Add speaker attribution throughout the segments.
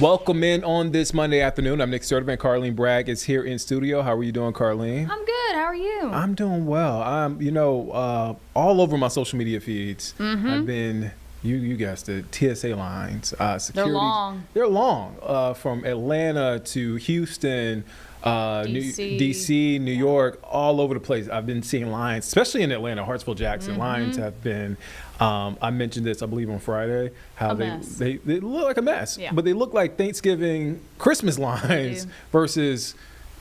Speaker 1: Welcome in on this Monday afternoon. I'm Nick Sturdivant. Carlene Bragg is here in studio. How are you doing, Carlene?
Speaker 2: I'm good. How are you?
Speaker 1: I'm doing well. I'm, all over my social media feeds. I've been, you guessed it, TSA lines, security.
Speaker 2: They're long.
Speaker 1: They're long. From Atlanta to Houston, DC, New York, all over the place. I've been seeing lines, especially in Atlanta, Hartsfield Jackson. Lines have been, I mentioned this, I believe, on Friday, how they look like a mess.
Speaker 2: Yeah.
Speaker 1: But they look like Thanksgiving, Christmas lines versus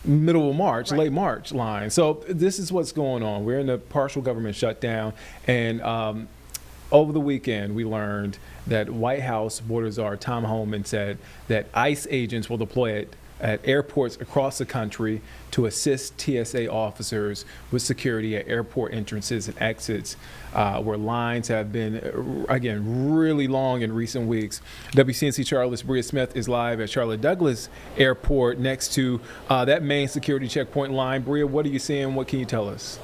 Speaker 1: middle of March, late March lines. So this is what's going on. We're in a partial government shutdown. And over the weekend, we learned that White House Border Czar Tom Homan said that ICE agents will deploy at airports across the country to assist TSA officers with security at airport entrances and exits, where lines have been, again, really long in recent weeks. WCNC Charlotte's Bria Smith is live at Charlotte Douglas Airport next to that main security checkpoint line. Bria, what are you seeing? What can you tell us?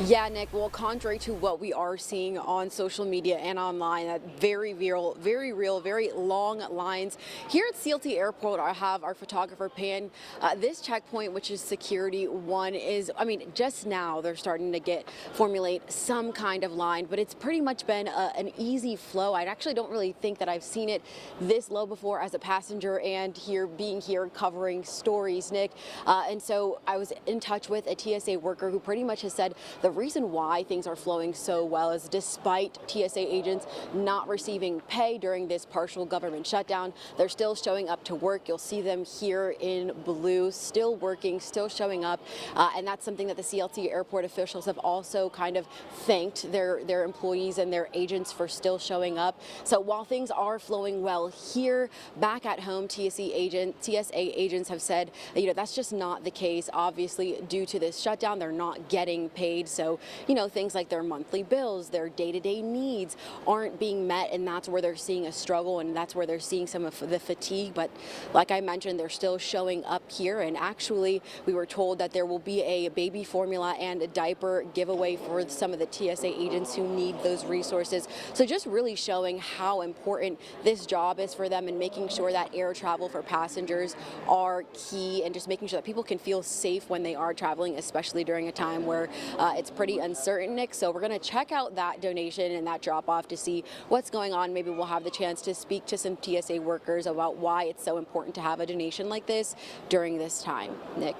Speaker 3: Yeah, Nick. Well, contrary to what we are seeing on social media and online, that very real, very long lines. Here at CLT Airport, I have our photographer Pan. This checkpoint, which is security one, is, just now they're starting to formulate some kind of line, but it's pretty much been an easy flow. I actually don't really think that I've seen it this low before as a passenger and being here covering stories, Nick. And so I was in touch with a TSA worker who pretty much has said the reason why things are flowing so well is despite TSA agents not receiving pay during this partial government shutdown, they're still showing up to work. You'll see them here in blue, still working, still showing up. And that's something that the CLT airport officials have also kind of thanked their employees and their agents for still showing up. So while things are flowing well here, back at home, TSA agents have said, you know, that's just not the case. Obviously, due to this shutdown, they're not getting paid. So, you know, things like their monthly bills, their day-to-day needs aren't being met, and that's where they're seeing a struggle, and that's where they're seeing some of the fatigue. But like I mentioned, they're still showing up here, and actually we were told that there will be a baby formula and a diaper giveaway for some of the TSA agents who need those resources. So just really showing how important this job is for them and making sure that air travel for passengers are key, and just making sure that people can feel safe when they are traveling, especially during a time where it's pretty uncertain, Nick. So we're going to check out that donation and that drop off to see what's going on. Maybe we'll have the chance to speak to some TSA workers about why it's so important to have a donation like this during this time. Nick.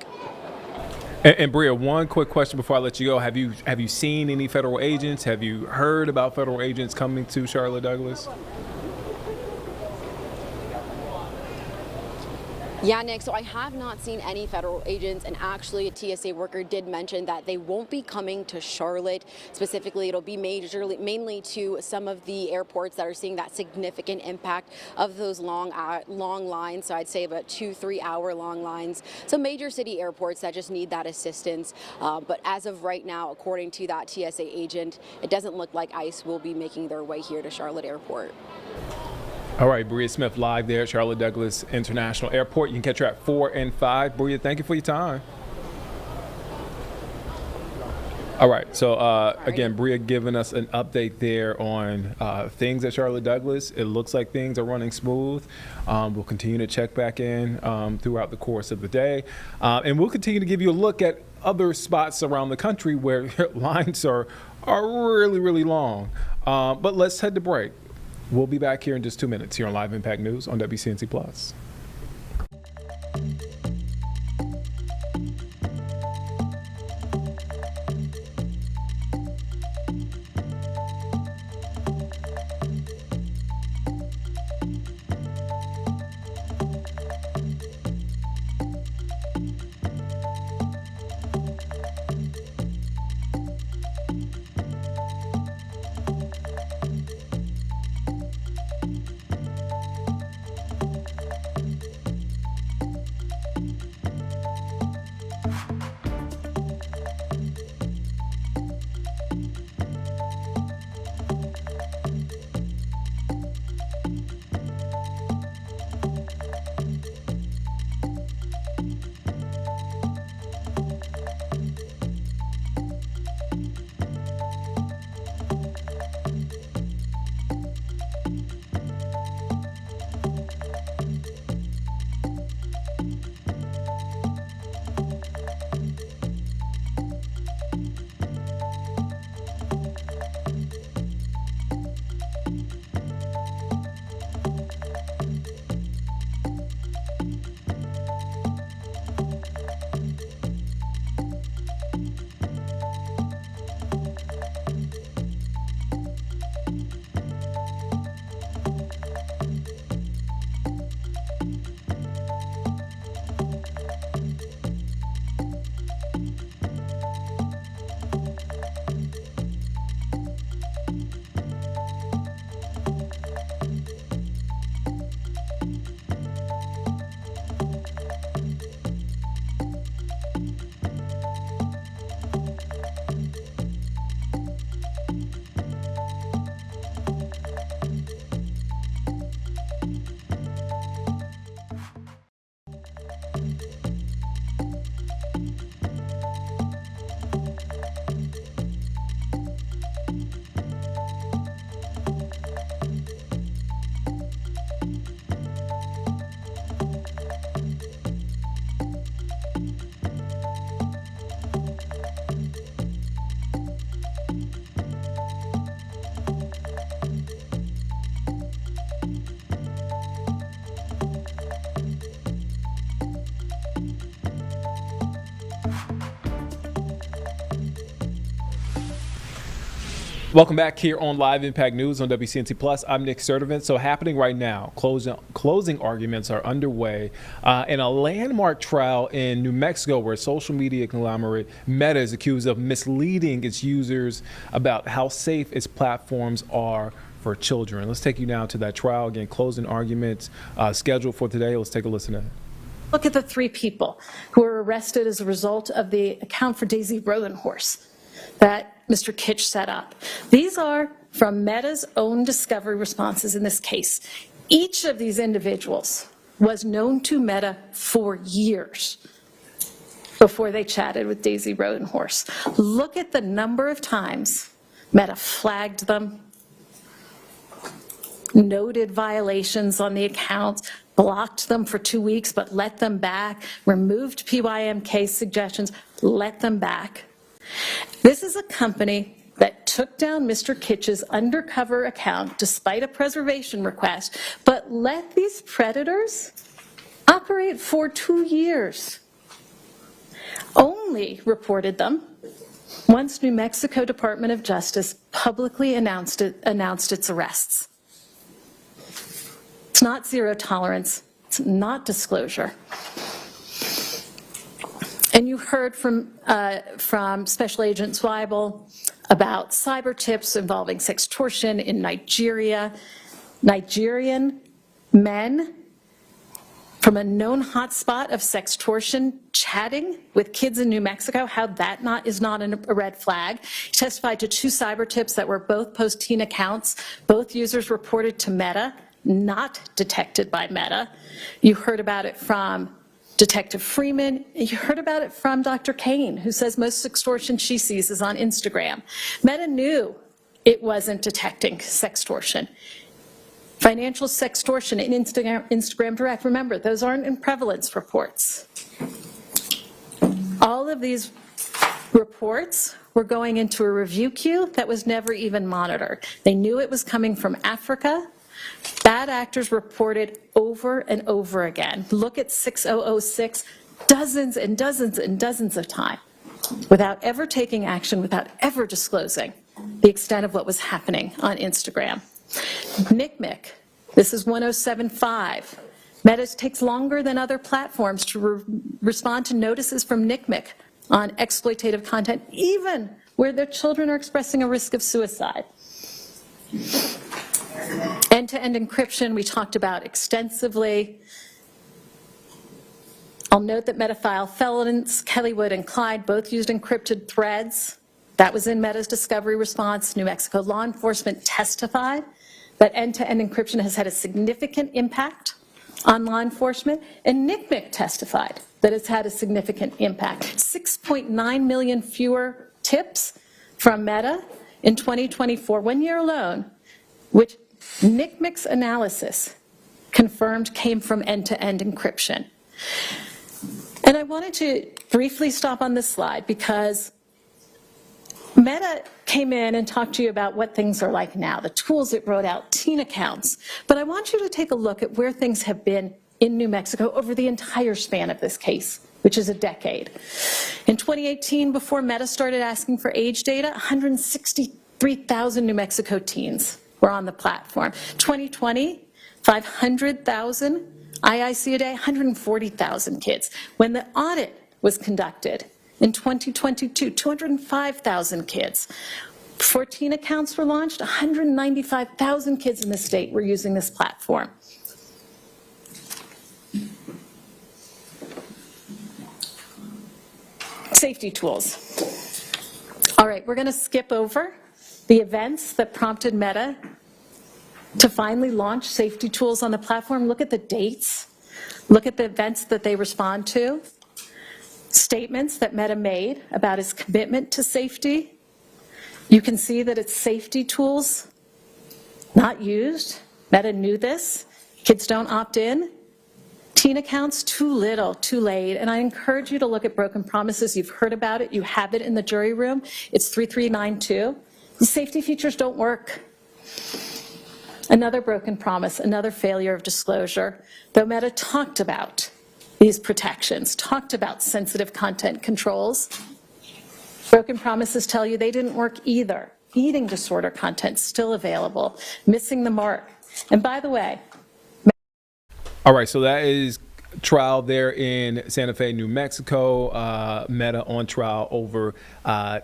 Speaker 1: And Bria, one quick question before I let you go. Have you seen any federal agents? Have you heard about federal agents coming to Charlotte Douglas?
Speaker 3: Yeah, Nick, so I have not seen any federal agents, and actually a TSA worker did mention that they won't be coming to Charlotte. Specifically, it'll be mainly to some of the airports that are seeing that significant impact of those long lines. So I'd say about 2-3 hour long lines. So major city airports that just need that assistance. But as of right now, according to that TSA agent, it doesn't look like ICE will be making their way here to Charlotte Airport.
Speaker 1: All right, Bria Smith live there at Charlotte Douglas International Airport. You can catch her at 4 and 5. Bria, thank you for your time. All right, so again, Bria giving us an update there on things at Charlotte Douglas. It looks like things are running smooth. We'll continue to check back in throughout the course of the day. And we'll continue to give you a look at other spots around the country where lines are really, really long. But let's head to break. We'll be back here in just 2 minutes here on Live Impact News on WCNC Plus. Welcome back here on Live Impact News on WCNC Plus. I'm Nick Sturdivant. So happening right now, closing arguments are underway in a landmark trial in New Mexico where social media conglomerate Meta is accused of misleading its users about how safe its platforms are for children. Let's take you now to that trial. Again, closing arguments scheduled for today. Let's take a listen to it.
Speaker 2: Look at the 3 people who were arrested as a result of the account for Daisy Rodenhorse that Mr. Kitch set up. These are from Meta's own discovery responses in this case. Each of these individuals was known to Meta for years before they chatted with Daisy Rodenhorse. Look at the number of times Meta flagged them, noted violations on the accounts, blocked them for 2 weeks but let them back, removed PYMK suggestions, let them back. This is a company that took down Mr. Kitch's undercover account despite a preservation request, but let these predators operate for 2 years. Only reported them once New Mexico Department of Justice publicly announced its arrests. It's not zero tolerance, it's not disclosure. And you heard from Special Agent Zweibel about cyber tips involving sextortion in Nigeria. Nigerian men from a known hotspot of sextortion chatting with kids in New Mexico, how that is not a red flag. He testified to 2 cyber tips that were both post-teen accounts. Both users reported to Meta, not detected by Meta. You heard about it from Detective Freeman. You heard about it from Dr. Kane, who says most sextortion she sees is on Instagram. Meta knew it wasn't detecting sextortion. Financial sextortion in Instagram Direct, remember, those aren't in prevalence reports. All of these reports were going into a review queue that was never even monitored. They knew it was coming from Africa. Bad actors reported over and over again. Look at 6006, dozens and dozens and dozens of times, without ever taking action, without ever disclosing the extent of what was happening on Instagram. NCMEC, this is 1075. Meta takes longer than other platforms to respond to notices from NCMEC on exploitative content, even where their children are expressing a risk of suicide. End-to-end encryption, we talked about extensively. I'll note that Metafile felons, Kellywood and Clyde, both used encrypted threads. That was in Meta's discovery response. New Mexico law enforcement testified that end-to-end encryption has had a significant impact on law enforcement, and NCMEC testified that it's had a significant impact. 6.9 million fewer tips from Meta in 2024, 1 year alone, which NCMEC's analysis confirmed came from end-to-end encryption. And I wanted to briefly stop on this slide because Meta came in and talked to you about what things are like now, the tools it wrote out, teen accounts. But I want you to take a look at where things have been in New Mexico over the entire span of this case, which is a decade. In 2018, before Meta started asking for age data, 163,000 New Mexico teens were on the platform. 2020, 500,000 IIC a day, 140,000 kids. When the audit was conducted in 2022, 205,000 kids. 14 accounts were launched, 195,000 kids in the state were using this platform. Safety tools. All right, we're going to skip over the events that prompted Meta to finally launch safety tools on the platform. Look at the dates. Look at the events that they respond to. Statements that Meta made about its commitment to safety. You can see that it's safety tools not used. Meta knew this. Kids don't opt in. Teen accounts, too little, too late. And I encourage you to look at broken promises. You've heard about it. You have it in the jury room. It's 3392. The safety features don't work. Another broken promise, another failure of disclosure. Though Meta talked about these protections, talked about sensitive content controls, broken promises tell you they didn't work either. eating disorder content still available, missing the mark. And by the way,
Speaker 1: All right, so that is trial there in Santa Fe, New Mexico. Meta on trial over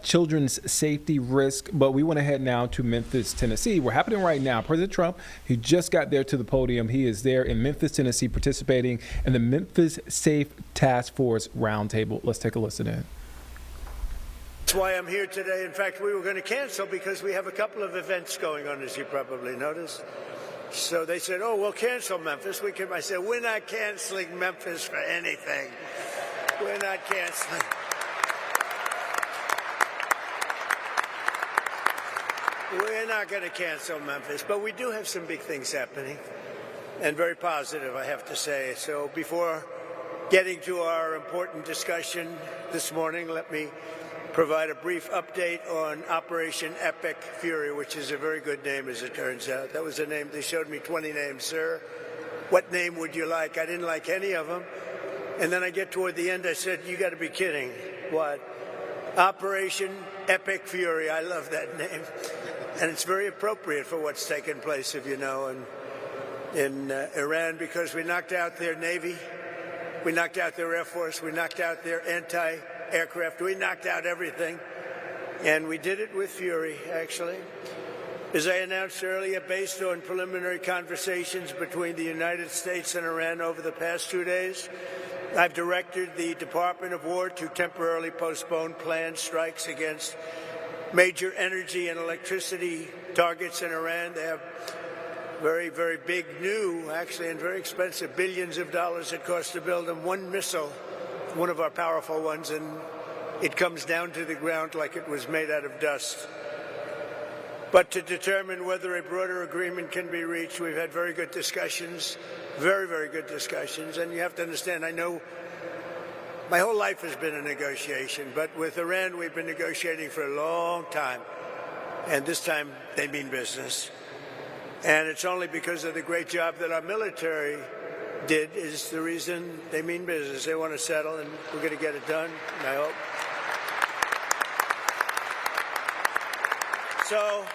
Speaker 1: children's safety risk. But we want to head now to Memphis, Tennessee. We're happening right now. President Trump, he just got there to the podium. He is there in Memphis, Tennessee, participating in the Memphis Safe Task Force Roundtable. Let's take a listen in.
Speaker 4: That's why I'm here today. In fact, we were going to cancel because we have a couple of events going on, as you probably noticed. So they said, oh, we'll cancel Memphis. I said, we're not canceling Memphis for anything. We're not canceling. We're not going to cancel Memphis, but we do have some big things happening, and very positive, I have to say. So before getting to our important discussion this morning, let me provide a brief update on Operation Epic Fury, which is a very good name, as it turns out. That was a name. They showed me 20 names. Sir, what name would you like? I didn't like any of them. And then I get toward the end, I said, you got to be kidding. What? Operation Epic Fury. I love that name. And it's very appropriate for what's taken place, if you know, in Iran, because we knocked out their Navy, we knocked out their Air Force, we knocked out their anti-aircraft, we knocked out everything, and we did it with fury, actually. As I announced earlier, based on preliminary conversations between the United States and Iran over the past 2 days, I've directed the Department of War to temporarily postpone planned strikes against major energy and electricity targets in Iran. They have very, very big, new, actually, and very expensive, billions of dollars it costs to build them. One missile, one of our powerful ones, and it comes down to the ground like it was made out of dust. But to determine whether a broader agreement can be reached, we've had very good discussions, very, very good discussions. And you have to understand, I know my whole life has been a negotiation, but with Iran, we've been negotiating for a long time. And this time, they mean business. And it's only because of the great job that our military did is the reason they mean business. They want to settle, and we're going to get it done, and I hope. So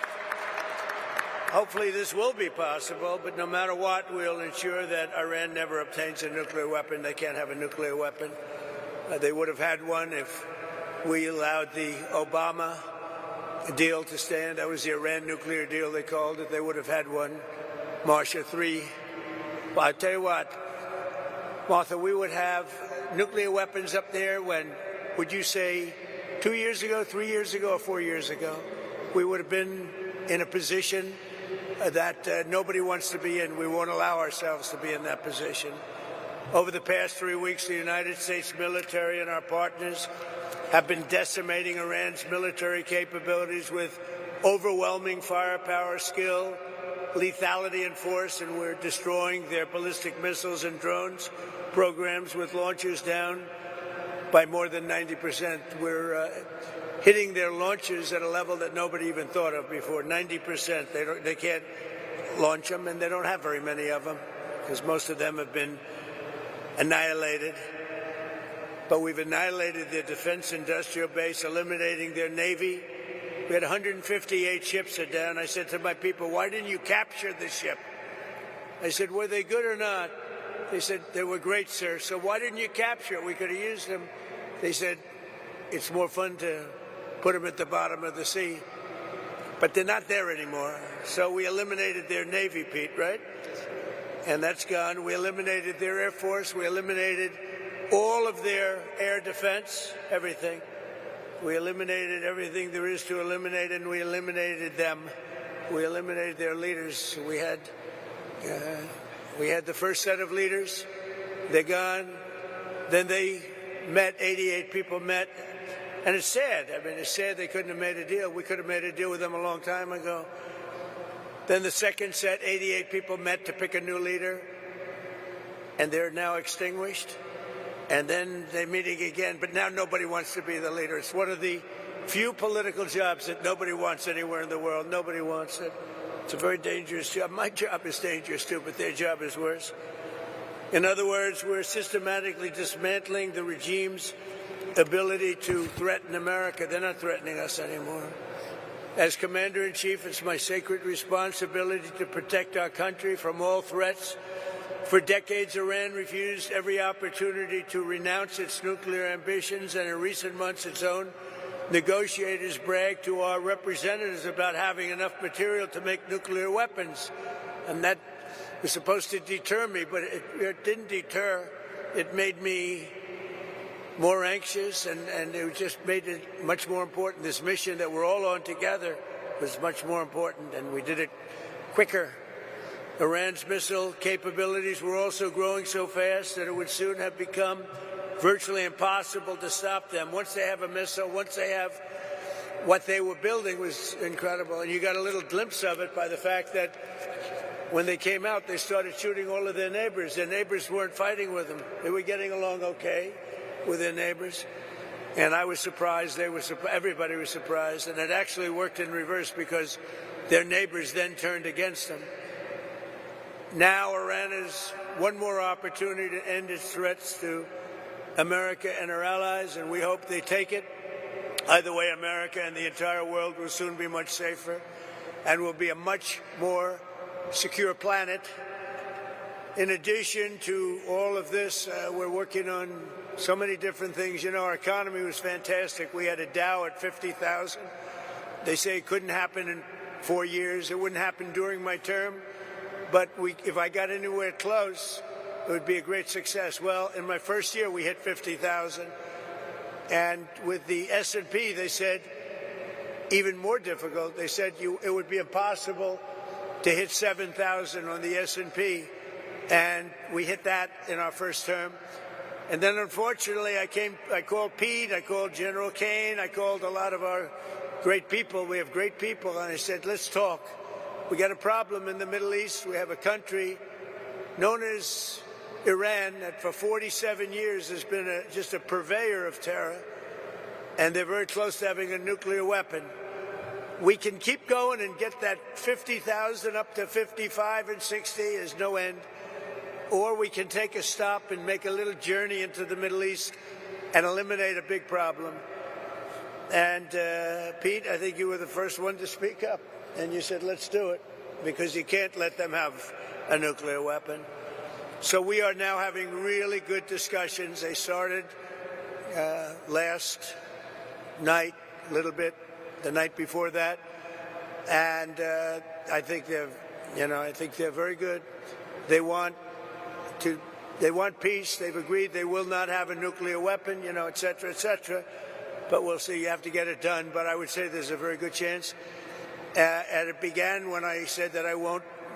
Speaker 4: hopefully this will be possible, but no matter what, we'll ensure that Iran never obtains a nuclear weapon. They can't have a nuclear weapon. They would have had one if we allowed the Obama deal to stand. That was the Iran nuclear deal, they called it. They would have had one. Marcia 3. Well, I tell you what, Martha, we would have nuclear weapons up there when, would you say, 2 years ago, 3 years ago, or 4 years ago? We would have been in a position that nobody wants to be in. We won't allow ourselves to be in that position. Over the past 3 weeks, the United States military and our partners have been decimating Iran's military capabilities with overwhelming firepower, skill, lethality, and force, and we're destroying their ballistic missiles and drones programs with launchers down by more than 90%. We're hitting their launchers at a level that nobody even thought of before. 90%. They can't launch them, and they don't have very many of them because most of them have been annihilated. But we've annihilated their defense industrial base, eliminating their Navy. We had 158 ships are down. I said to my people, why didn't you capture the ship? I said, were they good or not? They said, they were great, sir. So why didn't you capture it? We could have used them. They said, it's more fun to put them at the bottom of the sea. But they're not there anymore. So we eliminated their Navy, Pete, right? And that's gone. We eliminated their Air Force. We eliminated all of their air defense, everything. We eliminated everything there is to eliminate, and we eliminated them. We eliminated their leaders. We had the first set of leaders. They're gone. Then they met, 88 people met. And it's sad. I mean, it's sad they couldn't have made a deal. We could have made a deal with them a long time ago. Then the second set, 88 people met to pick a new leader, and they're now extinguished. And then they're meeting again, but now nobody wants to be the leader. It's one of the few political jobs that nobody wants anywhere in the world. Nobody wants it. It's a very dangerous job. My job is dangerous too, but their job is worse. In other words, we're systematically dismantling the regime's ability to threaten America. They're not threatening us anymore. As Commander-in-Chief, it's my sacred responsibility to protect our country from all threats. For decades, Iran refused every opportunity to renounce its nuclear ambitions, and in recent months, its own negotiators bragged to our representatives about having enough material to make nuclear weapons. And that was supposed to deter me, but it didn't deter. It made me more anxious, and it just made it much more important. This mission that we're all on together was much more important, and we did it quicker. Iran's missile capabilities were also growing so fast that it would soon have become virtually impossible to stop them. Once they have a missile, once they have what they were building was incredible. And you got a little glimpse of it by the fact that when they came out, they started shooting all of their neighbors. Their neighbors weren't fighting with them. They were getting along okay with their neighbors. And I was surprised. Everybody was surprised. And it actually worked in reverse because their neighbors then turned against them. Now Iran has one more opportunity to end its threats to America and our allies, and we hope they take it. Either way, America and the entire world will soon be much safer and will be a much more secure planet. In addition to all of this, we're working on so many different things. You know, our economy was fantastic. We had a Dow at 50,000. They say it couldn't happen in 4 years. It wouldn't happen during my term. But if I got anywhere close, it would be a great success. Well, in my first year, we hit 50,000. And with the S&P, they said, even more difficult. They said it would be impossible to hit 7,000 on the S&P. And we hit that in our first term. And then, unfortunately, I called Pete, I called General Kane, I called a lot of our great people. We have great people. And I said, let's talk. We got a problem in the Middle East. We have a country known as Iran that for 47 years has been just a purveyor of terror, and they're very close to having a nuclear weapon. We can keep going and get that 50,000 up to 55 and 60 is no end, or we can take a stop and make a little journey into the Middle East and eliminate a big problem. And Pete, I think you were the first one to speak up. And you said, let's do it, because you can't let them have a nuclear weapon. So we are now having really good discussions. They started last night, a little bit, the night before that. And I think they're very good. They want peace. They've agreed they will not have a nuclear weapon, et cetera, et cetera. But we'll see. You have to get it done. But I would say there's a very good chance. And it began when I said that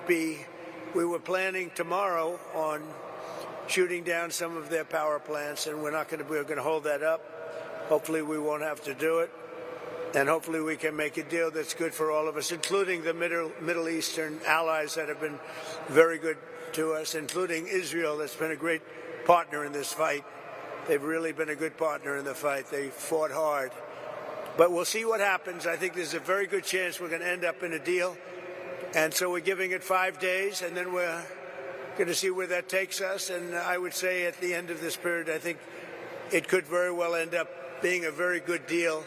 Speaker 4: we were planning tomorrow on shooting down some of their power plants, and we're going to hold that up. Hopefully we won't have to do it, and hopefully we can make a deal that's good for all of us, including the Middle Eastern allies that have been very good to us, including Israel, that's been a great partner in this fight. They've really been a good partner in the fight. They fought hard. But we'll see what happens. I think there's a very good chance we're going to end up in a deal. And so we're giving it 5 days, and then we're going to see where that takes us. And I would say at the end of this period, I think it could very well end up being a very good deal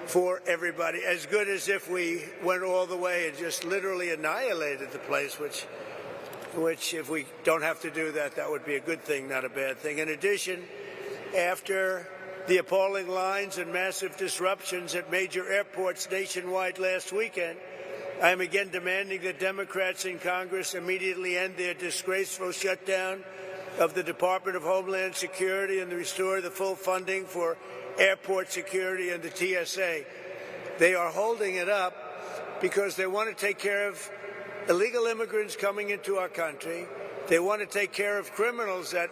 Speaker 4: for everybody. As good as if we went all the way and just literally annihilated the place, which if we don't have to do that, that would be a good thing, not a bad thing. In addition, after the appalling lines and massive disruptions at major airports nationwide last weekend, I am again demanding that Democrats in Congress immediately end their disgraceful shutdown of the Department of Homeland Security and restore the full funding for airport security and the TSA. They are holding it up because they want to take care of illegal immigrants coming into our country. They want to take care of criminals that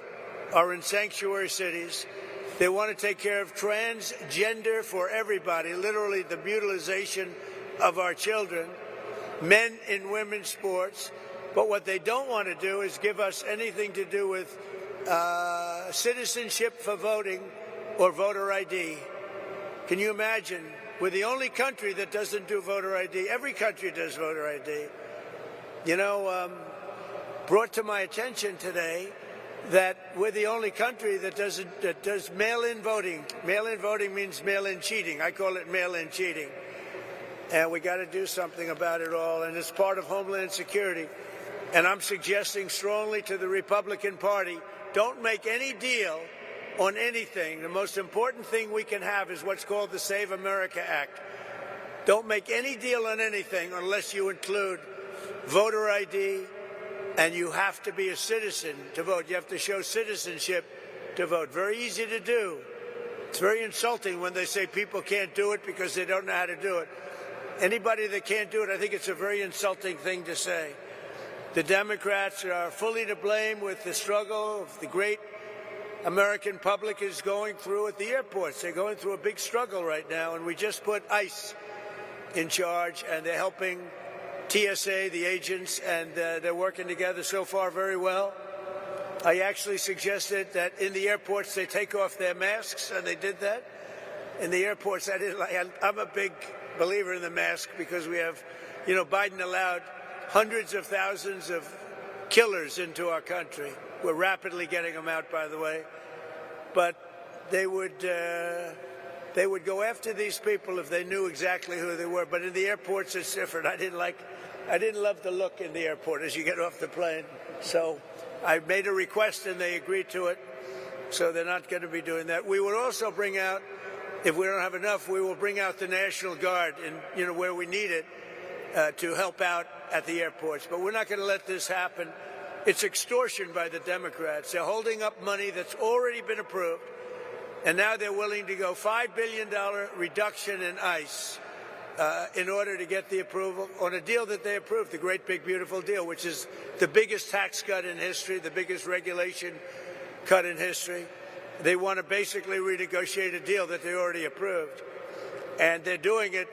Speaker 4: are in sanctuary cities. They want to take care of transgender for everybody, literally the mutilization of our children, men in women's sports. But what they don't want to do is give us anything to do with citizenship for voting or voter ID. Can you imagine? We're the only country that doesn't do voter ID. Every country does voter ID. Brought to my attention today that we're the only country that does mail-in voting. Mail-in voting means mail-in cheating. I call it mail-in cheating. and we got to do something about it all, and it's part of Homeland Security. And I'm suggesting strongly to the Republican Party, don't make any deal on anything. The most important thing we can have is what's called the Save America Act. Don't make any deal on anything unless you include voter ID, and you have to be a citizen to vote. You have to show citizenship to vote. Very easy to do. It's very insulting when they say people can't do it because they don't know how to do it. Anybody that can't do it, I think it's a very insulting thing to say. The Democrats are fully to blame with the struggle of the great American public is going through at the airports. They're going through a big struggle right now, and we just put ICE in charge, and they're helping TSA, the agents, and they're working together so far very well. I actually suggested that in the airports they take off their masks, and they did that. In the airports, I'm a big believer in the mask because we have, Biden allowed hundreds of thousands of killers into our country. We're rapidly getting them out, by the way. But they would go after these people if they knew exactly who they were. But in the airports, it's different. I didn't love the look in the airport as you get off the plane. So I made a request, and they agreed to it. So they're not going to be doing that. We would also bring out, if we don't have enough, we will bring out the National Guard in, where we need it to help out at the airports. But we're not going to let this happen. It's extortion by the Democrats. They're holding up money that's already been approved, and now they're willing to go $5 billion reduction in ICE in order to get the approval on a deal that they approved, the great big beautiful deal, which is the biggest tax cut in history, the biggest regulation cut in history. They want to basically renegotiate a deal that they already approved, and they're doing it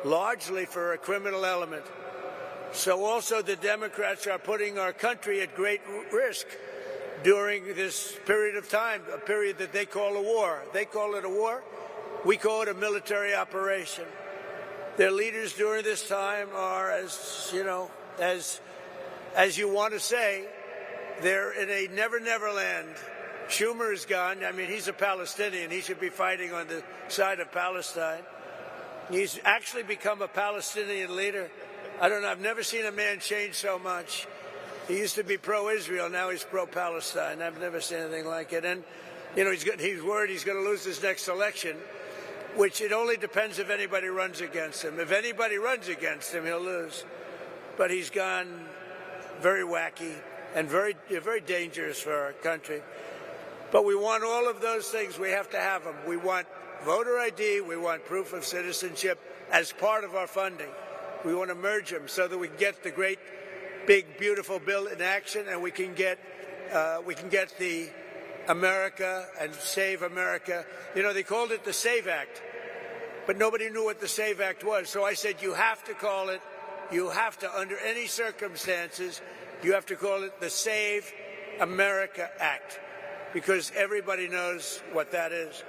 Speaker 4: largely for a criminal element. So also the Democrats are putting our country at great risk during this period of time, a period that they call a war. They call it a war. We call it a military operation. Their leaders during this time are, as you want to say, they're in a never land. Schumer is gone. I mean, he's a Palestinian. He should be fighting on the side of Palestine. He's actually become a Palestinian leader. I don't know. I've never seen a man change so much. He used to be pro-Israel. Now he's pro-Palestine. I've never seen anything like it. And, he's worried he's going to lose his next election, which it only depends if anybody runs against him. If anybody runs against him, he'll lose. But he's gone very wacky and very dangerous for our country. But we want all of those things. We have to have them. We want voter ID. We want proof of citizenship as part of our funding. We want to merge them so that we can get the great, big, beautiful bill in action, and we can get the America and Save America. They called it the Save Act, but nobody knew what the Save Act was. So I said, you have to call it, under any circumstances, you have to call it the Save America Act, because everybody knows what that is.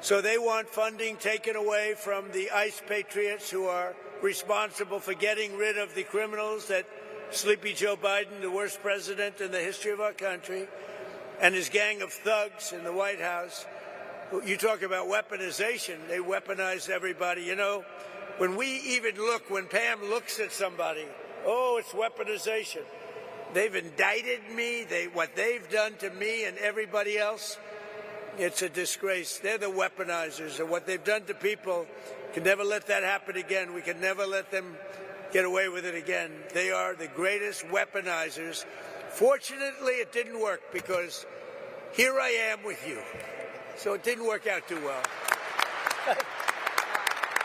Speaker 4: So they want funding taken away from the ICE patriots who are responsible for getting rid of the criminals that Sleepy Joe Biden, the worst president in the history of our country, and his gang of thugs in the White House. You talk about weaponization. They weaponize everybody. When Pam looks at somebody, it's weaponization. They've indicted me. What they've done to me and everybody else, it's a disgrace. They're the weaponizers, and what they've done to people, can never let that happen again. We can never let them get away with it again. They are the greatest weaponizers. Fortunately, it didn't work because here I am with you. So it didn't work out too well.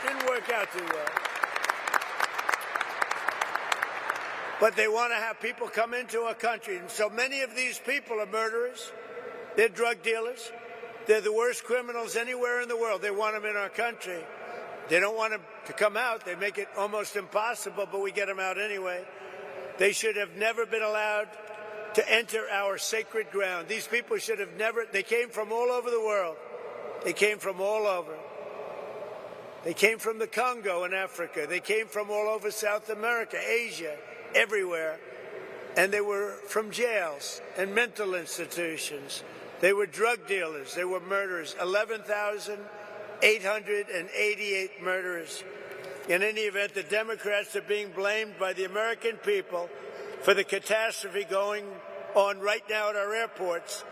Speaker 4: Didn't work out too well. But they want to have people come into our country. And so many of these people are murderers. They're drug dealers. They're the worst criminals anywhere in the world. They want them in our country. They don't want them to come out. They make it almost impossible, but we get them out anyway. They should have never been allowed to enter our sacred ground. These people should have never. They came from all over the world. They came from all over. They came from the Congo in Africa. They came from all over South America, Asia, everywhere. And they were from jails and mental institutions. They were drug dealers. They were murderers. 11,888 murderers In any event, the Democrats are being blamed by the American people for the catastrophe going on right now at our airports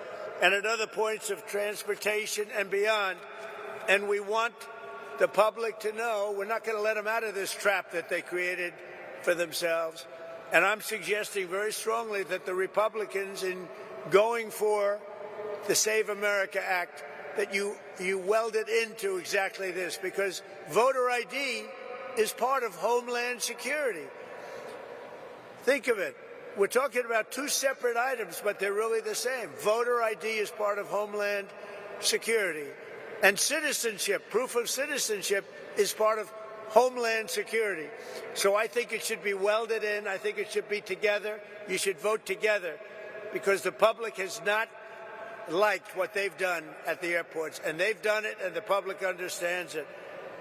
Speaker 4: and at other points of transportation and beyond. And we want the public to know we're not going to let them out of this trap that they created for themselves. And I'm suggesting very strongly that the Republicans, in going for the Save America Act, that you weld it into exactly this, because voter ID is part of Homeland Security. Think of it. We're talking about two separate items, but they're really the same. Voter ID is part of Homeland Security. And citizenship, proof of citizenship, is part of Homeland Security. So I think it should be welded in. I think it should be together. You should vote together, because the public has not liked what they've done at the airports, and they've done it, and the public understands it.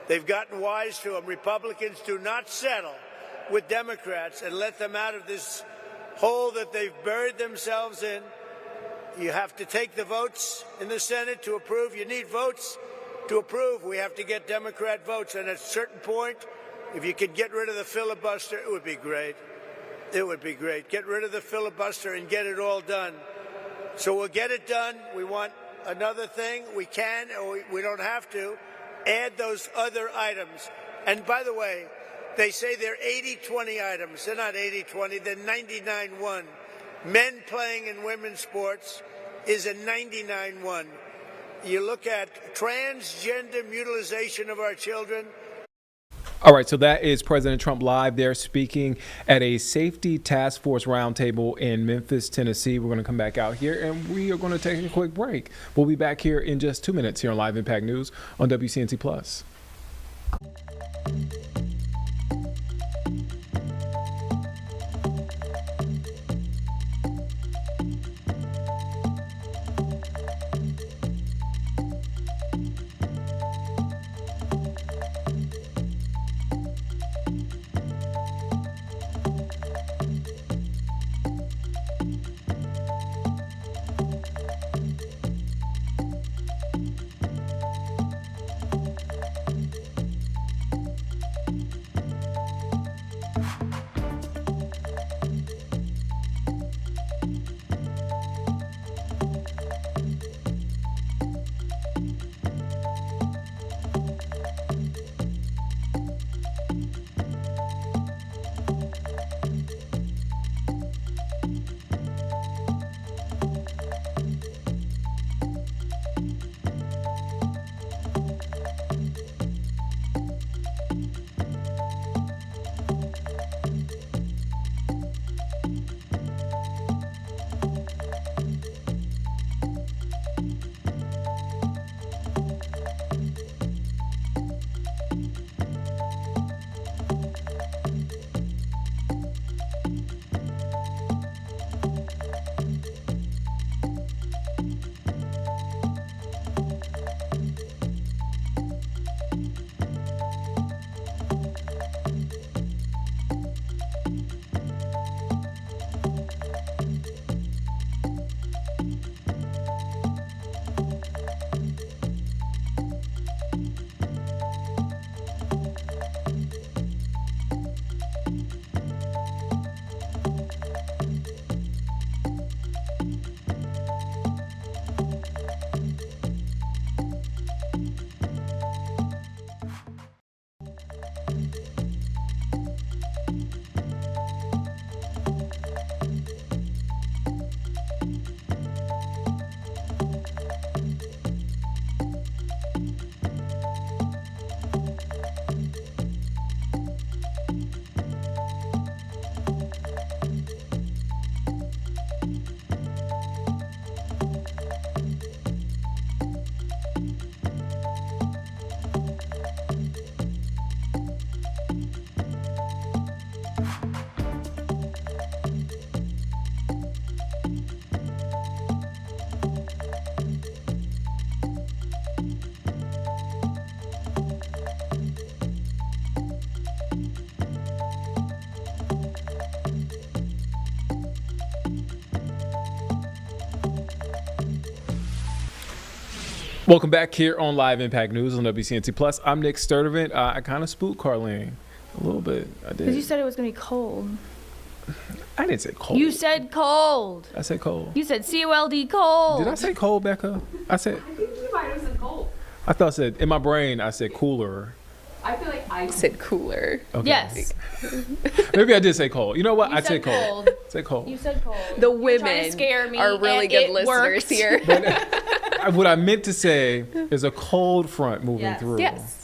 Speaker 4: They've gotten wise to them. Republicans do not settle with Democrats and let them out of this hole that they've buried themselves in. You have to take the votes in the Senate to approve. You need votes to approve. We have to get Democrat votes, and at a certain point, if you could get rid of the filibuster, it would be great. It would be great. Get rid of the filibuster and get it all done. So we'll get it done. We want another thing. We can, or we don't have to, add those other items. And by the way, they say they're 80-20 items. They're not 80-20. They're 99-1. Men playing in women's sports is a 99-1. You look at transgender mutilization of our children.
Speaker 1: All right, so that is President Trump live there speaking at a safety task force roundtable in Memphis, Tennessee. We're going to come back out here and we are going to take a quick break. We'll be back here in just 2 minutes here on Live Impact News on WCNC Plus. Welcome back here on Live Impact News on WCNC Plus. I'm Nick Sturdivant. I kind of spooked Carlene a little bit. I did.
Speaker 5: Because you said it was going to be cold.
Speaker 1: I didn't say cold.
Speaker 5: You said cold.
Speaker 1: I said cold.
Speaker 5: You said COLD, cold.
Speaker 1: Did I say cold, Becca? I said.
Speaker 6: I think you might have said cold.
Speaker 1: I thought I said in my brain. I said cooler.
Speaker 6: I feel like I said cooler.
Speaker 1: Okay.
Speaker 5: Yes.
Speaker 1: Maybe I did say cold. You know what? I
Speaker 5: said
Speaker 1: said cold.
Speaker 5: cold.
Speaker 1: Say cold.
Speaker 5: You said cold.
Speaker 6: The
Speaker 5: You're trying
Speaker 6: women
Speaker 5: to scare me,
Speaker 6: are really
Speaker 5: and
Speaker 6: good
Speaker 5: it
Speaker 6: listeners
Speaker 5: worked.
Speaker 6: here.
Speaker 1: What I meant to say is a cold front moving
Speaker 5: Yes.
Speaker 1: through.
Speaker 6: Yes.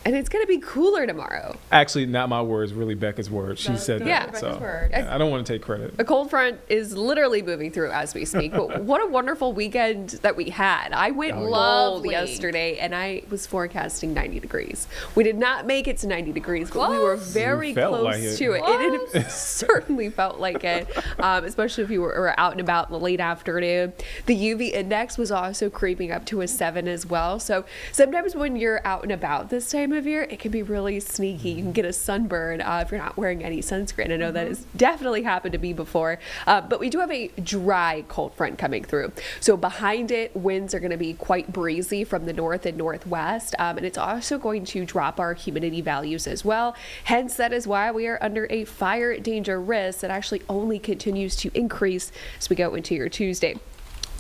Speaker 6: And it's going to be cooler tomorrow.
Speaker 1: Actually, not my words, really Becca's words. She said that.
Speaker 6: Yeah.
Speaker 5: Rebecca's
Speaker 1: So
Speaker 5: word.
Speaker 1: I don't want to take credit.
Speaker 6: A cold front is literally moving through as we speak. But what a wonderful weekend that we had. I went
Speaker 1: Oh, yeah.
Speaker 6: bold
Speaker 5: Lovely.
Speaker 6: yesterday and I was forecasting 90 degrees. We did not make it to 90 degrees, but we were very
Speaker 1: You felt
Speaker 6: close
Speaker 1: like it.
Speaker 6: to it. It certainly felt like it, especially if you were out and about in the late afternoon. The UV index was also creeping up to a 7 as well. So sometimes when you're out and about this time of year, it can be really sneaky. You can get a sunburn if you're not wearing any sunscreen. I know that has definitely happened to me before. But we do have a dry cold front coming through. So behind it, winds are going to be quite breezy from the north and northwest. And it's also going to drop our humidity values as well. Hence, that is why we are under a fire danger risk that actually only continues to increase as we go into your Tuesday.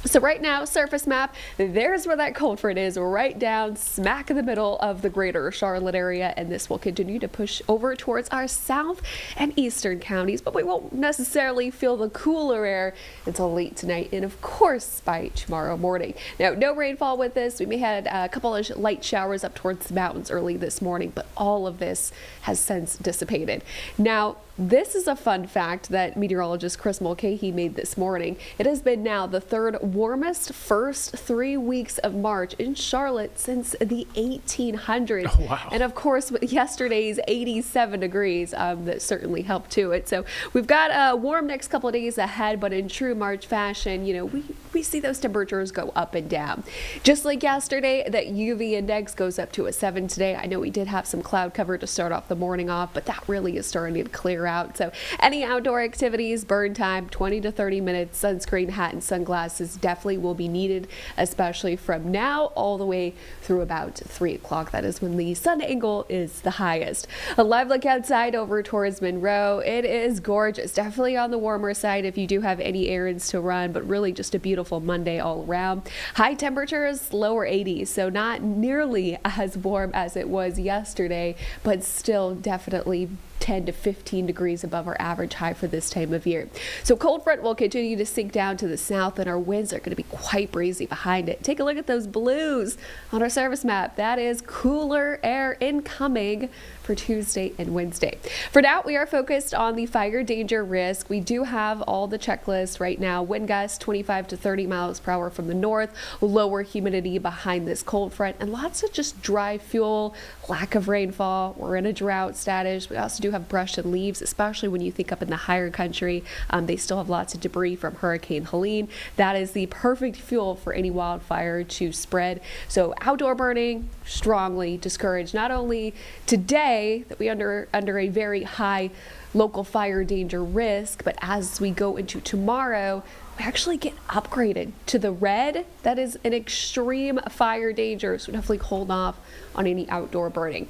Speaker 6: So right now, surface map, there's where that cold front is, right down smack in the middle of the greater Charlotte area, and this will continue to push over towards our south and eastern counties, but we won't necessarily feel the cooler air until late tonight and of course by tomorrow morning. Now, no rainfall with this. We may have had a couple of light showers up towards the mountains early this morning, but all of this has since dissipated. Now, this is a fun fact that meteorologist Chris Mulcahy made this morning. It has been now the third warmest first 3 weeks of March in Charlotte since the 1800s.
Speaker 1: Oh, wow.
Speaker 6: And of course, with yesterday's 87 degrees, that certainly helped to it. So we've got a warm next couple of days ahead, but in true March fashion, you know, we see those temperatures go up and down. Just like yesterday, that UV index goes up to a 7 today. I know we did have some cloud cover to start off the morning off, but that really is starting to clear out. So any outdoor activities, burn time, 20 to 30 minutes, sunscreen, hat, and sunglasses definitely will be needed, especially from now all the way through about 3 o'clock. That is when the sun angle is the highest. A live look outside over towards Monroe. It is gorgeous. Definitely on the warmer side if you do have any errands to run, but really just a beautiful Monday all around. High temperatures, lower 80s, so not nearly as warm as it was yesterday, but still definitely 10 to 15 degrees above our average high for this time of year. So cold front will continue to sink down to the south and our winds are going to be quite breezy behind it. Take a look at those blues on our service map. That is cooler air incoming for Tuesday and Wednesday. For now, we are focused on the fire danger risk. We do have all the checklists right now. Wind gusts 25 to 30 miles per hour from the north, lower humidity behind this cold front, and lots of just dry fuel, lack of rainfall. We're in a drought status. We also do have brush and leaves, especially when you think up in the higher country. They still have lots of debris from Hurricane Helene. That is the perfect fuel for any wildfire to spread. So outdoor burning, strongly discouraged. Not only today that we under a very high local fire danger risk, but as we go into tomorrow, we actually get upgraded to the red. That is an extreme fire danger, so definitely hold off on any outdoor burning.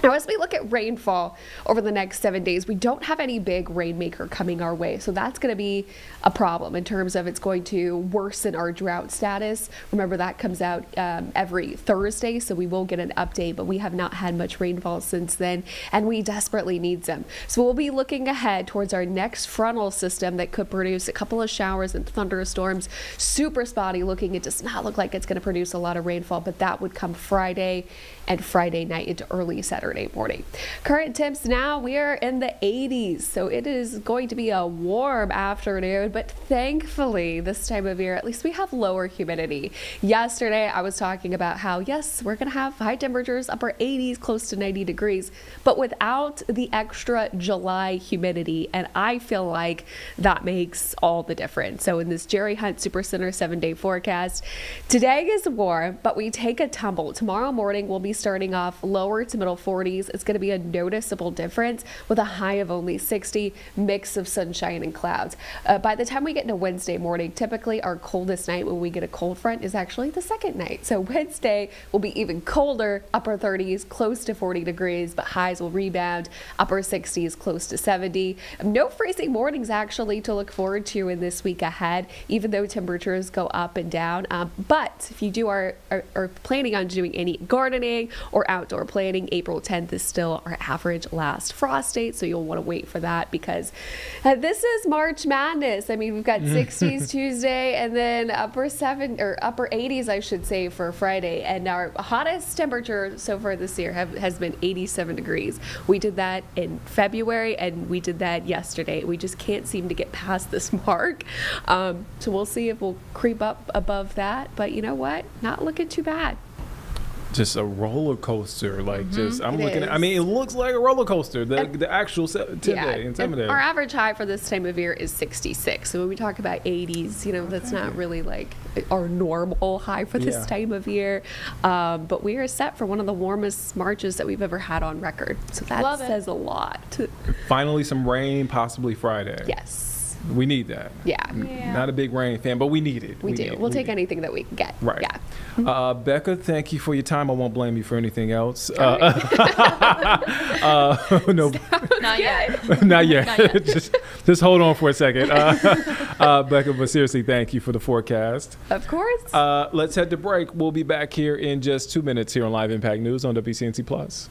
Speaker 6: Now, as we look at rainfall over the next 7 days, we don't have any big rainmaker coming our way. So that's going to be a problem in terms of it's going to worsen our drought status. Remember, that comes out every Thursday, so we will get an update, but we have not had much rainfall since then, and we desperately need some. So we'll be looking ahead towards our next frontal system that could produce a couple of showers and thunderstorms. Super spotty looking. It does not look like it's going to produce a lot of rainfall, but that would come Friday and Friday night into early Saturday morning. Current temps now, we are in the 80s, so it is going to be a warm afternoon, but thankfully this time of year, at least we have lower humidity. Yesterday, I was talking about how, yes, we're going to have high temperatures, upper 80s, close to 90 degrees, but without the extra July humidity, and I feel like that makes all the difference. So in this Jerry Hunt Supercenter 7-day forecast, today is warm, but we take a tumble. Tomorrow morning, we'll be starting off lower to middle 40s. 40s. It's going to be a noticeable difference with a high of only 60, mix of sunshine and clouds. By the time we get into Wednesday morning, typically our coldest night when we get a cold front is actually the second night. So Wednesday will be even colder, upper 30s, close to 40 degrees, but highs will rebound, upper 60s, close to 70. No freezing mornings actually to look forward to in this week ahead, even though temperatures go up and down. But if you are planning on doing any gardening or outdoor planning, April 10th is still our average last frost date, so you'll want to wait for that because this is March Madness. I mean, we've got 60s Tuesday and then upper 80s, I should say, for Friday. And our hottest temperature so far this year has been 87 degrees. We did that in February and we did that yesterday. We just can't seem to get past this mark. So we'll see if we'll creep up above that. But you know what? Not looking too bad.
Speaker 1: Just a roller coaster, like just I'm
Speaker 6: It
Speaker 1: looking
Speaker 6: is.
Speaker 1: at. I mean, it looks like a roller coaster. The actual 10 day and 7 day.
Speaker 6: Our average high for this time of year is 66. So when we talk about 80s, that's not really like our normal high for this
Speaker 1: Yeah.
Speaker 6: time of year. But we are set for one of the warmest Marches that we've ever had on record. So that
Speaker 5: Love it.
Speaker 6: says a lot.
Speaker 1: Finally, some rain, possibly Friday.
Speaker 6: Yes.
Speaker 1: We need that.
Speaker 6: Yeah.
Speaker 1: Not a big rain fan, but we need it.
Speaker 6: We do.
Speaker 1: need it.
Speaker 6: We'll
Speaker 1: We
Speaker 6: take
Speaker 1: need it.
Speaker 6: anything that we can get.
Speaker 1: Right.
Speaker 6: Yeah.
Speaker 1: Becca, thank you for your time. I won't blame you for anything else. No,
Speaker 5: Not yet.
Speaker 1: not yet.
Speaker 5: Not yet.
Speaker 1: just hold on for a second. Becca, but seriously, thank you for the forecast.
Speaker 6: Of course.
Speaker 1: Let's head to break. We'll be back here in just 2 minutes here on Live Impact News on WCNC Plus.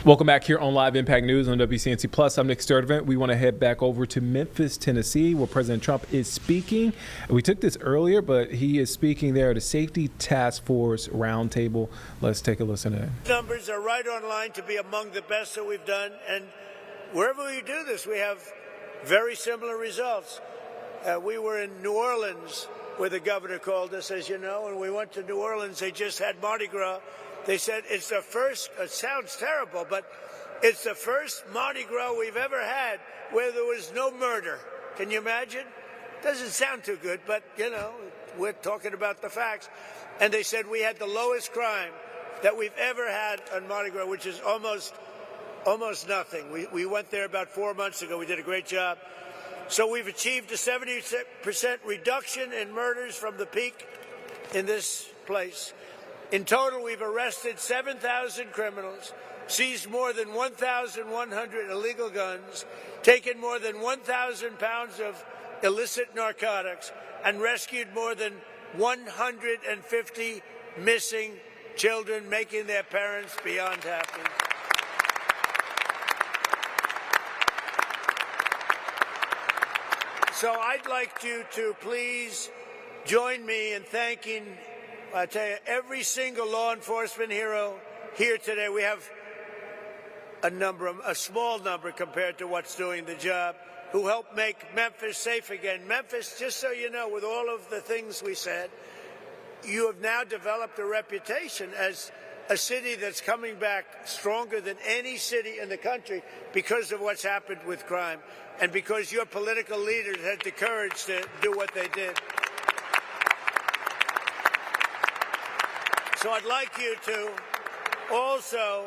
Speaker 1: Welcome back here on Live Impact News on WCNC Plus. I'm Nick Sturdivant. We want to head back over to Memphis, Tennessee, where President Trump is speaking. We took this earlier, but he is speaking there at a Safety Task Force roundtable. Let's take a listen in.
Speaker 4: Numbers are right on line to be among the best that we've done, and wherever we do this, we have very similar results. We were in New Orleans, where the governor called us, as you know, and we went to New Orleans. They just had Mardi Gras. They said it's the first, it sounds terrible, but it's the first Mardi Gras we've ever had where there was no murder. Can you imagine? Doesn't sound too good, but, you know, we're talking about the facts. And they said we had the lowest crime that we've ever had on Mardi Gras, which is almost nothing. We went there about 4 months ago. We did a great job. So we've achieved a 70% reduction in murders from the peak in this place. In total, we've arrested 7,000 criminals, seized more than 1,100 illegal guns, taken more than 1,000 pounds of illicit narcotics, and rescued more than 150 missing children, making their parents beyond happy. So I'd like you to please join me in thanking, I tell you, every single law enforcement hero here today. We have a small number compared to what's doing the job, who helped make Memphis safe again. Memphis, just so you know, with all of the things we said, you have now developed a reputation as a city that's coming back stronger than any city in the country because of what's happened with crime and because your political leaders had the courage to do what they did. So I'd like you to also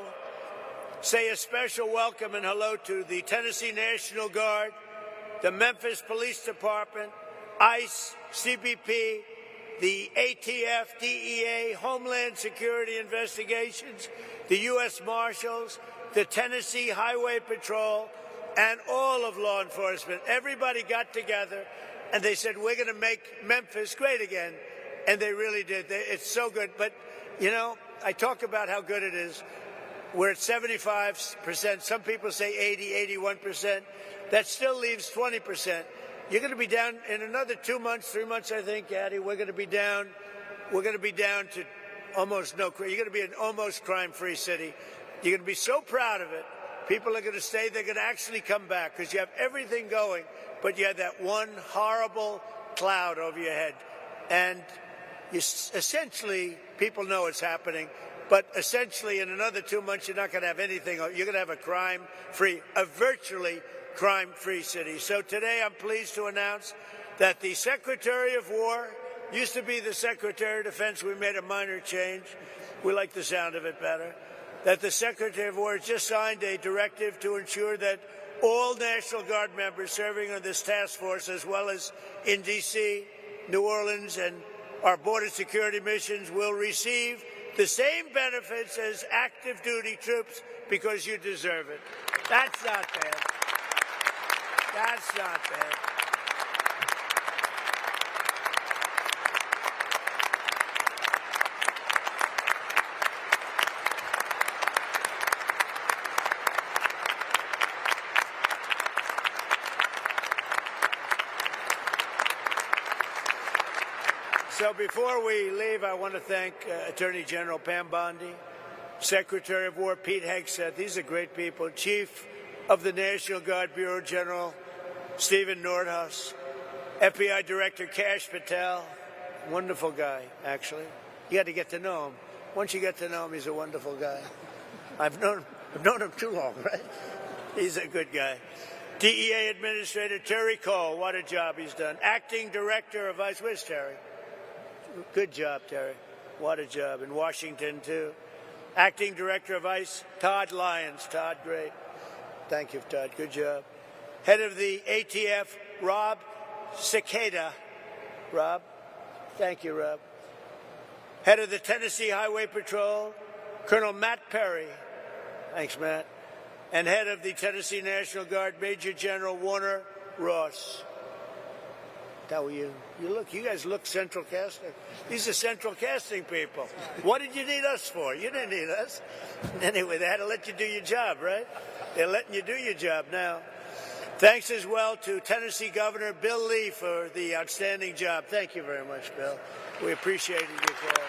Speaker 4: say a special welcome and hello to the Tennessee National Guard, the Memphis Police Department, ICE, CBP, the ATF, DEA, Homeland Security Investigations, the U.S. Marshals, the Tennessee Highway Patrol, and all of law enforcement. Everybody got together and they said, we're going to make Memphis great again. And they really did. It's so good. But, you know, I talk about how good it is. We're at 75%. Some people say 80, 81%. That still leaves 20%. You're going to be down in another 2 months, 3 months, I think, Addie. We're going to be down to almost no crime. You're going to be an almost crime-free city. You're going to be so proud of it. People are going to stay. They're going to actually come back because you have everything going, but you have that one horrible cloud over your head. And essentially, people know it's happening, but essentially in another 2 months, you're not going to have anything. You're going to have a virtually crime-free city. So today I'm pleased to announce that the Secretary of War used to be the Secretary of Defense. We made a minor change. We like the sound of it better. That the Secretary of War has just signed a directive to ensure that all National Guard members serving on this task force, as well as in D.C., New Orleans, and our border security missions, will receive the same benefits as active duty troops because you deserve it. That's not bad. That's not bad. So before we leave, I want to thank Attorney General Pam Bondi, Secretary of War Pete Hegseth. These are great people. Chief of the National Guard Bureau General Stephen Nordhaus, FBI Director Kash Patel, wonderful guy, actually. You got to get to know him. Once you get to know him, he's a wonderful guy. I've known him too long, right? He's a good guy. DEA Administrator Terry Cole, what a job he's done. Acting Director of ICE, where's Terry? Good job, Terry. What a job. In Washington, too. Acting Director of ICE, Todd Lyons. Todd, great. Thank you, Todd. Good job. Head of the ATF, Rob Cicada. Rob. Thank you, Rob. Head of the Tennessee Highway Patrol, Colonel Matt Perry. Thanks, Matt. And head of the Tennessee National Guard, Major General Warner Ross. How are you? You guys look Central Casting. These are Central Casting people. What did you need us for? You didn't need us. Anyway, they had to let you do your job, right? They're letting you do your job now. Thanks as well to Tennessee Governor Bill Lee for the outstanding job. Thank you very much, Bill. We appreciated your call.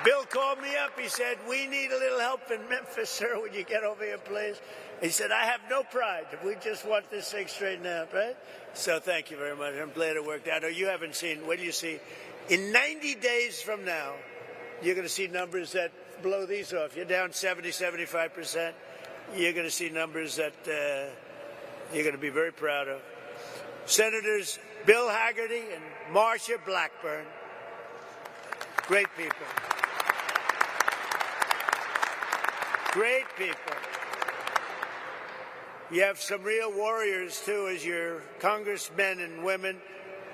Speaker 4: Bill called me up. He said, we need a little help in Memphis, sir, when you get over here, please. He said, I have no pride. We just want this thing straightened out, right? So thank you very much. I'm glad it worked out. Oh, you haven't seen, what do you see? In 90 days from now, you're going to see numbers that blow these off. You're down 70, 75%. You're going to see numbers that you're going to be very proud of. Senators Bill Haggerty and Marsha Blackburn. Great people. Great people. You have some real warriors, too, as your congressmen and women.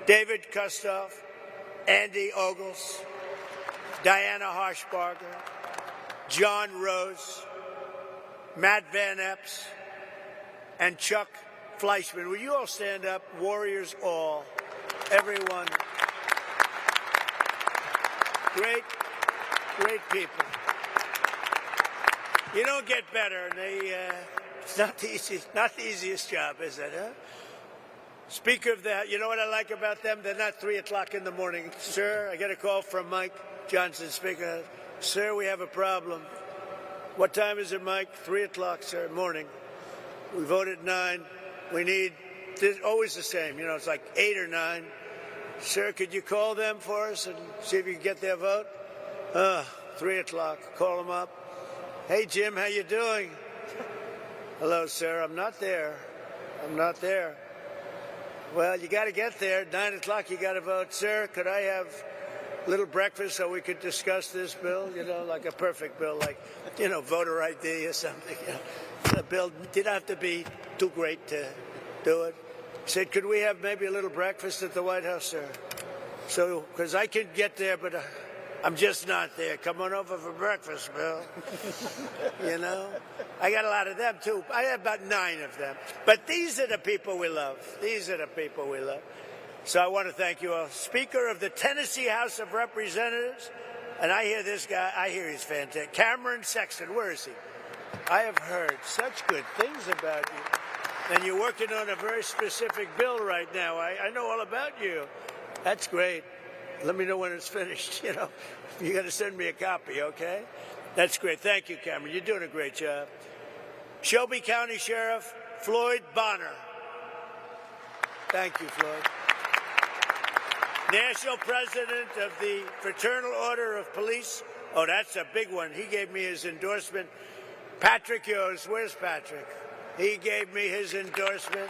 Speaker 4: David Kustoff, Andy Ogles, Diana Harshbarger, John Rose, Matt Van Epps, and Chuck Fleischman. Will you all stand up? Warriors all. Everyone. Great, great people. You don't get better. It's not the easiest job, is it, huh? Speaker of the, you know what I like about them? They're not 3 o'clock in the morning. Sir, I get a call from Mike Johnson, Speaker. Sir, we have a problem. What time is it, Mike? 3 o'clock, sir, morning. We voted 9. We need, it's always the same, you know, it's like 8 or 9. Sir, could you call them for us and see if you can get their vote? 3 o'clock, call them up. Hey, Jim, how you doing? Hello, sir, I'm not there. I'm not there. Well, you got to get there. 9 o'clock, you got to vote. Sir, could I have a little breakfast so we could discuss this bill? You know, like a perfect bill, like, you know, voter ID or something. You know, the bill didn't have to be too great to do it. He said, could we have maybe a little breakfast at the White House, sir? So, because I could get there, but I'm just not there. Come on over for breakfast, Bill. You know? I got a lot of them, too. I have about 9 of them. But these are the people we love. These are the people we love. So I want to thank you all. Speaker of the Tennessee House of Representatives, and I hear this guy, I hear he's fantastic. Cameron Sexton, where is he? I have heard such good things about you. And you're working on a very specific bill right now. I know all about you. That's great. Let me know when it's finished. You know, you got to send me a copy, okay? That's great. Thank you, Cameron. You're doing a great job. Shelby County Sheriff Floyd Bonner. Thank you, Floyd. National President of the Fraternal Order of Police. Oh, that's a big one. He gave me his endorsement. Patrick Yost. Where's Patrick? He gave me his endorsement.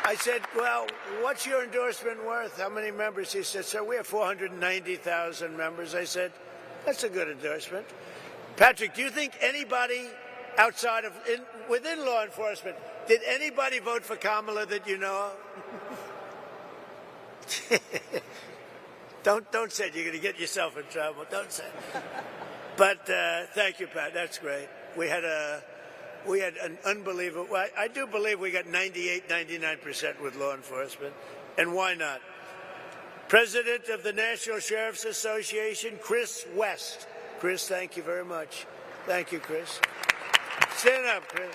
Speaker 4: I said, well, what's your endorsement worth? How many members? He said, sir, we have 490,000 members. I said, that's a good endorsement. Patrick, do you think anybody outside of, within law enforcement, did anybody vote for Kamala that you know of? Don't say it. You're going to get yourself in trouble. Don't say it. But thank you, Pat. That's great. We had an unbelievable, well, I do believe we got 98, 99% with law enforcement. And why not? President of the National Sheriff's Association, Chris West. Chris, thank you very much. Thank you, Chris. Stand up, Chris.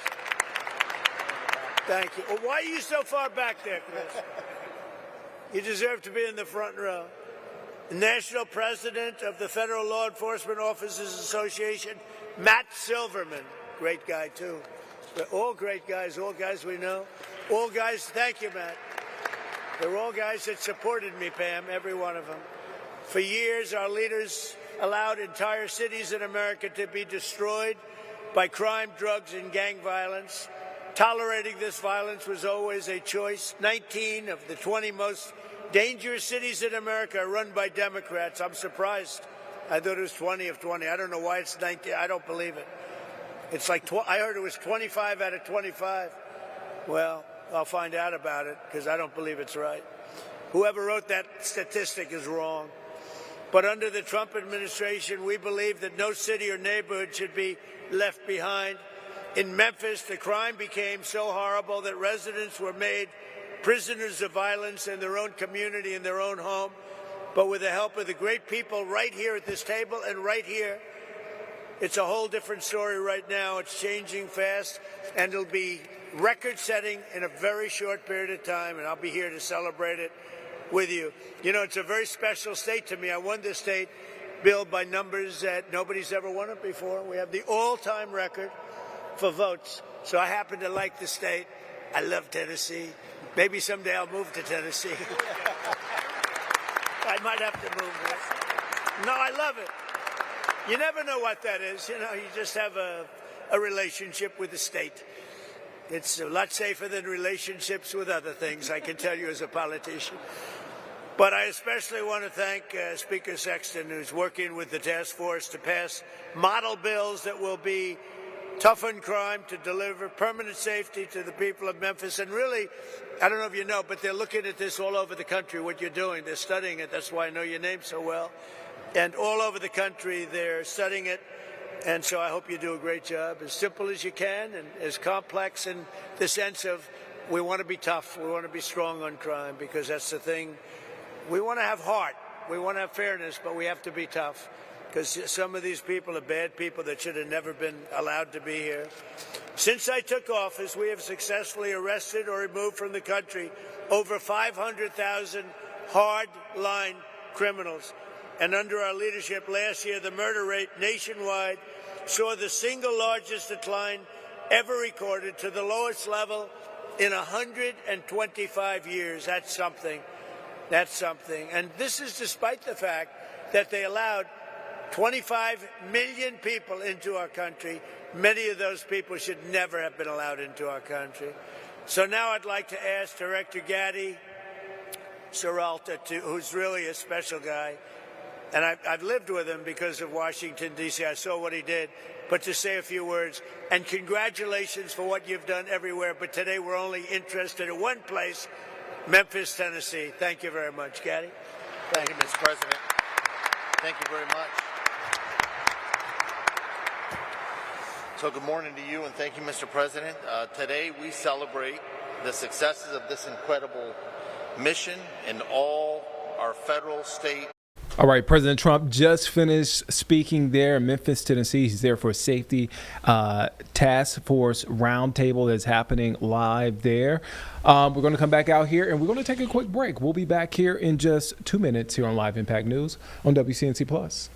Speaker 4: Thank you. Well, why are you so far back there, Chris? You deserve to be in the front row. National President of the Federal Law Enforcement Officers Association, Matt Silverman. Great guy, too. They're all great guys, all guys we know. All guys, thank you, Matt. They're all guys that supported me, Pam, every one of them. For years, our leaders allowed entire cities in America to be destroyed by crime, drugs, and gang violence. Tolerating this violence was always a choice. 19 of the 20 most dangerous cities in America are run by Democrats. I'm surprised. I thought it was 20 of 20. I don't know why it's 19. I don't believe it. It's like, I heard it was 25 out of 25. Well, I'll find out about it because I don't believe it's right. Whoever wrote that statistic is wrong. But under the Trump administration, we believe that no city or neighborhood should be left behind. In Memphis, the crime became so horrible that residents were made prisoners of violence in their own community, in their own home. But with the help of the great people right here at this table and right here, it's a whole different story right now. It's changing fast, and it'll be record-setting in a very short period of time, and I'll be here to celebrate it with you. You know, it's a very special state to me. I won this state, Bill, by numbers that nobody's ever won it before. We have the all-time record for votes, so I happen to like the state. I love Tennessee. Maybe someday I'll move to Tennessee. I might have to move there. No, I love it. You never know what that is. You know, you just have a relationship with the state. It's a lot safer than relationships with other things, I can tell you as a politician. But I especially want to thank Speaker Sexton, who's working with the task force to pass model bills that will be toughen crime, to deliver permanent safety to the people of Memphis. And really, I don't know if you know, but they're looking at this all over the country, what you're doing. They're studying it. That's why I know your name so well. And all over the country, they're studying it. And so I hope you do a great job, as simple as you can and as complex in the sense of we want to be tough. We want to be strong on crime, because that's the thing. We want to have heart. We want to have fairness, but we have to be tough, because some of these people are bad people that should have never been allowed to be here. Since I took office, we have successfully arrested or removed from the country over 500,000 hard-line criminals. And under our leadership last year, the murder rate nationwide saw the single largest decline ever recorded to the lowest level in 125 years. That's something. That's something. And this is despite the fact that they allowed 25 million people into our country. Many of those people should never have been allowed into our country. So now I'd like to ask Director Gaddy Seralta, who's really a special guy, and I've lived with him because of Washington, D.C. I saw what he did, but to say a few words. And congratulations for what you've done everywhere, but today we're only interested in one place, Memphis, Tennessee. Thank you very much. Gaddy?
Speaker 7: Thank you, Mr. President. Thank you very much. So good morning to you, and thank you, Mr. President. Today we celebrate the successes of this incredible mission in all our federal, state.
Speaker 1: All right, President Trump just finished speaking there in Memphis, Tennessee. He's there for a safety task force roundtable that's happening live there. We're going to come back out here, and we're going to take a quick break. We'll be back here in just 2 minutes here on Live Impact News on WCNC Plus.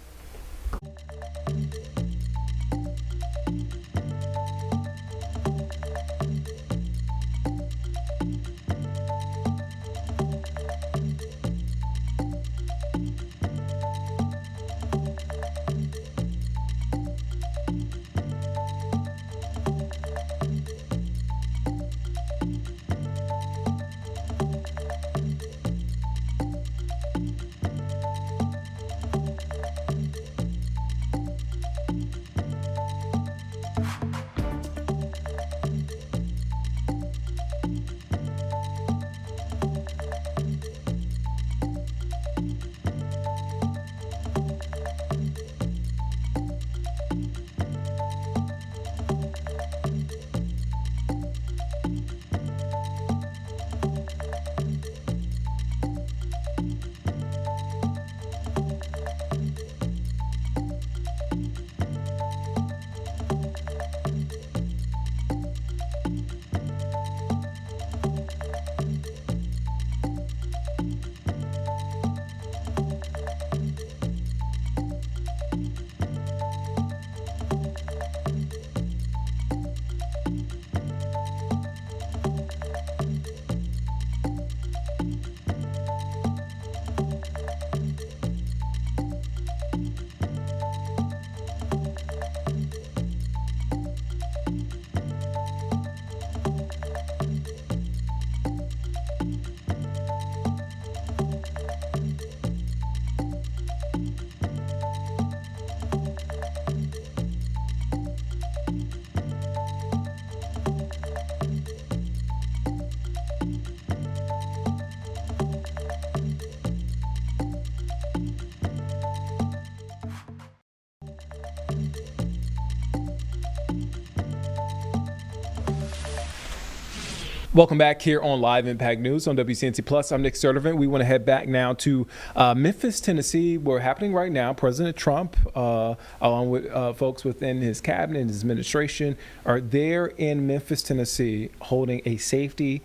Speaker 1: Welcome back here on Live Impact News on WCNC Plus. I'm Nick Sturdivant. We want to head back now to Memphis, Tennessee. We're happening right now. President Trump, along with folks within his cabinet and his administration, are there in Memphis, Tennessee, holding a safety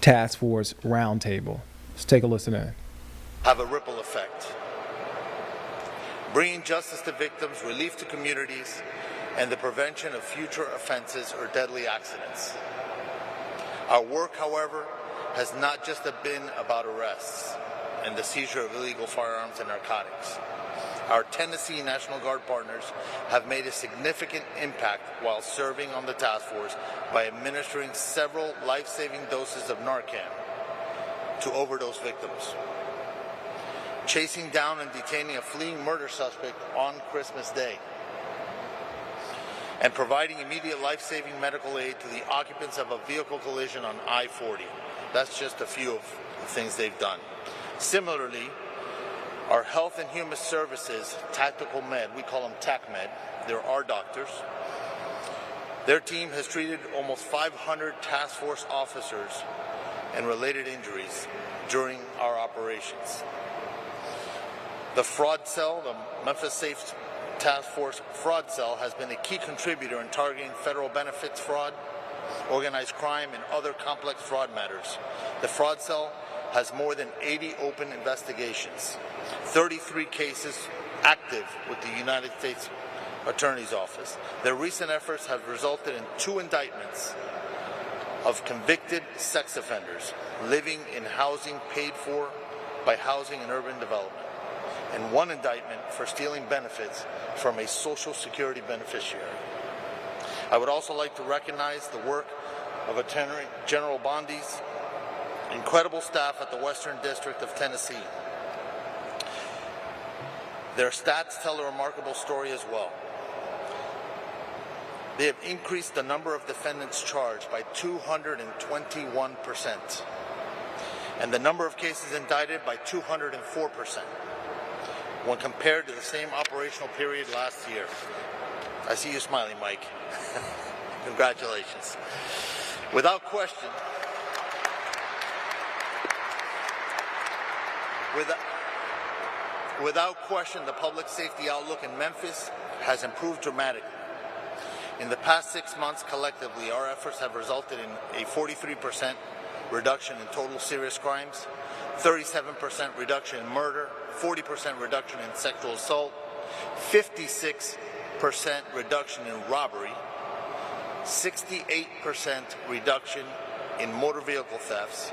Speaker 1: task force roundtable. Let's take a listen in.
Speaker 7: Have a ripple effect, bringing justice to victims, relief to communities, and the prevention of future offenses or deadly accidents. Our work, however, has not just been about arrests and the seizure of illegal firearms and narcotics. Our Tennessee National Guard partners have made a significant impact while serving on the task force by administering several life-saving doses of Narcan to overdose victims, chasing down and detaining a fleeing murder suspect on Christmas Day, and providing immediate life-saving medical aid to the occupants of a vehicle collision on I-40. That's just a few of the things they've done. Similarly, our Health and Human Services Tactical Med, we call them TACMED, they're our doctors. Their team has treated almost 500 task force officers and related injuries during our operations. The fraud cell, the Memphis Safe Task Force Fraud Cell, has been a key contributor in targeting federal benefits fraud, organized crime, and other complex fraud matters. The fraud cell has more than 80 open investigations, 33 cases active with the United States Attorney's Office. Their recent efforts have resulted in 2 indictments of convicted sex offenders living in housing paid for by Housing and Urban Development, and 1 indictment for stealing benefits from a Social Security beneficiary. I would also like to recognize the work of Attorney General Bondi's incredible staff at the Western District of Tennessee. Their stats tell a remarkable story as well. They have increased the number of defendants charged by 221%, and the number of cases indicted by 204% when compared to the same operational period last year. I see you smiling, Mike. Congratulations. Without question, the public safety outlook in Memphis has improved dramatically. In the past 6 months, collectively, our efforts have resulted in a 43% reduction in total serious crimes, 37% reduction in murder, 40% reduction in sexual assault, 56% reduction in robbery, 68% reduction in motor vehicle thefts,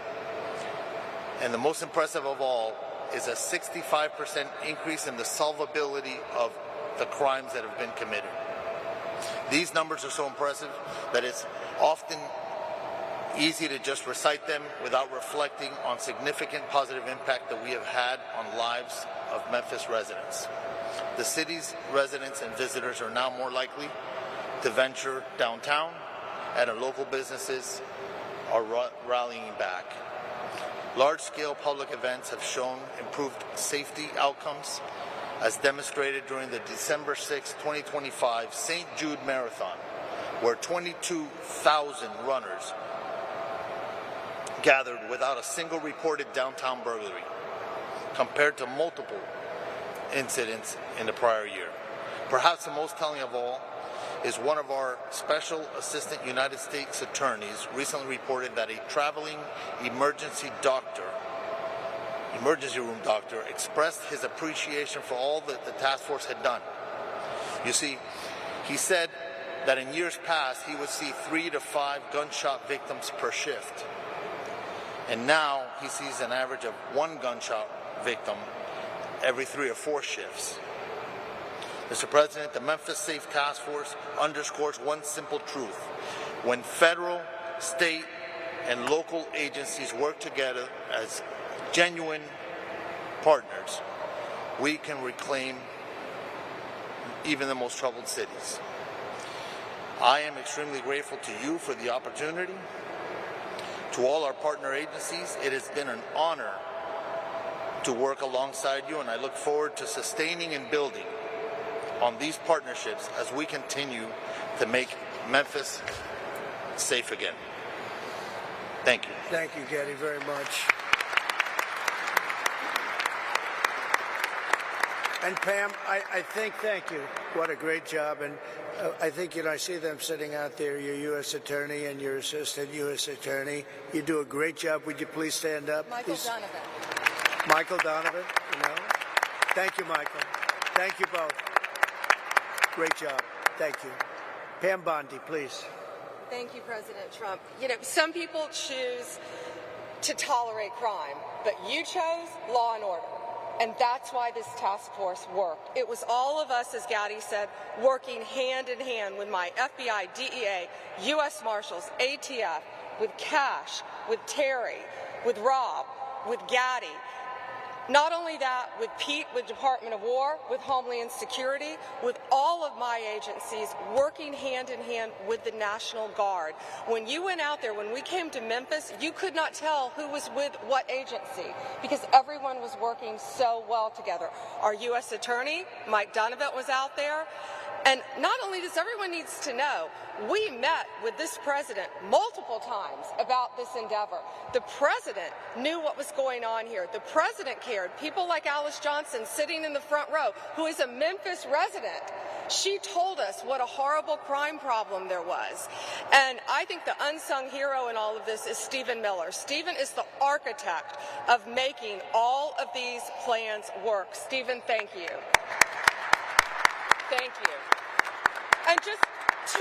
Speaker 7: and the most impressive of all is a 65% increase in the solvability of the crimes that have been committed. These numbers are so impressive that it's often easy to just recite them without reflecting on significant positive impact that we have had on lives of Memphis residents. The city's residents and visitors are now more likely to venture downtown, and our local businesses are rallying back. Large-scale public events have shown improved safety outcomes, as demonstrated during the December 6, 2025 St. Jude Marathon, where 22,000 runners gathered without a single reported downtown burglary, compared to multiple incidents in the prior year. Perhaps the most telling of all is one of our Special Assistant United States Attorneys recently reported that a traveling emergency room doctor expressed his appreciation for all that the task force had done. You see, he said that in years past he would see 3 to 5 gunshot victims per shift, and now he sees an average of 1 gunshot victim every 3 or 4 shifts. Mr. President, the Memphis Safe Task Force underscores one simple truth. When federal, state, and local agencies work together as genuine partners, we can reclaim even the most troubled cities. I am extremely grateful to you for the opportunity. To all our partner agencies, it has been an honor to work alongside you, and I look forward to sustaining and building on these partnerships as we continue to make Memphis safe again. Thank you.
Speaker 4: Thank you, Getty, very much. And Pam, I think, thank you. What a great job. And I think, I see them sitting out there, your U.S. Attorney and your Assistant U.S. Attorney. You do a great job. Would you please stand up?
Speaker 3: Michael Donovan.
Speaker 4: Michael Donovan, Thank you, Michael. Thank you both. Great job. Thank you. Pam Bondi, please.
Speaker 8: Thank you, President Trump. Some people choose to tolerate crime, but you chose law and order. And that's why this task force worked. It was all of us, as Gowdy said, working hand in hand with my FBI, DEA, U.S. Marshals, ATF, with Cash, with Terry, with Rob, with Gowdy. Not only that, with Pete, with Department of War, with Homeland Security, with all of my agencies working hand in hand with the National Guard. When you went out there, when we came to Memphis, you could not tell who was with what agency because everyone was working so well together. Our U.S. Attorney, Mike Donovan, was out there. And not only does everyone needs to know, we met with this president multiple times about this endeavor. The president knew what was going on here. The president cared. People like Alice Johnson sitting in the front row, who is a Memphis resident, she told us what a horrible crime problem there was. And I think the unsung hero in all of this is Stephen Miller. Stephen is the architect of making all of these plans work. Stephen, thank you. Thank you. And just two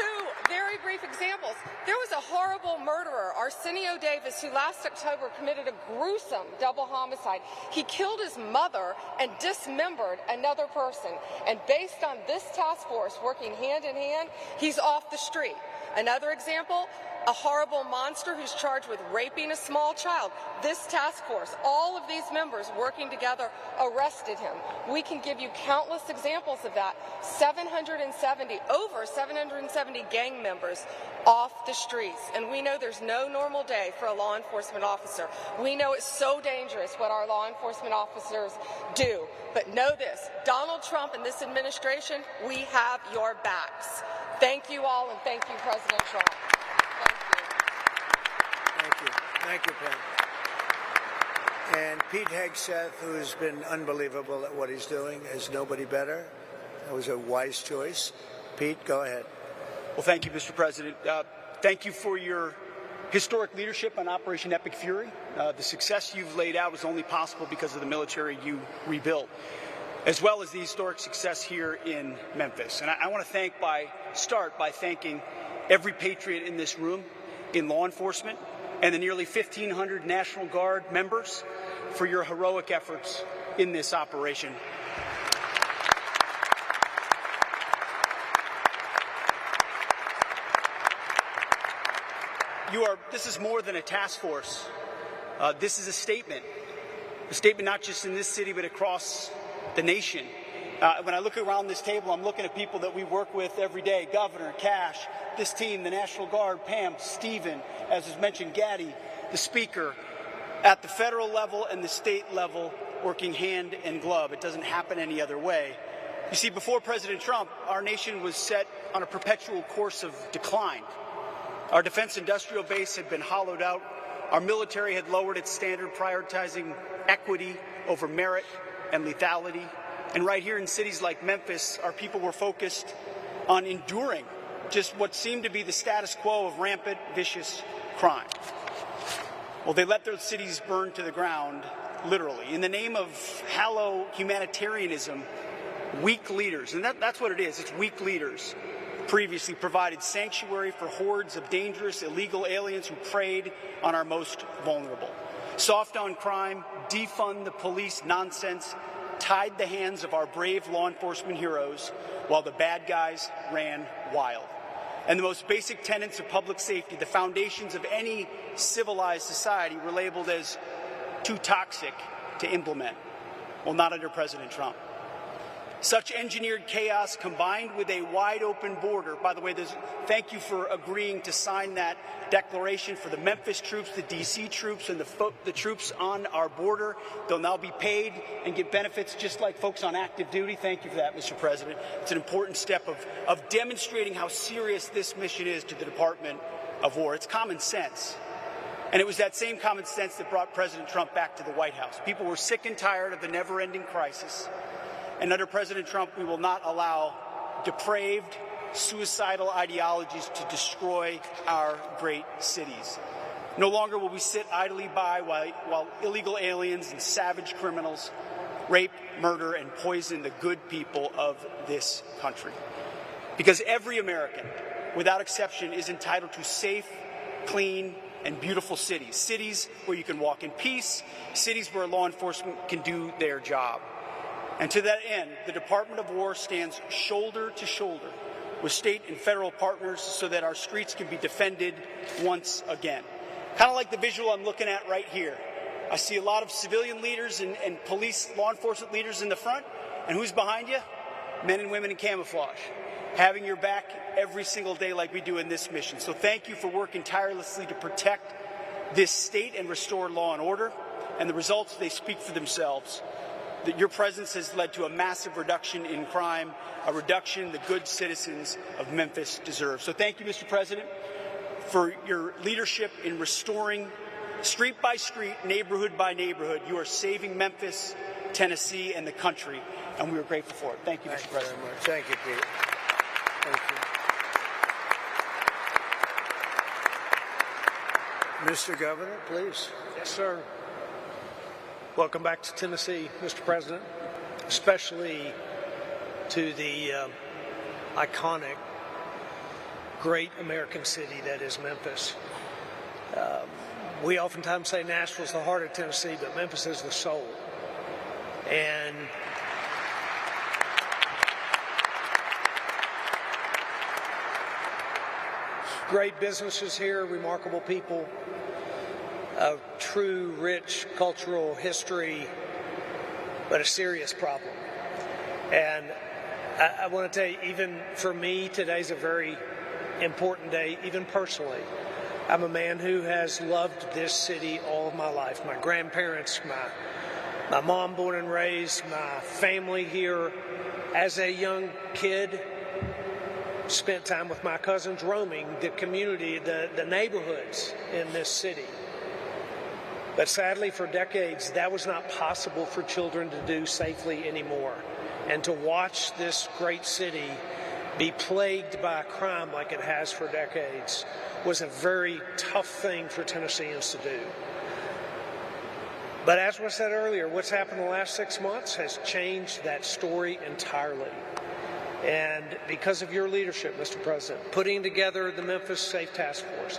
Speaker 8: very brief examples. There was a horrible murderer, Arsenio Davis, who last October committed a gruesome double homicide. He killed his mother and dismembered another person. And based on this task force working hand in hand, he's off the street. Another example, a horrible monster who's charged with raping a small child. This task force, all of these members working together, arrested him. We can give you countless examples of that. Over 770 gang members off the streets. And we know there's no normal day for a law enforcement officer. We know it's so dangerous what our law enforcement officers do. But know this, Donald Trump and this administration, we have your backs. Thank you all, and thank you, President Trump.
Speaker 4: Thank you. Thank you, Pam. And Pete Hegseth, who's been unbelievable at what he's doing, is nobody better. That was a wise choice. Pete, go ahead.
Speaker 9: Well, thank you, Mr. President. Thank you for your historic leadership on Operation Epic Fury. The success you've laid out was only possible because of the military you rebuilt, as well as the historic success here in Memphis. And I want to start by thanking every patriot in this room, in law enforcement, and the nearly 1,500 National Guard members for your heroic efforts in this operation. This is more than a task force. This is a statement not just in this city, but across the nation. When I look around this table, I'm looking at people that we work with every day: Governor, Cash, this team, the National Guard, Pam, Stephen, as was mentioned, Gaddy, the Speaker, at the federal level and the state level, working hand in glove. It doesn't happen any other way. You see, before President Trump, our nation was set on a perpetual course of decline. Our defense industrial base had been hollowed out. Our military had lowered its standard, prioritizing equity over merit and lethality. And right here in cities like Memphis, our people were focused on enduring just what seemed to be the status quo of rampant, vicious crime. Well, they let their cities burn to the ground, literally. In the name of hollow humanitarianism, weak leaders, and that's what it is, it's weak leaders, previously provided sanctuary for hordes of dangerous, illegal aliens who preyed on our most vulnerable. Soft on crime, defund the police nonsense tied the hands of our brave law enforcement heroes while the bad guys ran wild. And the most basic tenets of public safety, the foundations of any civilized society, were labeled as too toxic to implement. Well, not under President Trump. Such engineered chaos combined with a wide open border. By the way, thank you for agreeing to sign that declaration for the Memphis troops, the D.C. troops, and the troops on our border. They'll now be paid and get benefits just like folks on active duty. Thank you for that, Mr. President. It's an important step of demonstrating how serious this mission is to the Department of War. It's common sense. And it was that same common sense that brought President Trump back to the White House. People were sick and tired of the never-ending crisis. And under President Trump, we will not allow depraved, suicidal ideologies to destroy our great cities. No longer will we sit idly by while illegal aliens and savage criminals rape, murder, and poison the good people of this country. Because every American, without exception, is entitled to safe, clean, and beautiful cities. Cities where you can walk in peace, cities where law enforcement can do their job. And to that end, the Department of War stands shoulder to shoulder with state and federal partners so that our streets can be defended once again. Kind of like the visual I'm looking at right here. I see a lot of civilian leaders and police, law enforcement leaders in the front. And who's behind you? Men and women in camouflage, having your back every single day like we do in this mission. So thank you for working tirelessly to protect this state and restore law and order. And the results, they speak for themselves. That your presence has led to a massive reduction in crime, a reduction the good citizens of Memphis deserve. So thank you, Mr. President, for your leadership in restoring street by street, neighborhood by neighborhood. You are saving Memphis, Tennessee, and the country, and we are grateful for it. Thank you, Mr. President.
Speaker 4: Very much. Thank you, Pete. Thank you. Mr. Governor, please.
Speaker 10: Yes, sir. Welcome back to Tennessee, Mr. President, especially to the iconic, great American city that is Memphis. We oftentimes say Nashville's the heart of Tennessee, but Memphis is the soul. And great businesses here, remarkable people, a true, rich cultural history, but a serious problem. And I want to tell you, even for me, today's a very important day, even personally. I'm a man who has loved this city all of my life. My grandparents, my mom born and raised, my family here. As a young kid, spent time with my cousins roaming the community, the neighborhoods in this city. But sadly, for decades, that was not possible for children to do safely anymore. And to watch this great city be plagued by crime like it has for decades was a very tough thing for Tennesseans to do. But as was said earlier, what's happened in the last 6 months has changed that story entirely. And because of your leadership, Mr. President, putting together the Memphis Safe Task Force,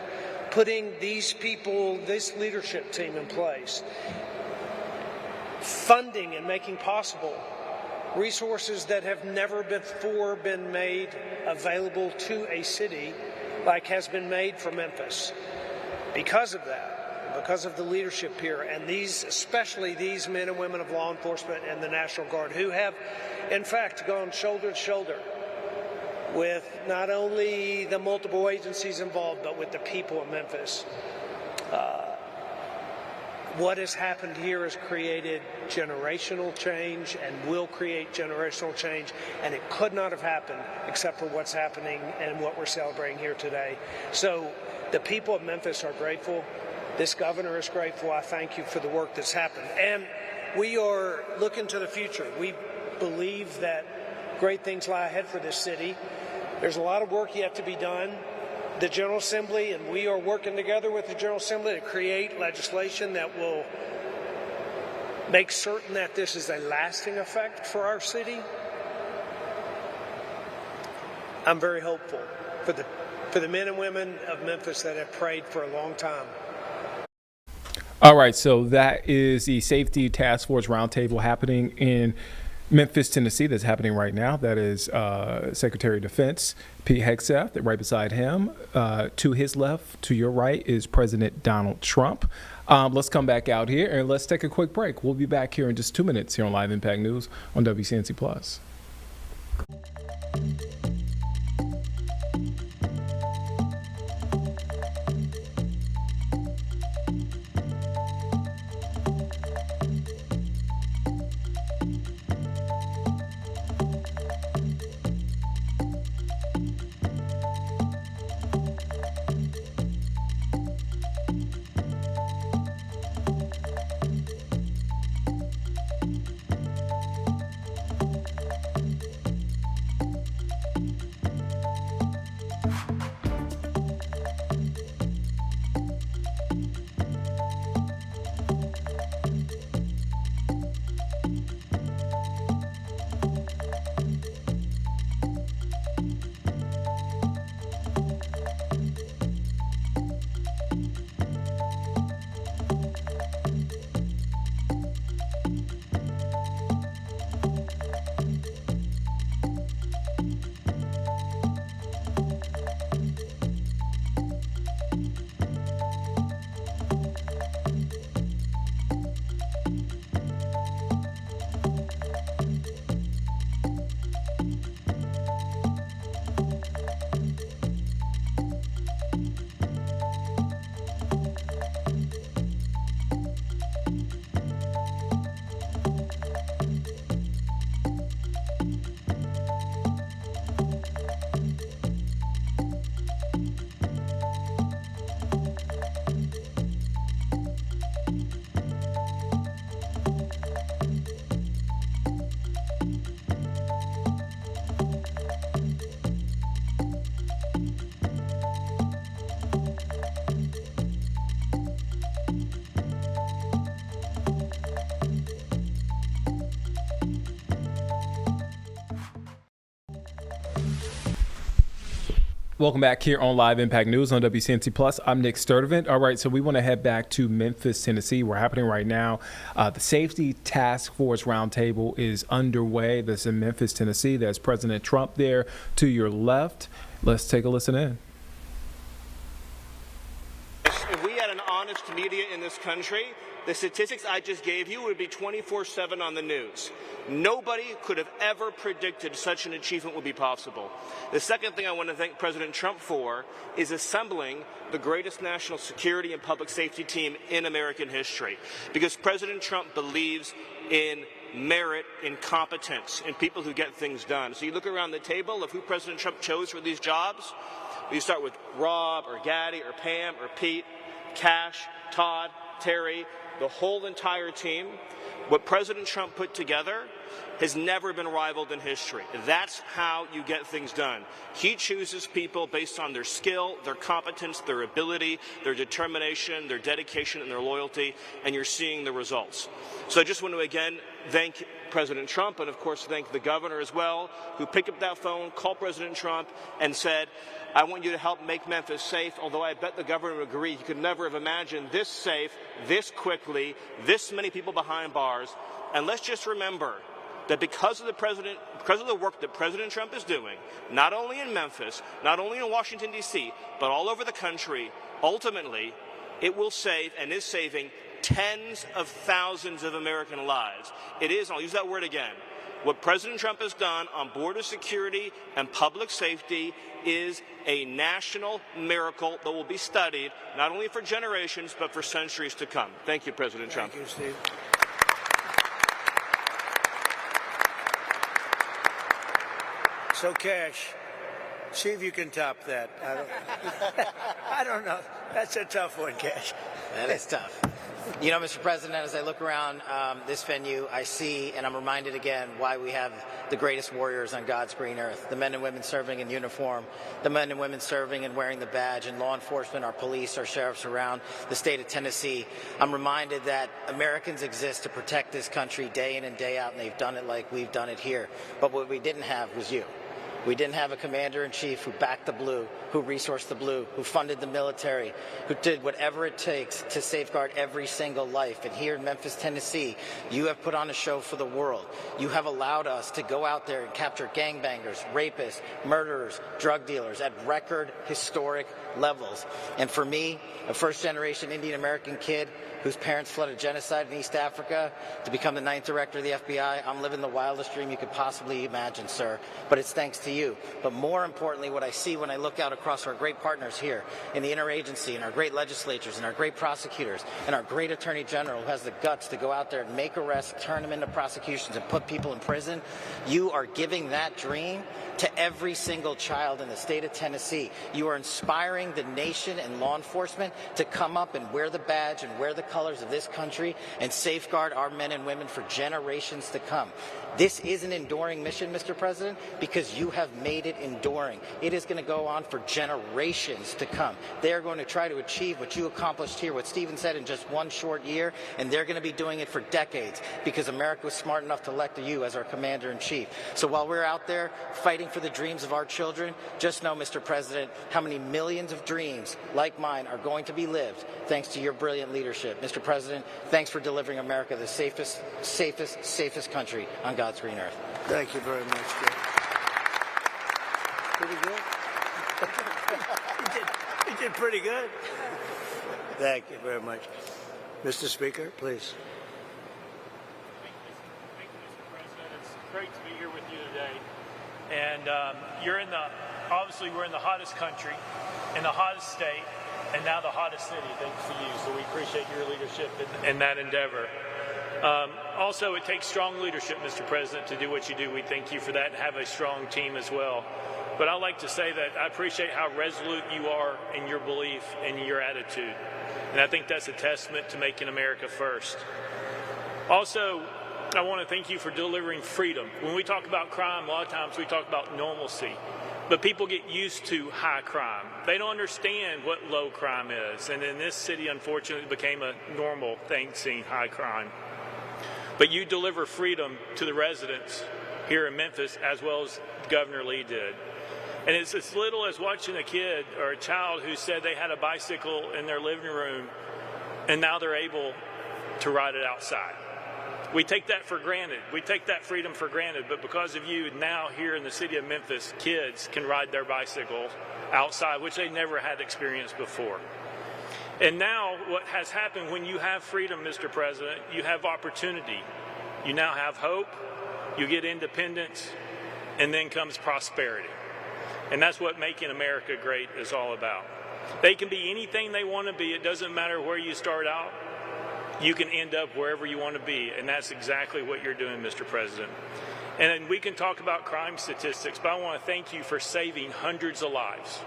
Speaker 10: putting these people, this leadership team in place, funding and making possible resources that have never before been made available to a city like has been made for Memphis. Because of that, because of the leadership here, and these, especially these men and women of law enforcement and the National Guard, who have, in fact, gone shoulder to shoulder with not only the multiple agencies involved, but with the people of Memphis. What has happened here has created generational change and will create generational change, and it could not have happened except for what's happening and what we're celebrating here today. So the people of Memphis are grateful. This governor is grateful. I thank you for the work that's happened. And we are looking to the future. We believe that great things lie ahead for this city. There's a lot of work yet to be done. The General Assembly, and we are working together with the General Assembly to create legislation that will make certain that this is a lasting effect for our city. I'm very hopeful for the men and women of Memphis that have prayed for a long time.
Speaker 1: All right, so that is the Safety Task Force Roundtable happening in Memphis, Tennessee. That's happening right now. That is Secretary of Defense Pete Hegseth. Right beside him, to his left, to your right, is President Donald Trump. Let's come back out here and let's take a quick break. We'll be back here in just 2 minutes here on Live Impact News on WCNC Plus. Welcome back here on Live Impact News on WCNC Plus. I'm Nick Sturdivant. All right, so we want to head back to Memphis, Tennessee. We're happening right now. The Safety Task Force Roundtable is underway. This is in Memphis, Tennessee. There's President Trump there to your left. Let's take a listen in.
Speaker 11: If we had an honest media in this country, the statistics I just gave you would be 24/7 on the news. Nobody could have ever predicted such an achievement would be possible. The second thing I want to thank President Trump for is assembling the greatest national security and public safety team in American history. Because President Trump believes in merit, in competence, in people who get things done. So you look around the table of who President Trump chose for these jobs. You start with Rob or Gaddy or Pam or Pete, Cash, Todd, Terry, the whole entire team. What President Trump put together has never been rivaled in history. That's how you get things done. He chooses people based on their skill, their competence, their ability, their determination, their dedication, and their loyalty, and you're seeing the results. So I just want to again thank President Trump and, of course, thank the governor as well, who picked up that phone, called President Trump, and said, I want you to help make Memphis safe, although I bet the governor would agree he could never have imagined this safe, this quickly, this many people behind bars. And let's just remember that because of the work that President Trump is doing, not only in Memphis, not only in Washington, D.C., but all over the country, ultimately, it will save and is saving tens of thousands of American lives. It is, I'll use that word again, what President Trump has done on border security and public safety is a national miracle that will be studied not only for generations, but for centuries to come. Thank you, President Trump.
Speaker 4: Thank you, Steve. So, Cash, see if you can top that. I don't know. That's a tough one, Cash.
Speaker 12: That is tough. You know, Mr. President, as I look around this venue, I see and I'm reminded again why we have the greatest warriors on God's green earth, the men and women serving in uniform, the men and women serving and wearing the badge, and law enforcement, our police, our sheriffs around the state of Tennessee. I'm reminded that Americans exist to protect this country day in and day out, and they've done it like we've done it here. But what we didn't have was you. We didn't have a commander-in-chief who backed the blue, who resourced the blue, who funded the military, who did whatever it takes to safeguard every single life. And here in Memphis, Tennessee, you have put on a show for the world. You have allowed us to go out there and capture gangbangers, rapists, murderers, drug dealers at record historic levels. And for me, a first-generation Indian-American kid whose parents fled a genocide in East Africa to become the 9th director of the FBI, I'm living the wildest dream you could possibly imagine, sir. But it's thanks to you. But more importantly, what I see when I look out across our great partners here in the interagency and our great legislatures and our great prosecutors and our great attorney general who has the guts to go out there and make arrests, turn them into prosecutions, and put people in prison, you are giving that dream to every single child in the state of Tennessee. You are inspiring the nation and law enforcement to come up and wear the badge and wear the colors of this country and safeguard our men and women for generations to come. This is an enduring mission, Mr. President, because you have made it enduring. It is going to go on for generations to come. They are going to try to achieve what you accomplished here, what Stephen said, in just one short year, and they're going to be doing it for decades because America was smart enough to elect you as our commander-in-chief. So while we're out there fighting for the dreams of our children, just know, Mr. President, how many millions of dreams like mine are going to be lived thanks to your brilliant leadership. Mr. President, thanks for delivering America the safest country on God's green earth.
Speaker 4: Thank you very much, Jay. Pretty good. You did pretty good. Thank you very much. Mr. Speaker, please.
Speaker 13: Thank you, Mr. President. It's great to be here with you today. And obviously we're in the hottest country, in the hottest state, and now the hottest city, thanks to you. So we appreciate your leadership in that endeavor. Also, it takes strong leadership, Mr. President, to do what you do. We thank you for that and have a strong team as well. But I'd like to say that I appreciate how resolute you are in your belief and your attitude. And I think that's a testament to making America first. Also, I want to thank you for delivering freedom. When we talk about crime, a lot of times we talk about normalcy. But people get used to high crime. They don't understand what low crime is. And in this city, unfortunately, it became a normal thing, seeing high crime. But you deliver freedom to the residents here in Memphis, as well as Governor Lee did. And it's as little as watching a kid or a child who said they had a bicycle in their living room and now they're able to ride it outside. We take that for granted. We take that freedom for granted, but because of you, now here in the city of Memphis, kids can ride their bicycle outside, which they never had experienced before. And now what has happened, when you have freedom, Mr. President, you have opportunity. You now have hope, you get independence, and then comes prosperity. And that's what making America great is all about. They can be anything they want to be. It doesn't matter where you start out. You can end up wherever you want to be, and that's exactly what you're doing, Mr. President. And we can talk about crime statistics, but I want to thank you for saving hundreds of lives.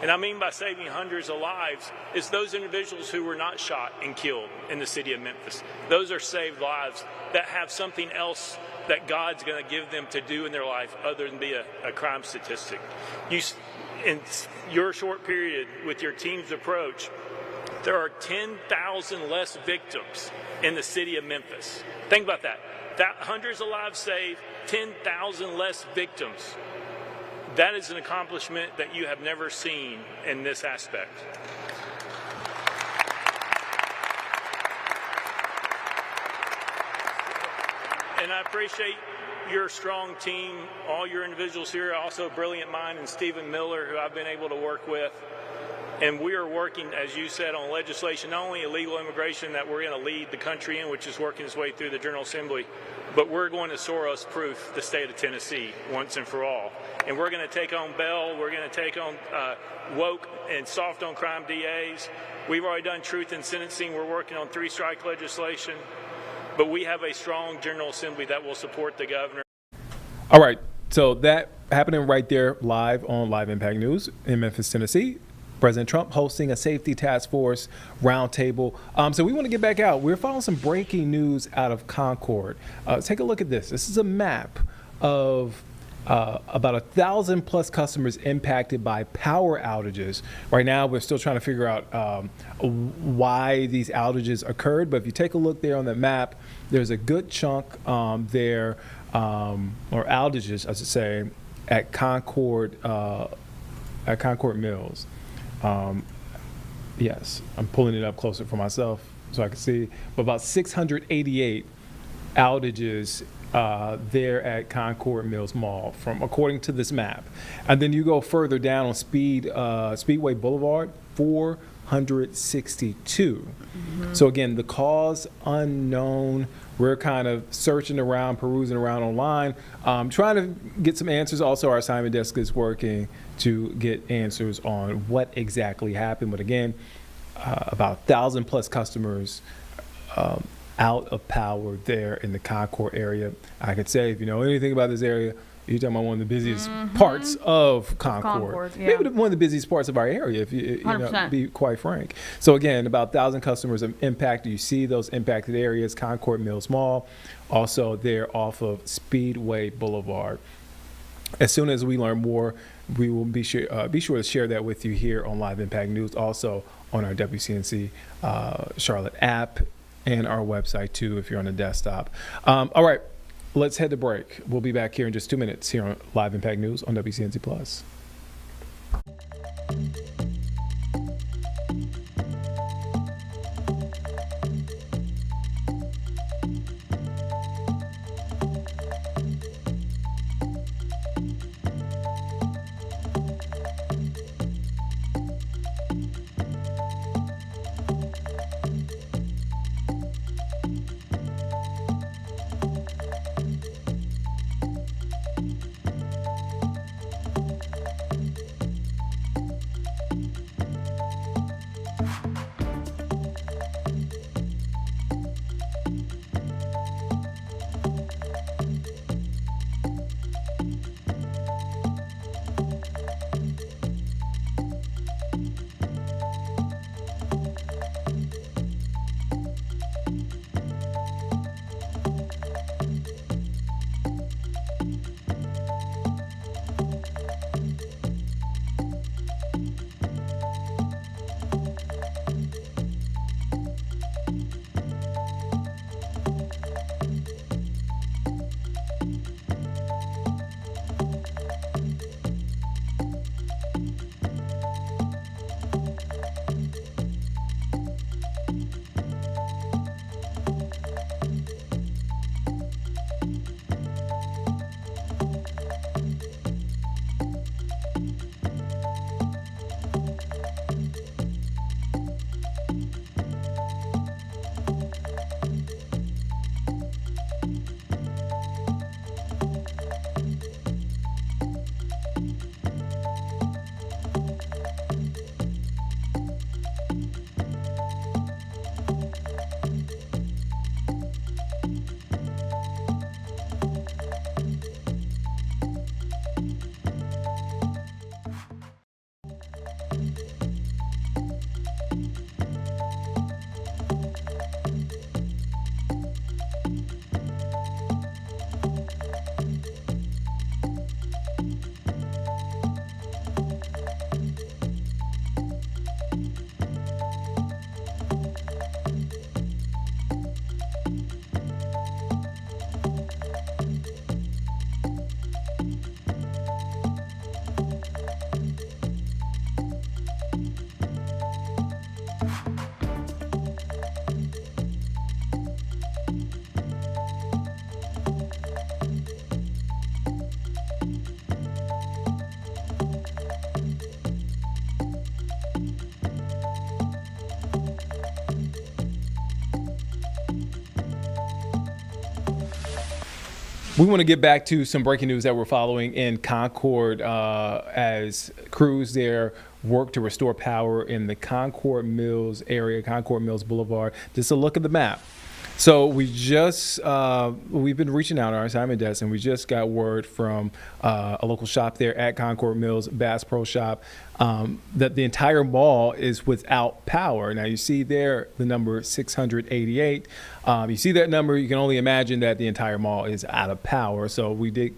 Speaker 13: And I mean by saving hundreds of lives, it's those individuals who were not shot and killed in the city of Memphis. Those are saved lives that have something else that God's going to give them to do in their life other than be a crime statistic. In your short period with your team's approach, there are 10,000 less victims in the city of Memphis. Think about that. Hundreds of lives saved, 10,000 less victims. That is an accomplishment that you have never seen in this aspect. And I appreciate your strong team, all your individuals here, also a brilliant mind in Stephen Miller, who I've been able to work with. And we are working, as you said, on legislation, not only illegal immigration that we're going to lead the country in, which is working its way through the General Assembly, but we're going to Soros-proof the state of Tennessee once and for all. And we're going to take on bail. We're going to take on woke and soft on crime DAs. We've already done truth in sentencing. We're working on 3-strike legislation. But we have a strong General Assembly that will support the governor.
Speaker 1: All right. So that happening right there live on Live Impact News in Memphis, Tennessee. President Trump hosting a safety task force roundtable. So we want to get back out. We're following some breaking news out of Concord. Take a look at this. This is a map of about 1,000 plus customers impacted by power outages. Right now, we're still trying to figure out why these outages occurred. But if you take a look there on the map, there's a good chunk there, or outages, I should say, at Concord Mills. Yes, I'm pulling it up closer for myself so I can see. But about 688 outages there at Concord Mills Mall, according to this map. And then you go further down on Speedway Boulevard, 462. Mm-hmm. So again, the cause unknown. We're kind of searching around, perusing around online, trying to get some answers. Also, our assignment desk is working to get answers on what exactly happened. But again, about 1,000 plus customers out of power there in the Concord area. I could say, if you know anything about this area, you're talking about one of the busiest parts of Concord.
Speaker 5: Yeah.
Speaker 1: Maybe one of the busiest parts of our area, if you know, be quite frank. So again, about 1,000 customers are impacted. You see those impacted areas, Concord Mills Mall, also there off of Speedway Boulevard. As soon as we learn more, we will be sure to share that with you here on Live Impact News, also on our WCNC Charlotte app and our website too, if you're on a desktop. All right. Let's head to break. We'll be back here in just 2 minutes here on Live Impact News on WCNC Plus. We want to get back to some breaking news that we're following in Concord as crews there work to restore power in the Concord Mills area, Concord Mills Boulevard. Just a look at the map. So we've been reaching out our assignment desk, and we just got word from a local shop there at Concord Mills, Bass Pro Shop, that the entire mall is without power. Now you see there the number 688. You see that number, you can only imagine that the entire mall is out of power. So we did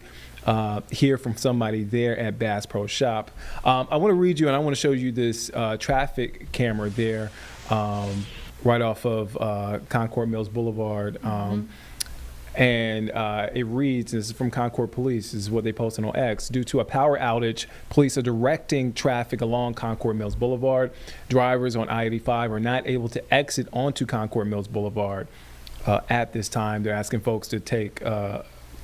Speaker 1: hear from somebody there at Bass Pro Shop. I want to read you, and I want to show you this traffic camera there. Right off of Concord Mills Boulevard. And it reads, this is from Concord Police, this is what they posted on X. Due to a power outage, police are directing traffic along Concord Mills Boulevard. Drivers on I-85 are not able to exit onto Concord Mills Boulevard at this time. They're asking folks to take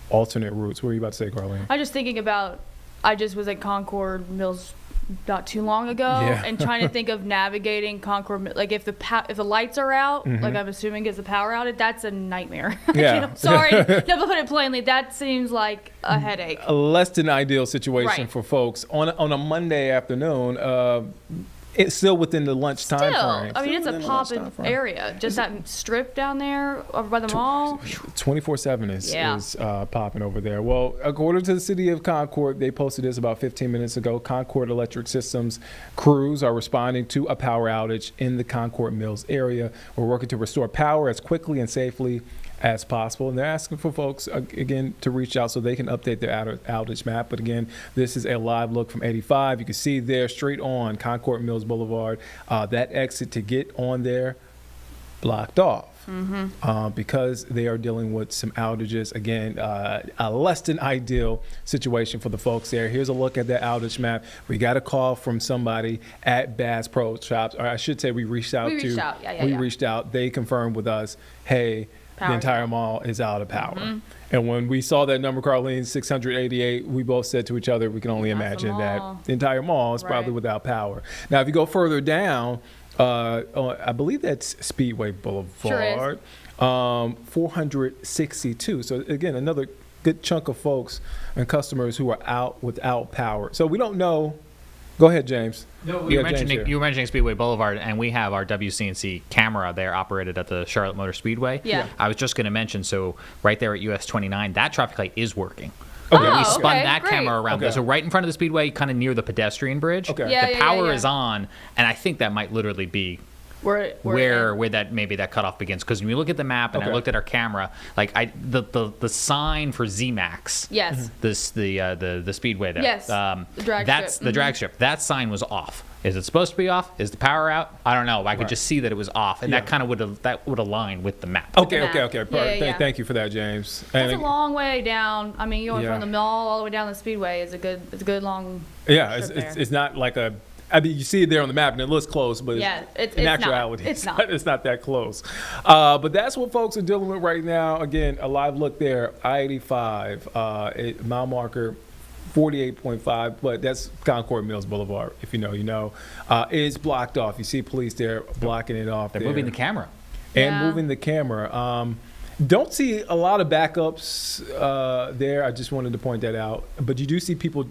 Speaker 1: alternate routes. What were you about to say, Carlene?
Speaker 5: I was just thinking about, I just was at Concord Mills not too long ago, and trying to think of navigating Concord, like if the lights are out, like I'm assuming is the power outage, that's a nightmare.
Speaker 1: Yeah.
Speaker 5: Sorry, no, but put it plainly, that seems like a headache.
Speaker 1: A less than ideal situation
Speaker 5: Right.
Speaker 1: for folks on a Monday afternoon. It's still within the lunch time frame.
Speaker 5: I mean, it's a poppin' area. Just that strip down there over by the mall.
Speaker 1: 24/7 is popping over there. Well, according to the city of Concord, they posted this about 15 minutes ago. Concord Electric Systems crews are responding to a power outage in the Concord Mills area. We're working to restore power as quickly and safely as possible. And they're asking for folks, again, to reach out so they can update their outage map. But again, this is a live look from 85. You can see there straight on Concord Mills Boulevard, that exit to get on there blocked off. Because they are dealing with some outages. Again, a less than ideal situation for the folks there. Here's a look at that outage map. We got a call from somebody at Bass Pro Shops, or I should say we reached out. We reached out. They confirmed with us, hey, the entire mall is out of power. And when we saw that number, Carlene, 688, we both said to each other, we can only imagine that the entire mall is probably without power. Now, if you go further down, I believe that's Speedway Boulevard, 462. So again, another good chunk of folks and customers who are out without power. So we don't know. Go ahead, James.
Speaker 14: No, you were mentioning Speedway Boulevard, and we have our WCNC camera there operated at the Charlotte Motor Speedway.
Speaker 5: Yeah.
Speaker 14: I was just going to mention, so right there at US 29, that traffic light is working.
Speaker 1: Okay.
Speaker 14: We spun that
Speaker 5: great.
Speaker 14: camera around there. So right in front of the Speedway, kind of near the pedestrian bridge.
Speaker 1: Okay.
Speaker 5: Yeah,
Speaker 14: the power is on, and I think that might literally be where that maybe that cutoff begins. Because when you look at the map, and I looked at our camera, like the sign for ZMAX,
Speaker 5: Yes.
Speaker 14: the speedway there,
Speaker 5: Yes. The drag
Speaker 14: that's
Speaker 5: strip.
Speaker 14: the drag strip. That sign was off. Is it supposed to be off? Is the power out? I don't know. I could just see that it was off, and that kind of would align with the map.
Speaker 1: Okay.
Speaker 5: Yeah.
Speaker 1: Thank you for that, James.
Speaker 5: That's
Speaker 1: And
Speaker 5: a long way down. I mean, going from the mall all the way down the speedway is a good long.
Speaker 1: it's not like a. I mean, you see it there on the map, and it looks close, but
Speaker 5: it's
Speaker 1: in actuality,
Speaker 5: it's not.
Speaker 1: It's not that close. But that's what folks are dealing with right now. Again, a live look there, I-85, mile marker 48.5, but that's Concord Mills Boulevard. If you know, you know. It's blocked off. You see police there blocking it off.
Speaker 14: They're moving the camera.
Speaker 1: And moving the camera. Don't see a lot of backups there. I just wanted to point that out. But you do see people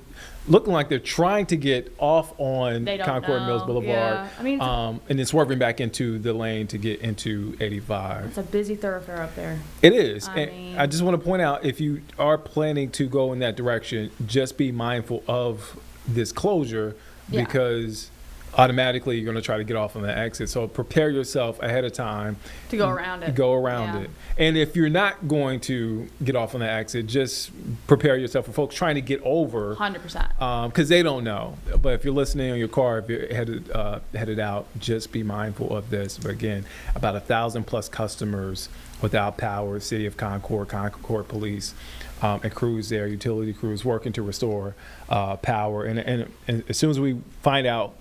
Speaker 1: looking like they're trying to get off on Concord Mills Boulevard.
Speaker 5: Yeah. I mean,
Speaker 1: and then swerving back into the lane to get into 85.
Speaker 5: it's a busy thoroughfare up there.
Speaker 1: It is.
Speaker 5: I
Speaker 1: I just want to point out, if you are planning to go in that direction, just be mindful of this closure because automatically you're going to try to get off on the exit. So prepare yourself ahead of time
Speaker 5: To go around it.
Speaker 1: Go around it. And if you're not going to get off on the exit, just prepare yourself for folks trying to get over.
Speaker 5: 100%.
Speaker 1: Because they don't know. But if you're listening on your car, if you're headed out, just be mindful of this. But again, about 1,000 plus customers without power. City of Concord, Concord Police, and crews there, utility crews working to restore power. And as soon as we find out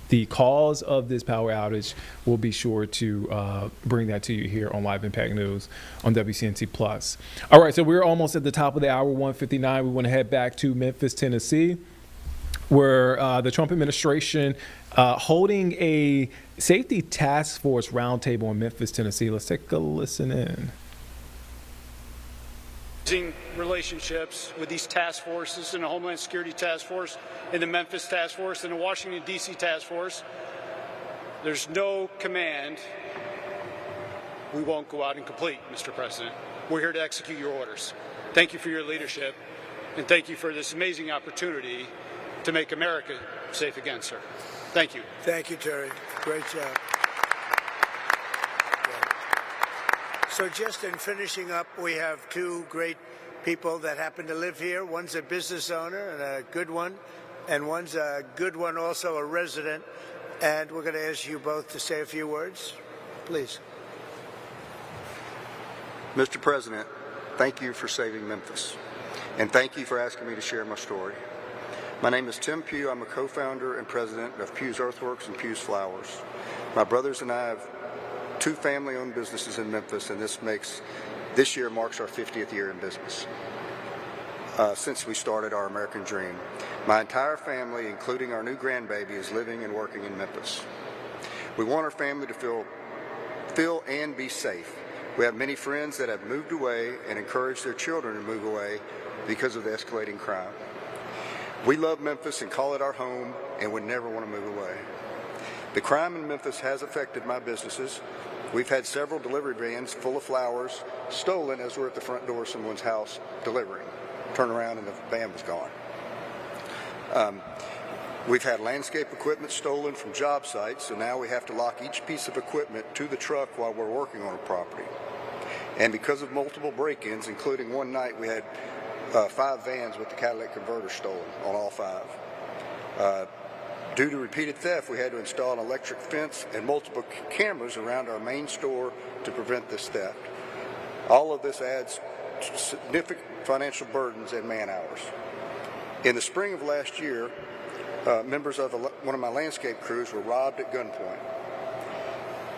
Speaker 1: the cause of this power outage, we'll be sure to bring that to you here on Live Impact News on WCNC Plus. All right, so we're almost at the top of the hour, 1:59. We want to head back to Memphis, Tennessee, where the Trump administration holding a safety task force roundtable in Memphis, Tennessee. Let's take a listen in.
Speaker 9: relationships with these task forces and the Homeland Security Task Force and the Memphis Task Force and the Washington, D.C. Task Force. There's no command we won't go out and complete, Mr. President. We're here to execute your orders. Thank you for your leadership, and thank you for this amazing opportunity to make America safe again, sir. Thank you.
Speaker 4: Thank you, Terry. Great job. So just in finishing up, we have two great people that happen to live here. One's a business owner and a good one, and one's a good one, also a resident. And we're going to ask you both to say a few words. Please.
Speaker 15: Mr. President, thank you for saving Memphis, and thank you for asking me to share my story. My name is Tim Pugh. I'm a co-founder and president of Pugh's Earthworks and Pugh's Flowers. My brothers and I have two family-owned businesses in Memphis, and this year marks our 50th year in business since we started our American dream. My entire family, including our new grandbaby, is living and working in Memphis. We want our family to feel and be safe. We have many friends that have moved away and encouraged their children to move away because of the escalating crime. We love Memphis and call it our home and would never want to move away. The crime in Memphis has affected my businesses. We've had several delivery vans full of flowers stolen as we're at the front door of someone's house delivering. Turn around and the van was gone. We've had landscape equipment stolen from job sites, so now we have to lock each piece of equipment to the truck while we're working on a property. And because of multiple break-ins, including one night we had 5 vans with the catalytic converter stolen on all 5. Due to repeated theft, we had to install an electric fence and multiple cameras around our main store to prevent this theft. All of this adds significant financial burdens and man hours. In the spring of last year, members of one of my landscape crews were robbed at gunpoint.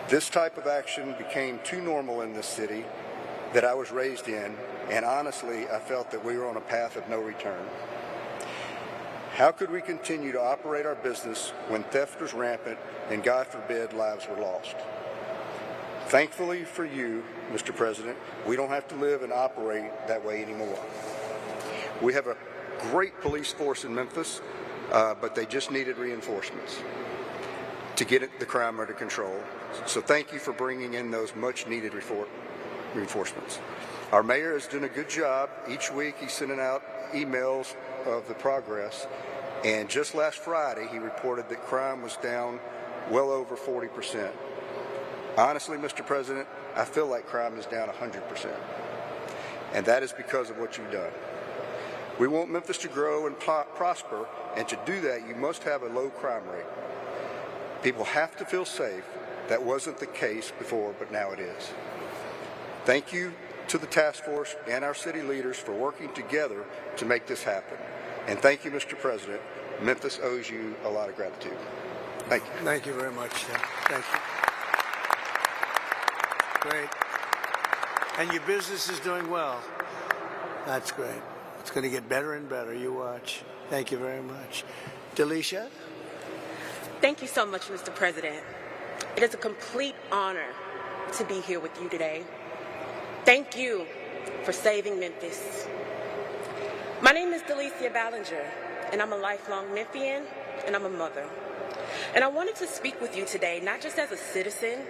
Speaker 15: This type of action became too normal in this city that I was raised in, and honestly, I felt that we were on a path of no return. How could we continue to operate our business when theft was rampant and, God forbid, lives were lost? Thankfully for you, Mr. President, we don't have to live and operate that way anymore. We have a great police force in Memphis, but they just needed reinforcements to get the crime under control. So thank you for bringing in those much-needed reinforcements. Our mayor has done a good job. Each week he's sending out emails of the progress, and just last Friday he reported that crime was down well over 40%. Honestly, Mr. President, I feel like crime is down 100%, and that is because of what you've done. We want Memphis to grow and prosper, and to do that you must have a low crime rate. People have to feel safe. That wasn't the case before, but now it is. Thank you to the task force and our city leaders for working together to make this happen. And thank you, Mr. President. Memphis owes you a lot of gratitude. Thank you.
Speaker 4: Thank you very much, Tim. Thank you. Great. And your business is doing well. That's great. It's going to get better and better. You watch. Thank you very much. Delisha?
Speaker 16: Thank you so much, Mr. President. It is a complete honor to be here with you today. Thank you for saving Memphis. My name is Delicia Ballinger, and I'm a lifelong Memphian, and I'm a mother. And I wanted to speak with you today, not just as a citizen,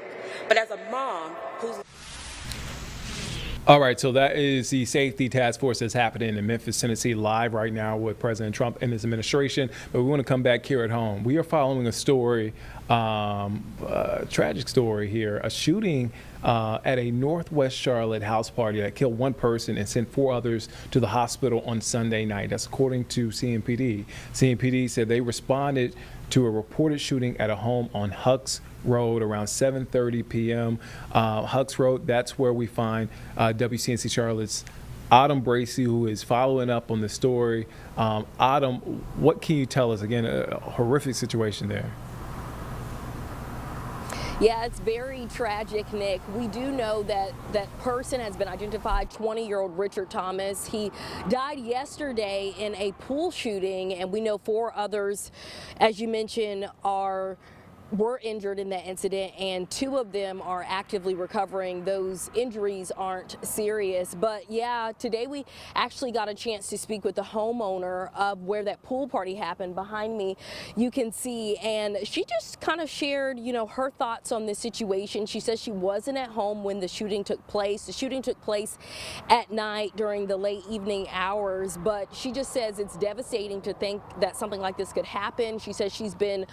Speaker 16: but as a mom who's...
Speaker 1: All right, so that is the safety task force that's happening in Memphis, Tennessee, live right now with President Trump and his administration. But we want to come back here at home. We are following a story, a tragic story here, a shooting at a Northwest Charlotte house party that killed 1 person and sent 4 others to the hospital on Sunday night. That's according to CMPD. CMPD said they responded to a reported shooting at a home on Hucks Road around 7:30 p.m. Hucks Road, that's where we find WCNC Charlotte's Autumn Bracey, who is following up on the story. Autumn, what can you tell us? Again, a horrific situation there.
Speaker 17: Yeah, it's very tragic, Nick. We do know that that person has been identified, 20-year-old Richard Thomas. He died yesterday in a pool shooting, and we know 4 others, as you mentioned, are were injured in that incident, and 2 of them are actively recovering. Those injuries aren't serious. But yeah, today we actually got a chance to speak with the homeowner of where that pool party happened. Behind me, you can see, and she just kind of shared, you know, her thoughts on this situation. She says she wasn't at home when the shooting took place. The shooting took place at night during the late evening hours, but she just says it's devastating to think that something like this could happen. She says she's been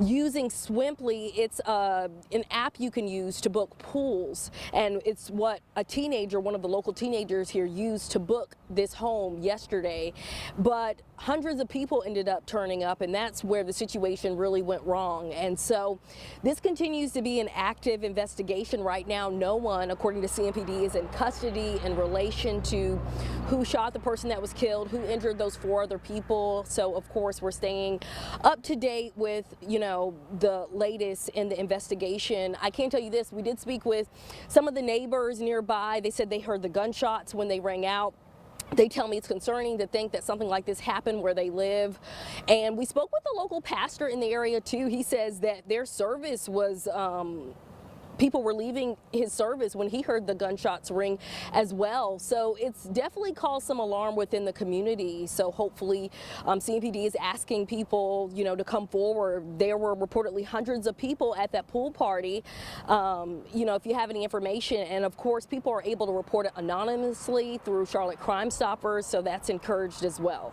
Speaker 17: using Swimply. It's an app you can use to book pools, and it's what a teenager, one of the local teenagers here, used to book this home yesterday. But hundreds of people ended up turning up, and that's where the situation really went wrong. And so this continues to be an active investigation right now. No one, according to CMPD, is in custody in relation to who shot the person that was killed, who injured those 4 other people. So of course we're staying up to date with, you know, the latest in the investigation. I can tell you this, we did speak with some of the neighbors nearby. They said they heard the gunshots when they rang out. They tell me it's concerning to think that something like this happened where they live. And we spoke with the local pastor in the area too. He says that their service was, people were leaving his service when he heard the gunshots ring as well. So it's definitely caused some alarm within the community. So hopefully CMPD is asking people, you know, to come forward. There were reportedly hundreds of people at that pool party. You know, if you have any information, and of course people are able to report it anonymously through Charlotte Crime Stoppers, so that's encouraged as well.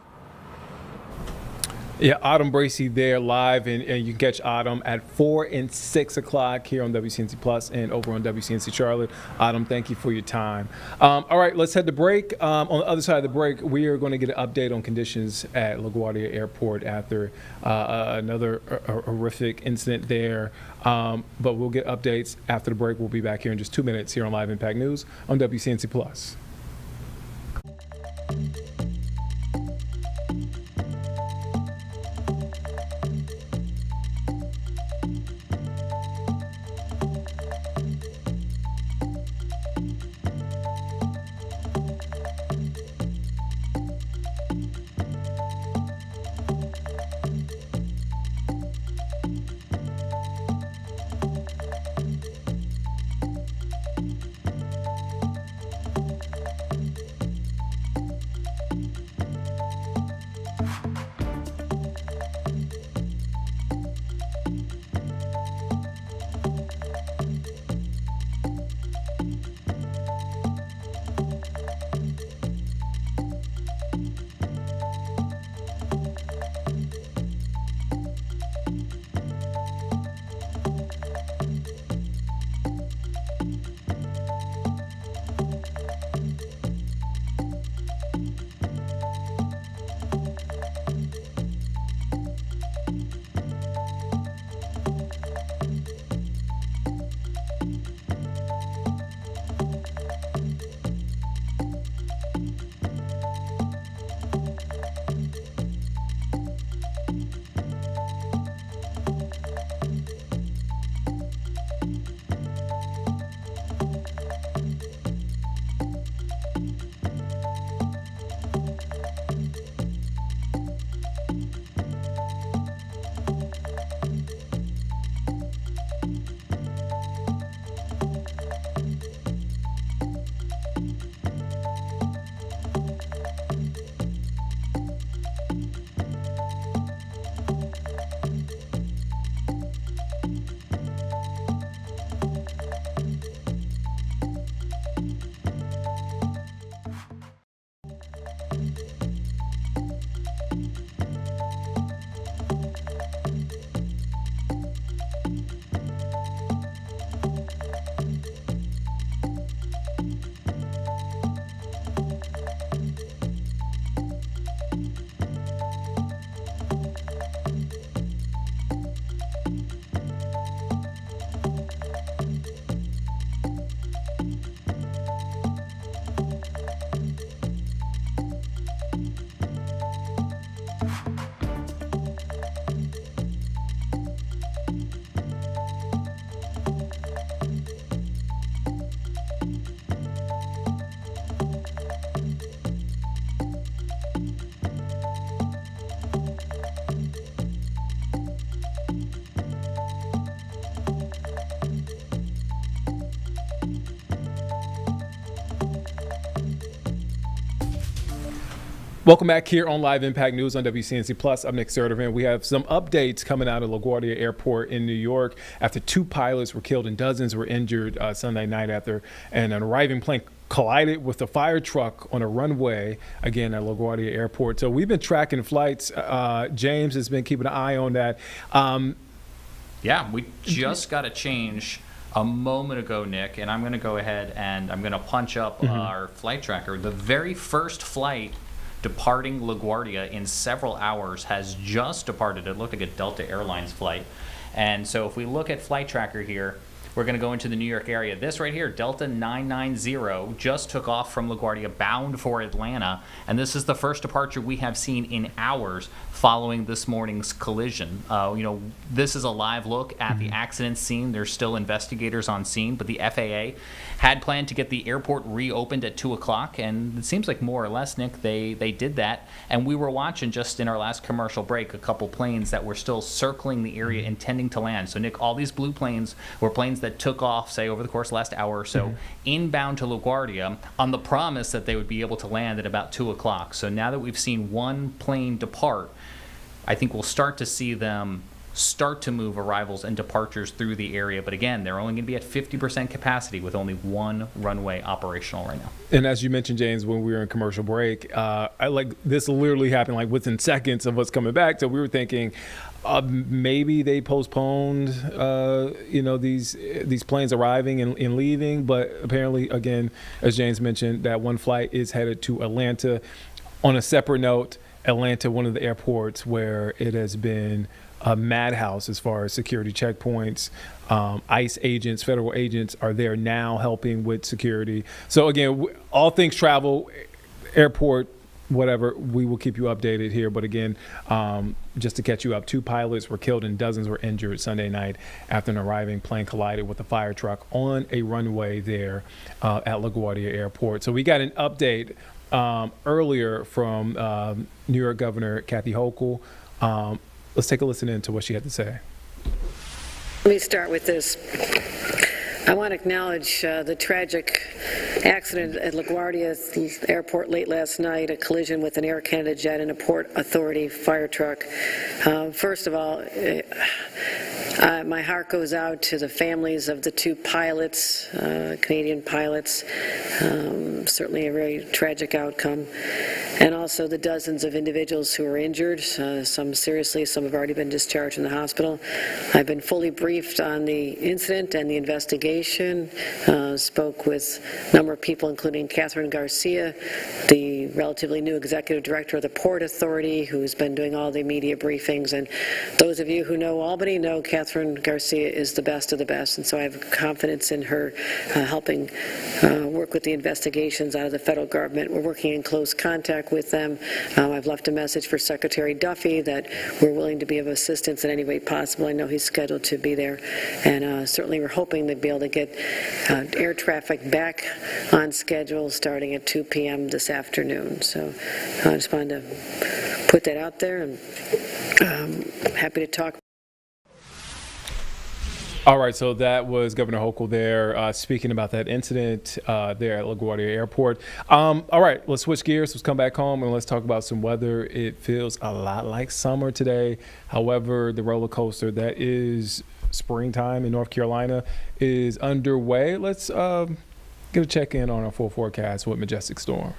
Speaker 1: Yeah, Autumn Bracey there live, and you can catch Autumn at 4 and 6 o'clock here on WCNC Plus and over on WCNC Charlotte. Autumn, thank you for your time. All right, let's head to break. On the other side of the break, we are going to get an update on conditions at LaGuardia Airport after another horrific incident there. But we'll get updates after the break. We'll be back here in just 2 minutes here on Live Impact News on WCNC Plus. Welcome back here on Live Impact News on WCNC Plus. I'm Nick Sertovan. We have some updates coming out of LaGuardia Airport in New York after 2 pilots were killed and dozens were injured Sunday night after an arriving plane collided with a fire truck on a runway, again, at LaGuardia Airport. So we've been tracking flights. James has been keeping an eye on that.
Speaker 14: Yeah, we just got a change a moment ago, Nick, and I'm going to go ahead and I'm going to punch up our flight tracker. The very first flight departing LaGuardia in several hours has just departed. It looked like a Delta Airlines flight. And so if we look at flight tracker here, we're going to go into the New York area. This right here, Delta 990, just took off from LaGuardia bound for Atlanta. And this is the first departure we have seen in hours following this morning's collision. This is a live look at the accident scene. There's still investigators on scene, but the FAA had planned to get the airport reopened at 2 o'clock. And it seems like more or less, Nick, they did that. And we were watching just in our last commercial break a couple planes that were still circling the area intending to land. So, Nick, all these blue planes were planes that took off, say, over the course of the last hour or so, inbound to LaGuardia on the promise that they would be able to land at about 2 o'clock. So now that we've seen one plane depart, I think we'll start to see them start to move arrivals and departures through the area. But again, they're only going to be at 50% capacity with only one runway operational right now.
Speaker 1: And as you mentioned, James, when we were in commercial break, this literally happened like within seconds of us coming back. So we were thinking maybe they postponed, these planes arriving and leaving. But apparently, again, as James mentioned, that one flight is headed to Atlanta. On a separate note, Atlanta, one of the airports where it has been a madhouse as far as security checkpoints. ICE agents, federal agents are there now helping with security. So again, all things travel, airport, whatever, we will keep you updated here. But again, just to catch you up, 2 pilots were killed and dozens were injured Sunday night after an arriving plane collided with a fire truck on a runway there at LaGuardia Airport. So we got an update earlier from New York Governor Kathy Hochul. Let's take a listen in to what she had to say.
Speaker 18: Let me start with this. I want to acknowledge the tragic accident at LaGuardia Airport late last night, a collision with an Air Canada jet and a Port Authority fire truck. First of all, my heart goes out to the families of the 2 pilots, Canadian pilots. Certainly a very tragic outcome. And also the dozens of individuals who are injured, some seriously, some have already been discharged in the hospital. I've been fully briefed on the incident and the investigation. Spoke with a number of people, including Catherine Garcia, the relatively new executive director of the Port Authority, who's been doing all the media briefings. And those of you who know Albany know Catherine Garcia is the best of the best, and so I have confidence in her helping work with the investigations out of the federal government. We're working in close contact with them. I've left a message for Secretary Duffy that we're willing to be of assistance in any way possible. I know he's scheduled to be there, and certainly we're hoping to be able to get air traffic back on schedule starting at 2 p.m. this afternoon. So I just wanted to put that out there, and happy to talk.
Speaker 1: All right, so that was Governor Hochul there speaking about that incident there at LaGuardia Airport. All right, let's switch gears. Let's come back home and let's talk about some weather. It feels a lot like summer today. However, the roller coaster that is springtime in North Carolina is underway. Let's get a check-in on our full forecast with Majestic Storm.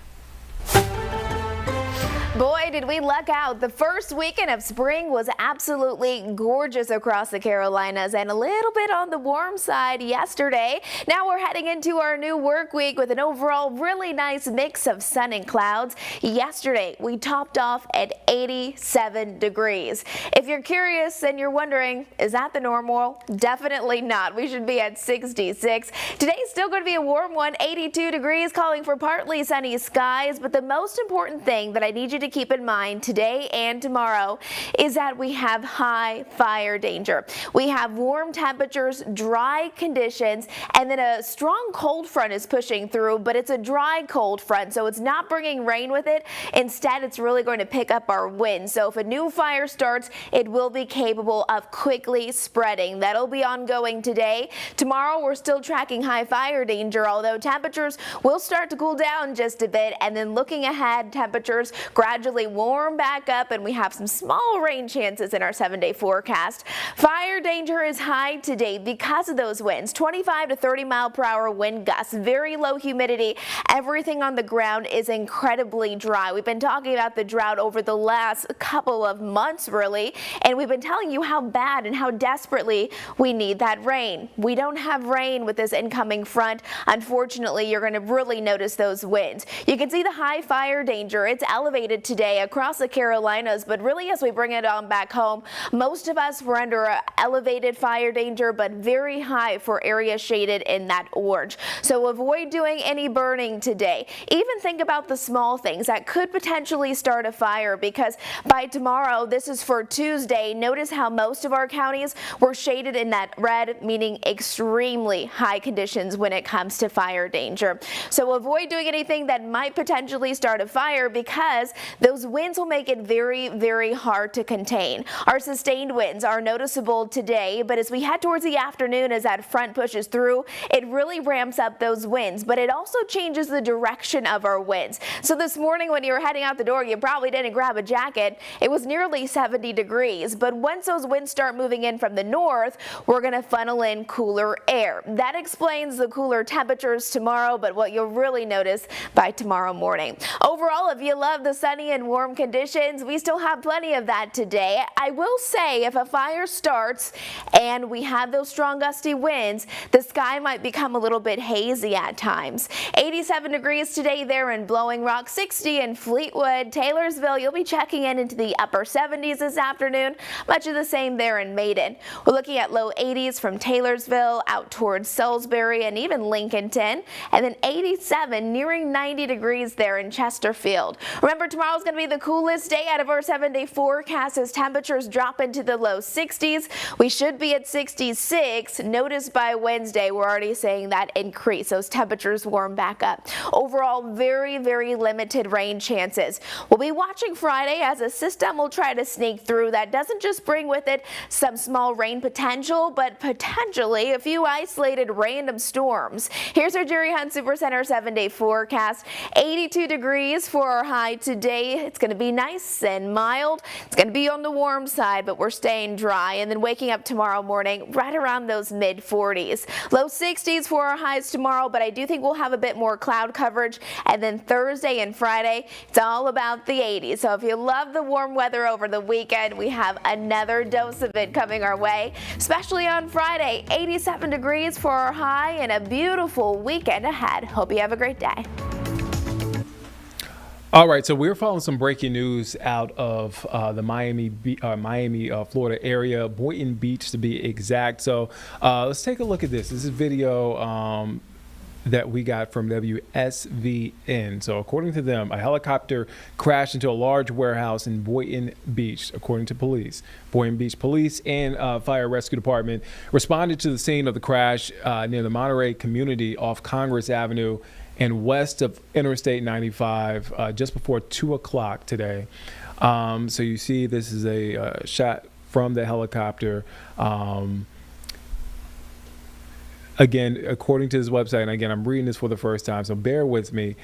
Speaker 19: Boy, did we luck out. The first weekend of spring was absolutely gorgeous across the Carolinas and a little bit on the warm side yesterday. Now we're heading into our new work week with an overall really nice mix of sun and clouds. Yesterday, we topped off at 87 degrees. If you're curious and you're wondering, is that the normal? Definitely not. We should be at 66. Today's still going to be a warm one, 82 degrees, calling for partly sunny skies. But the most important thing that I need you to keep in mind today and tomorrow is that we have high fire danger. We have warm temperatures, dry conditions, and then a strong cold front is pushing through, but it's a dry cold front, so it's not bringing rain with it. Instead, it's really going to pick up our wind. So if a new fire starts, it will be capable of quickly spreading. That'll be ongoing today. Tomorrow, we're still tracking high fire danger, although temperatures will start to cool down just a bit, and then looking ahead, temperatures gradually gradually warm back up, and we have some small rain chances in our 7-day forecast. Fire danger is high today because of those winds. 25 to 30 mile per hour wind gusts, very low humidity. Everything on the ground is incredibly dry. We've been talking about the drought over the last couple of months, really, and we've been telling you how bad and how desperately we need that rain. We don't have rain with this incoming front. Unfortunately, you're going to really notice those winds. You can see the high fire danger. It's elevated today across the Carolinas, but really as we bring it on back home, most of us were under elevated fire danger, but very high for areas shaded in that orange. So avoid doing any burning today. Even think about the small things that could potentially start a fire, because by tomorrow, this is for Tuesday, notice how most of our counties were shaded in that red, meaning extremely high conditions when it comes to fire danger. So avoid doing anything that might potentially start a fire, because those winds will make it very, very hard to contain. Our sustained winds are noticeable today, but as we head towards the afternoon, as that front pushes through, it really ramps up those winds, but it also changes the direction of our winds. So this morning when you were heading out the door, you probably didn't grab a jacket. It was nearly 70 degrees, but once those winds start moving in from the north, we're going to funnel in cooler air. That explains the cooler temperatures tomorrow, but what you'll really notice by tomorrow morning. Overall, if you love the sunny and warm conditions, we still have plenty of that today. I will say if a fire starts and we have those strong gusty winds, the sky might become a little bit hazy at times. 87 degrees today there in Blowing Rock, 60 in Fleetwood. Taylorsville, you'll be checking into the upper 70s this afternoon. Much of the same there in Maiden. We're looking at low 80s from Taylorsville out towards Salisbury and even Lincolnton, and then 87 nearing 90 degrees there in Chesterfield. Remember, tomorrow's going to be the coolest day out of our 7-day forecast as temperatures drop into the low 60s. We should be at 66. Notice by Wednesday, we're already saying that increase. Those temperatures warm back up. Overall, very, very limited rain chances. We'll be watching Friday as a system will try to sneak through that doesn't just bring with it some small rain potential, but potentially a few isolated random storms. Here's our Jerry Hunt Supercenter 7-day forecast. 82 degrees for our high today. It's going to be nice and mild. It's going to be on the warm side, but we're staying dry, and then waking up tomorrow morning right around those mid 40s. Low 60s for our highs tomorrow, but I do think we'll have a bit more cloud coverage, and then Thursday and Friday, it's all about the 80s. So if you love the warm weather over the weekend, we have another dose of it coming our way, especially on Friday. 87 degrees for our high and a beautiful weekend ahead. Hope you have a great day.
Speaker 1: All right, so we're following some breaking news out of the Miami, Florida area, Boynton Beach to be exact. So let's take a look at this. This is video that we got from WSVN. So according to them, a helicopter crashed into a large warehouse in Boynton Beach, according to police. Boynton Beach Police and Fire Rescue Department responded to the scene of the crash near the Monterey community off Congress Avenue and west of Interstate 95 just before 2 o'clock today. So you see this is a shot from the helicopter. Again, according to his website, and again, I'm reading this for the first time, so bear with me.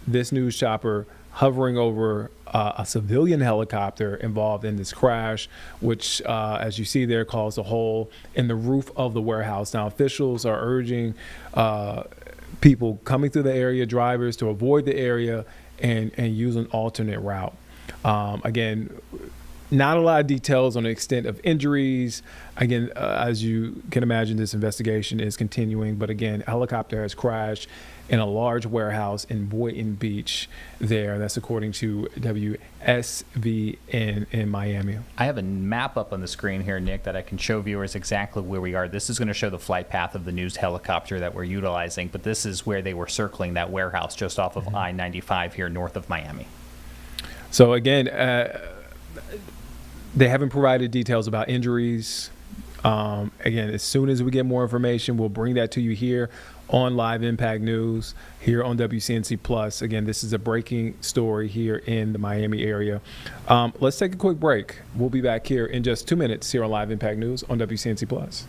Speaker 1: This news chopper hovering over a civilian helicopter involved in this crash, which, as you see there, caused a hole in the roof of the warehouse. Now, officials are urging people coming through the area, drivers, to avoid the area and use an alternate route. Again, not a lot of details on the extent of injuries. Again, as you can imagine, this investigation is continuing. But again, a helicopter has crashed in a large warehouse in Boynton Beach there. That's according to WSVN in Miami.
Speaker 14: I have a map up on the screen here, Nick, that I can show viewers exactly where we are. This is going to show the flight path of the news helicopter that we're utilizing, but this is where they were circling that warehouse just off of I-95 here north of Miami.
Speaker 1: So again, they haven't provided details about injuries. Again, as soon as we get more information, we'll bring that to you here on Live Impact News, here on WCNC Plus. Again, this is a breaking story here in the Miami area. Let's take a quick break. We'll be back here in just 2 minutes here on Live Impact News on WCNC Plus.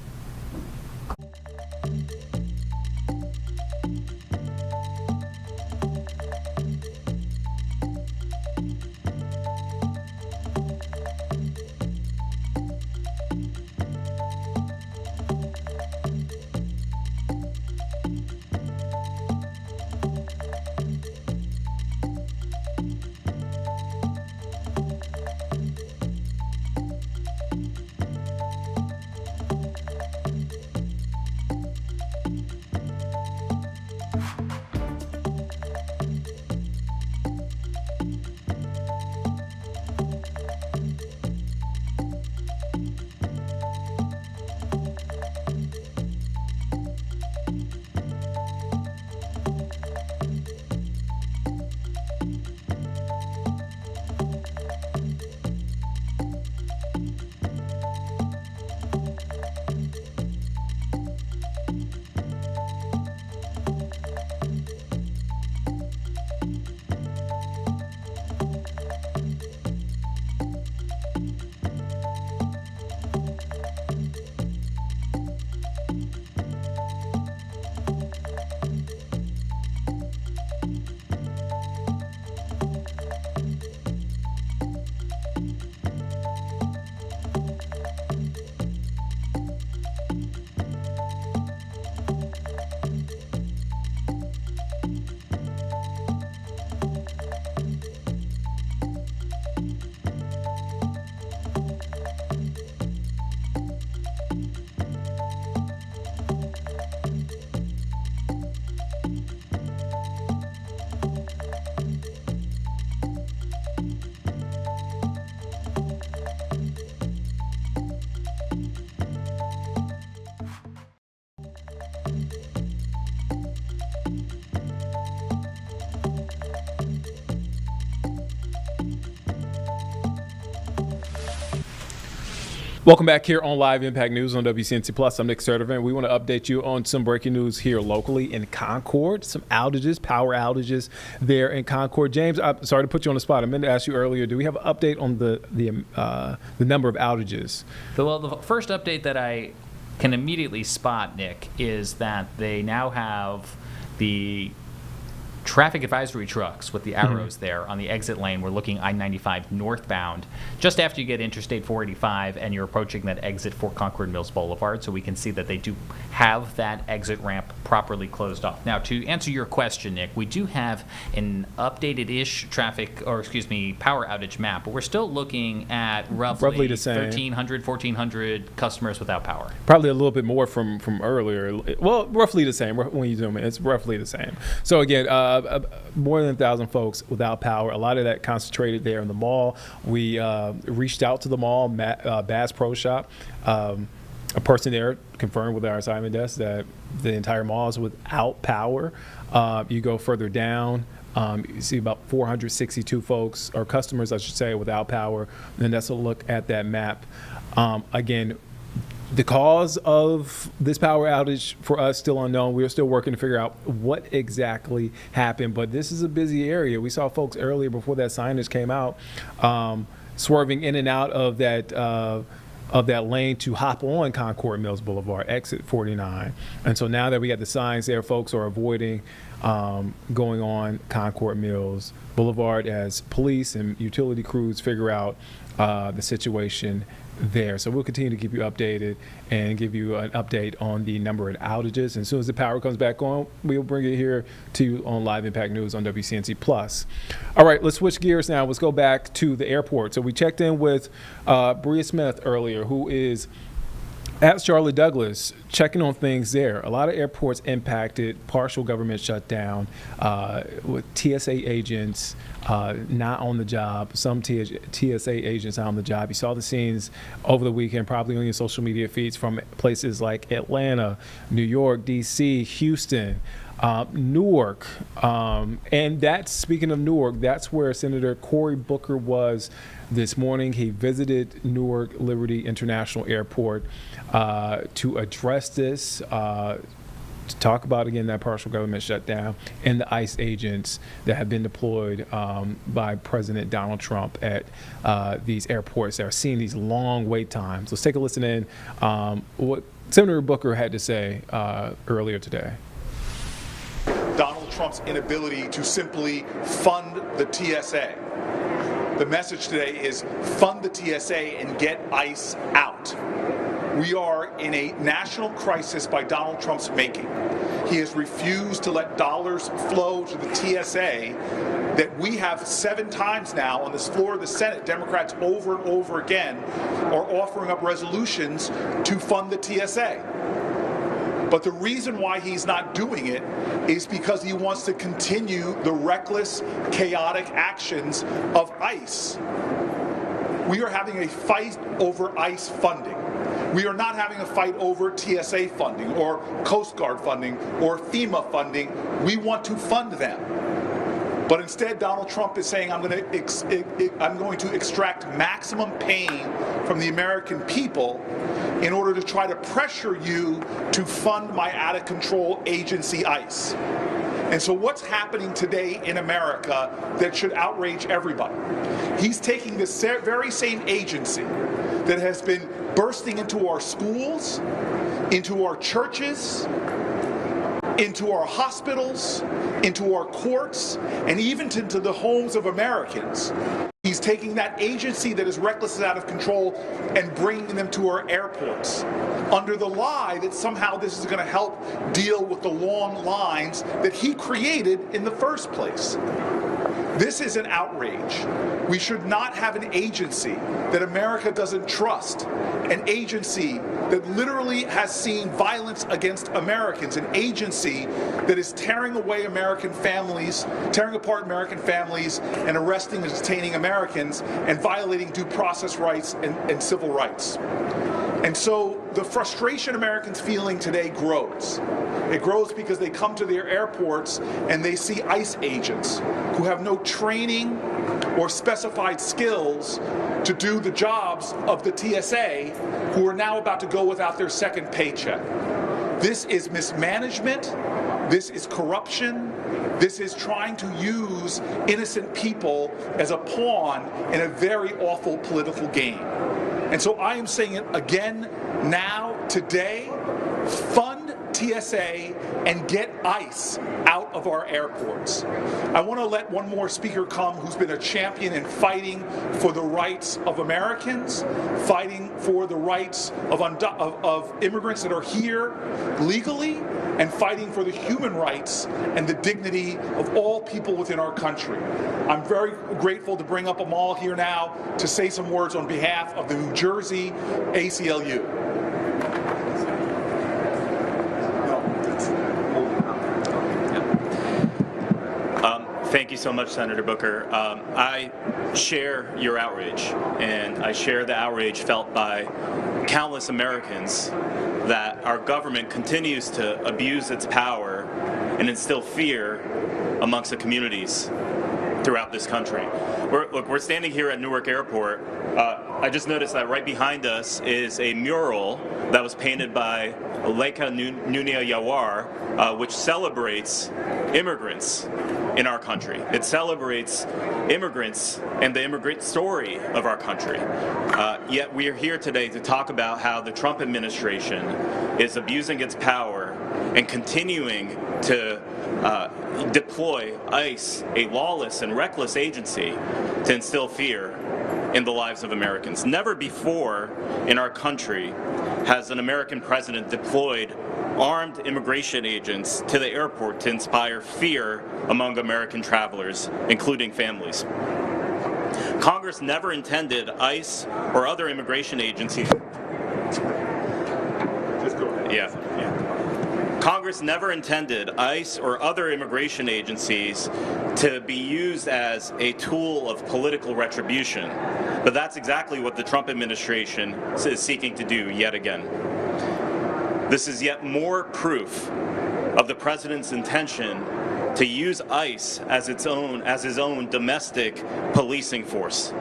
Speaker 1: Welcome back here on Live Impact News on WCNC Plus. I'm Nick Sturdivant. We want to update you on some breaking news here locally in Concord. Some outages, power outages there in Concord. James, I'm sorry to put you on the spot. I meant to ask you earlier, do we have an update on the number of outages?
Speaker 14: Well, the first update that I can immediately spot, Nick, is that they now have the traffic advisory trucks with the arrows there on the exit lane. We're looking I-95 northbound just after you get Interstate 485 and you're approaching that exit for Concord Mills Boulevard, so we can see that they do have that exit ramp properly closed off. Now, to answer your question, Nick, we do have an updated-ish power outage map, but we're still looking at roughly
Speaker 1: the same.
Speaker 14: 1,300, 1,400 customers without power.
Speaker 1: Probably a little bit more from earlier. Well, roughly the same. When you zoom in, it's roughly the same. So again, more than 1,000 folks without power. A lot of that concentrated there in the mall. We reached out to the mall, Bass Pro Shop. A person there confirmed with our assignment desk that the entire mall is without power. You go further down, you see about 462 folks, or customers, I should say, without power. And that's a look at that map. Again, the cause of this power outage for us still unknown. We're still working to figure out what exactly happened, but this is a busy area. We saw folks earlier before that signage came out swerving in and out of that lane to hop on Concord Mills Boulevard, exit 49. And so now that we got the signs there, folks are avoiding going on Concord Mills Boulevard as police and utility crews figure out the situation there. So we'll continue to keep you updated and give you an update on the number of outages. And as soon as the power comes back on, we'll bring it here to you on Live Impact News on WCNC Plus. All right, let's switch gears now. Let's go back to the airport. So we checked in with Bria Smith earlier, who is at Charlotte Douglas, checking on things there. A lot of airports impacted, partial government shutdown, with TSA agents not on the job, some TSA agents not on the job. You saw the scenes over the weekend, probably on your social media feeds from places like Atlanta, New York, D.C., Houston, Newark. And that's, speaking of Newark, that's where Senator Cory Booker was this morning. He visited Newark Liberty International Airport to address this, to talk about, again, that partial government shutdown and the ICE agents that have been deployed by President Donald Trump at these airports that are seeing these long wait times. Let's take a listen in what Senator Booker had to say earlier today.
Speaker 20: Donald Trump's inability to simply fund the TSA. The message today is fund the TSA and get ICE out. We are in a national crisis by Donald Trump's making. He has refused to let dollars flow to the TSA that we have 7 times now on this floor of the Senate. Democrats over and over again are offering up resolutions to fund the TSA. But the reason why he's not doing it is because he wants to continue the reckless, chaotic actions of ICE. We are having a fight over ICE funding. We are not having a fight over TSA funding or Coast Guard funding or FEMA funding. We want to fund them. But instead, Donald Trump is saying, I'm going to extract maximum pain from the American people in order to try to pressure you to fund my out-of-control agency, ICE. And so what's happening today in America that should outrage everybody? He's taking this very same agency that has been bursting into our schools, into our churches, into our hospitals, into our courts, and even into the homes of Americans. He's taking that agency that is reckless and out of control and bringing them to our airports under the lie that somehow this is going to help deal with the long lines that he created in the first place. This is an outrage. We should not have an agency that America doesn't trust, an agency that literally has seen violence against Americans, an agency that is tearing away American families, tearing apart American families, and arresting and detaining Americans, and violating due process rights and civil rights. And so the frustration Americans feeling today grows. It grows because they come to their airports and they see ICE agents who have no training or specified skills to do the jobs of the TSA who are now about to go without their second paycheck. This is mismanagement. This is corruption. This is trying to use innocent people as a pawn in a very awful political game. And so I am saying it again, now, today, fund TSA and get ICE out of our airports. I want to let one more speaker come who's been a champion in fighting for the rights of Americans, fighting for the rights of immigrants that are here legally, and fighting for the human rights and the dignity of all people within our country. I'm very grateful to bring up Amal here now to say some words on behalf of the New Jersey ACLU.
Speaker 21: Thank you so much, Senator Booker. I share your outrage, and I share the outrage felt by countless Americans that our government continues to abuse its power and instill fear amongst the communities throughout this country. We're standing here at Newark Airport. I just noticed that right behind us is a mural that was painted by Leka Nunia Yawar, which celebrates immigrants in our country. It celebrates immigrants and the immigrant story of our country. Yet we are here today to talk about how the Trump administration is abusing its power and continuing to deploy ICE, a lawless and reckless agency, to instill fear in the lives of Americans. Never before in our country has an American president deployed armed immigration agents to the airport to inspire fear among American travelers, including families. Congress never intended ICE or other immigration agencies. Just go ahead. Yeah. Congress never intended ICE or other immigration agencies to be used as a tool of political retribution, but that's exactly what the Trump administration is seeking to do yet again. This is yet more proof of the president's intention to use ICE as his own domestic policing force,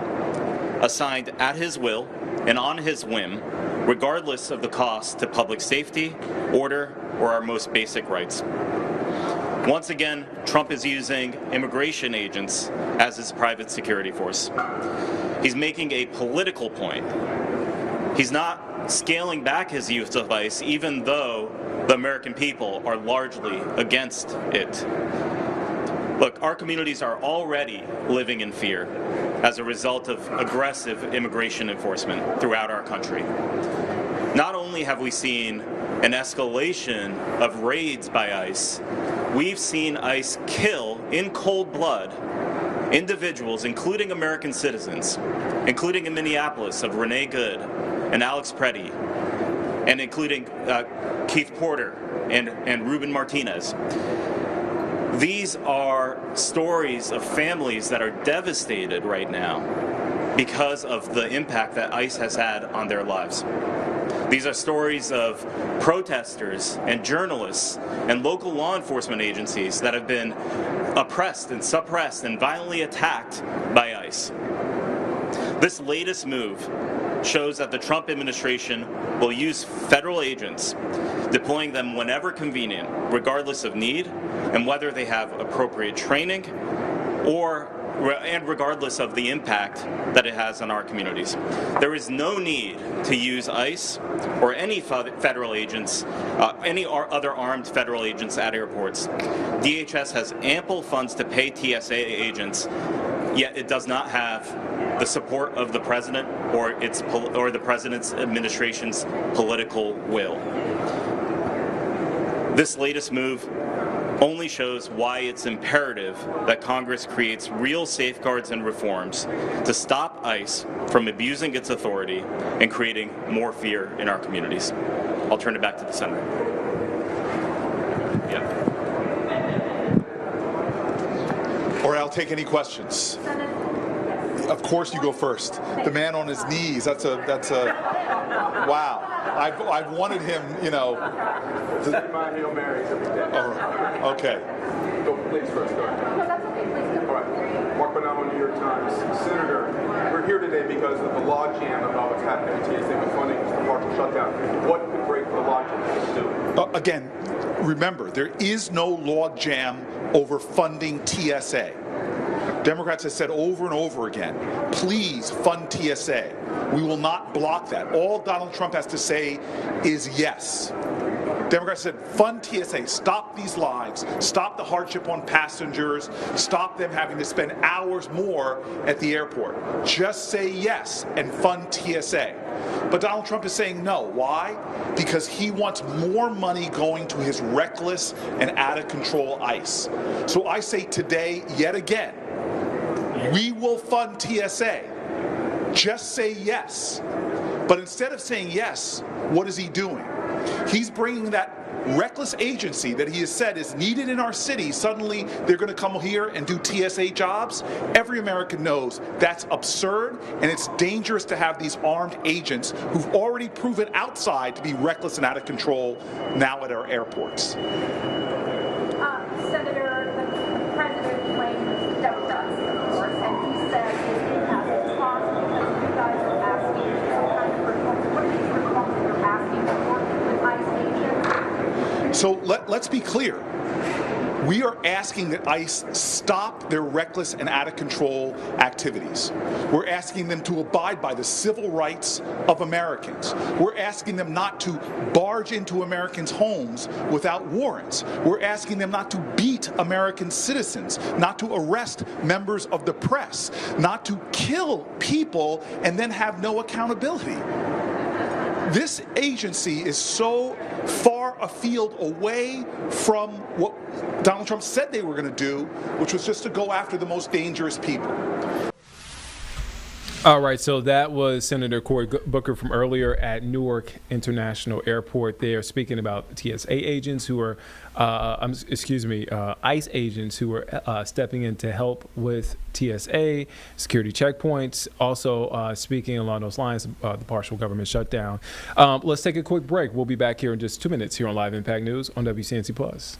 Speaker 21: assigned at his will and on his whim, regardless of the cost to public safety, order, or our most basic rights. Once again, Trump is using immigration agents as his private security force. He's making a political point. He's not scaling back his use of ICE, even though the American people are largely against it. Look, our communities are already living in fear as a result of aggressive immigration enforcement throughout our country. Not only have we seen an escalation of raids by ICE, we've seen ICE kill in cold blood individuals, including American citizens, including in Minneapolis of Renee Good and Alex Preddy, and including Keith Porter and Ruben Martinez. These are stories of families that are devastated right now because of the impact that ICE has had on their lives. These are stories of protesters and journalists and local law enforcement agencies that have been oppressed and suppressed and violently attacked by ICE. This latest move shows that the Trump administration will use federal agents, deploying them whenever convenient, regardless of need, and whether they have appropriate training and regardless of the impact that it has on our communities. There is no need to use ICE or any federal agents, any other armed federal agents at airports. DHS has ample funds to pay TSA agents, yet it does not have the support of the president or the president's administration's political will. This latest move only shows why it's imperative that Congress creates real safeguards and reforms to stop ICE from abusing its authority and creating more fear in our communities. I'll turn it back to the Senator.
Speaker 20: Or I'll take any questions. Of course you go first. The man on his knees, that's a wow. I've wanted him, you know.
Speaker 22: Say my Hail Marys every day.
Speaker 20: Oh, okay.
Speaker 22: Go, please, first. Go ahead. No, that's okay. Please go. All right. Mark Bonanno, New York times. Senator, we're here today because of the logjam about what's happening with TSA with funding the partial shutdown. What could break the logjam?
Speaker 20: Again, remember, there is no logjam over funding TSA. Democrats have said over and over again, please fund TSA. We will not block that. All Donald Trump has to say is yes. Democrats said, fund TSA, stop these lives, stop the hardship on passengers, stop them having to spend hours more at the airport. Just say yes and fund TSA. But Donald Trump is saying no. Why? Because he wants more money going to his reckless and out-of-control ICE. So I say today, yet again, we will fund TSA. Just say yes. But instead of saying yes, what is he doing? He's bringing that reckless agency that he has said is needed in our city. Suddenly, they're going to come here and do TSA jobs. Every American knows that's absurd, and it's dangerous to have these armed agents who've already proven outside to be reckless and out of control now at our airports.
Speaker 2: Senator, the president claims Democrats, of course, and he says it has possible because you guys are asking some kind of reform. What are these reforms that you're asking for with ICE agents?
Speaker 20: So let's be clear. We are asking that ICE stop their reckless and out-of-control activities. We're asking them to abide by the civil rights of Americans. We're asking them not to barge into Americans' homes without warrants. We're asking them not to beat American citizens, not to arrest members of the press, not to kill people and then have no accountability. This agency is so far afield away from what Donald Trump said they were going to do, which was just to go after the most dangerous people.
Speaker 1: All right, so that was Senator Cory Booker from earlier at Newark International Airport. They are speaking about TSA agents who are, ICE agents who are stepping in to help with TSA, security checkpoints. Also speaking along those lines, the partial government shutdown. Let's take a quick break. We'll be back here in just 2 minutes here on Live Impact News on WCNC Plus.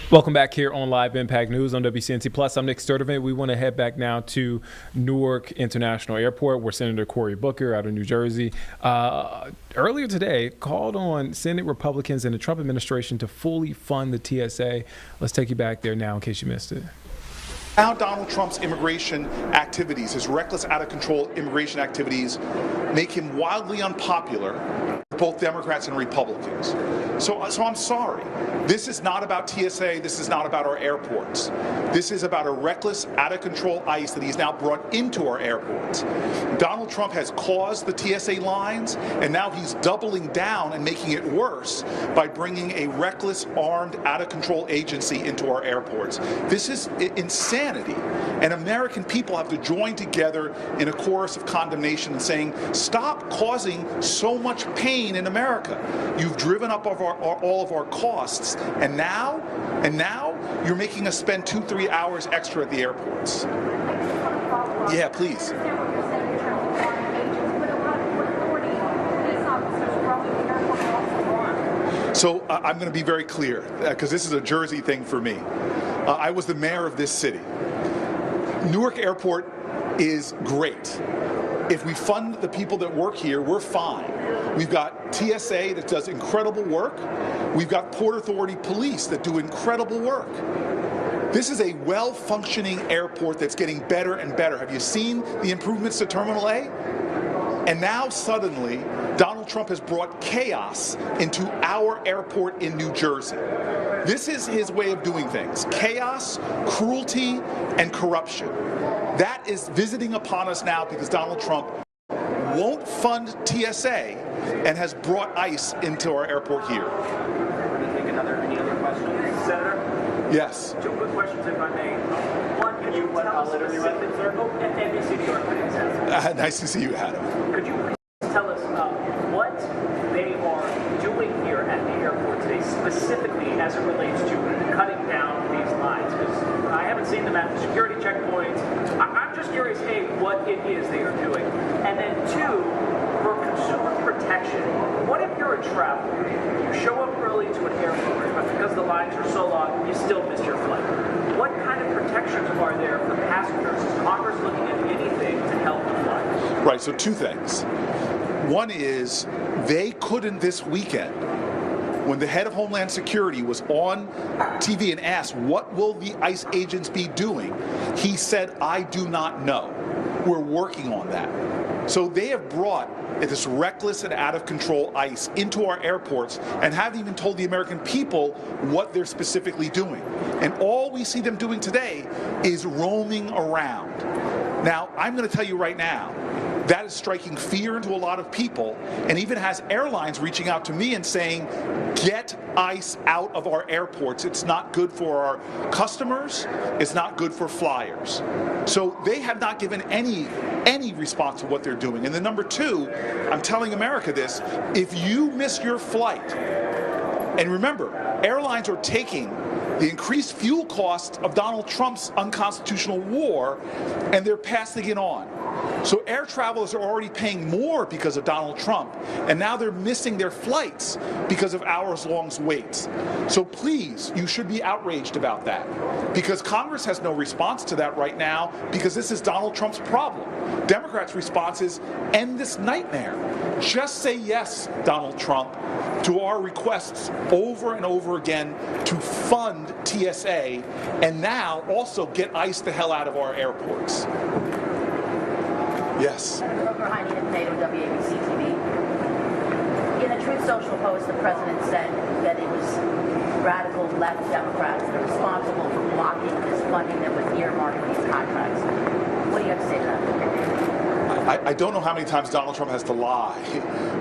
Speaker 1: Welcome back here on Live Impact News on WCNC Plus. I'm Nick Sturdivant. We want to head back now to Newark International Airport, where Senator Cory Booker out of New Jersey earlier today called on Senate Republicans and the Trump administration to fully fund the TSA. Let's take you back there now in case you missed it.
Speaker 20: Now Donald Trump's immigration activities, his reckless, out-of-control immigration activities, make him wildly unpopular with both Democrats and Republicans. So I'm sorry. This is not about TSA. This is not about our airports. This is about a reckless, out-of-control ICE that he's now brought into our airports. Donald Trump has caused the TSA lines, and now he's doubling down and making it worse by bringing a reckless, armed, out-of-control agency into our airports. This is insanity, and American people have to join together in a chorus of condemnation and saying, stop causing so much pain in America. You've driven up all of our costs, and now you're making us spend 2-3 hours extra at the airports. Yeah, please. So I'm going to be very clear, because this is a Jersey thing for me. I was the mayor of this city. Newark Airport is great. If we fund the people that work here, we're fine. We've got TSA that does incredible work. We've got Port Authority police that do incredible work. This is a well-functioning airport that's getting better and better. Have you seen the improvements to Terminal A? And now suddenly, Donald Trump has brought chaos into our airport in New Jersey. This is his way of doing things. Chaos, cruelty, and corruption. That is visiting upon us now because Donald Trump won't fund TSA and has brought ICE into our airport here.
Speaker 6: Any other questions? Senator?
Speaker 20: Yes.
Speaker 6: 2 quick questions, if I may. One, can you tell us specific circle and NBC New York City?
Speaker 20: Nice to see you, Adam.
Speaker 6: Could you please tell us what they are doing here at the airport today, specifically as it relates to cutting down these lines? Because I haven't seen them at the security checkpoints. I'm just curious, A, what it is they are doing. And then 2, for consumer protection, what if you're a traveler? You show up early to an airport, but because the lines are so long, you still miss your flight. What kind of protections are there for passengers? Is Congress looking at anything to help the flight?
Speaker 20: Right, so 2 things. One is they couldn't this weekend, when the head of Homeland Security was on TV and asked, what will the ICE agents be doing? He said, I do not know. We're working on that. So they have brought this reckless and out-of-control ICE into our airports and haven't even told the American people what they're specifically doing. And all we see them doing today is roaming around. Now, I'm going to tell you right now, that is striking fear into a lot of people, and even has airlines reaching out to me and saying, get ICE out of our airports. It's not good for our customers. It's not good for flyers. So they have not given any response to what they're doing. And then number 2, I'm telling America this, if you miss your flight, and remember, airlines are taking the increased fuel cost of Donald Trump's unconstitutional war, and they're passing it on. So air travelers are already paying more because of Donald Trump, and now they're missing their flights because of hours-long waits. So please, you should be outraged about that, because Congress has no response to that right now, because this is Donald Trump's problem. Democrats' response is, end this nightmare. Just say yes, Donald Trump, to our requests over and over again to fund TSA, and now also get ICE the hell out of our airports. Yes.
Speaker 7: Behind WABC TV. In a Truth Social post, the president said that it was radical left Democrats that are responsible for blocking this funding that was earmarked for these contracts. What do you have to say to that?
Speaker 20: I don't know how many times Donald Trump has to lie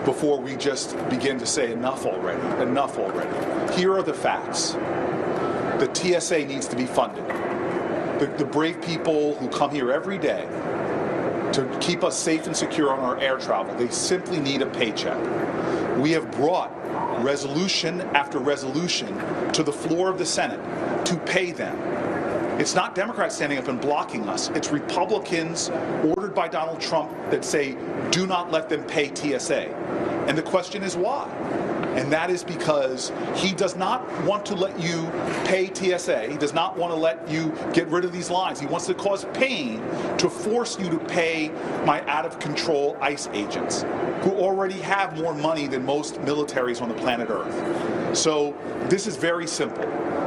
Speaker 20: before we just begin to say enough already. Enough already. Here are the facts. The TSA needs to be funded. The brave people who come here every day to keep us safe and secure on our air travel, they simply need a paycheck. We have brought resolution after resolution to the floor of the Senate to pay them. It's not Democrats standing up and blocking us. It's Republicans ordered by Donald Trump that say, do not let them pay TSA. And the question is why? And that is because he does not want to let you pay TSA. He does not want to let you get rid of these lines. He wants to cause pain to force you to pay my out-of-control ICE agents, who already have more money than most militaries on the planet Earth. So this is very simple.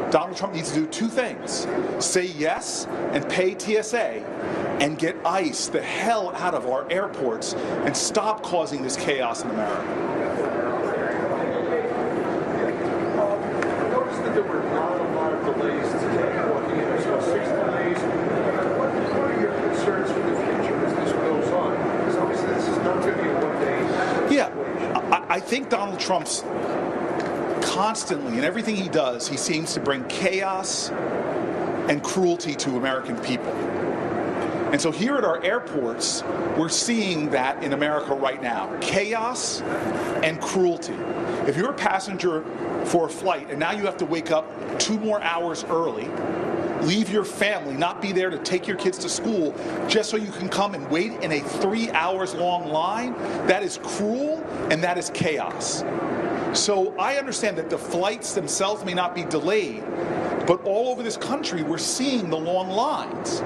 Speaker 20: Donald Trump needs to do 2 things. Say yes and pay TSA, and get ICE the hell out of our airports and stop causing this chaos in America.
Speaker 22: delays today, walking in, so 6 delays. What are your concerns for the future as this goes on? Because obviously this is not going to be a one-day.
Speaker 20: Yeah, I think Donald Trump's constantly, in everything he does, he seems to bring chaos and cruelty to American people. And so here at our airports, we're seeing that in America right now. Chaos and cruelty. If you're a passenger for a flight and now you have to wake up 2 more hours early, leave your family, not be there to take your kids to school just so you can come and wait in a 3 hours long line, that is cruel and that is chaos. So I understand that the flights themselves may not be delayed, but all over this country we're seeing the long lines.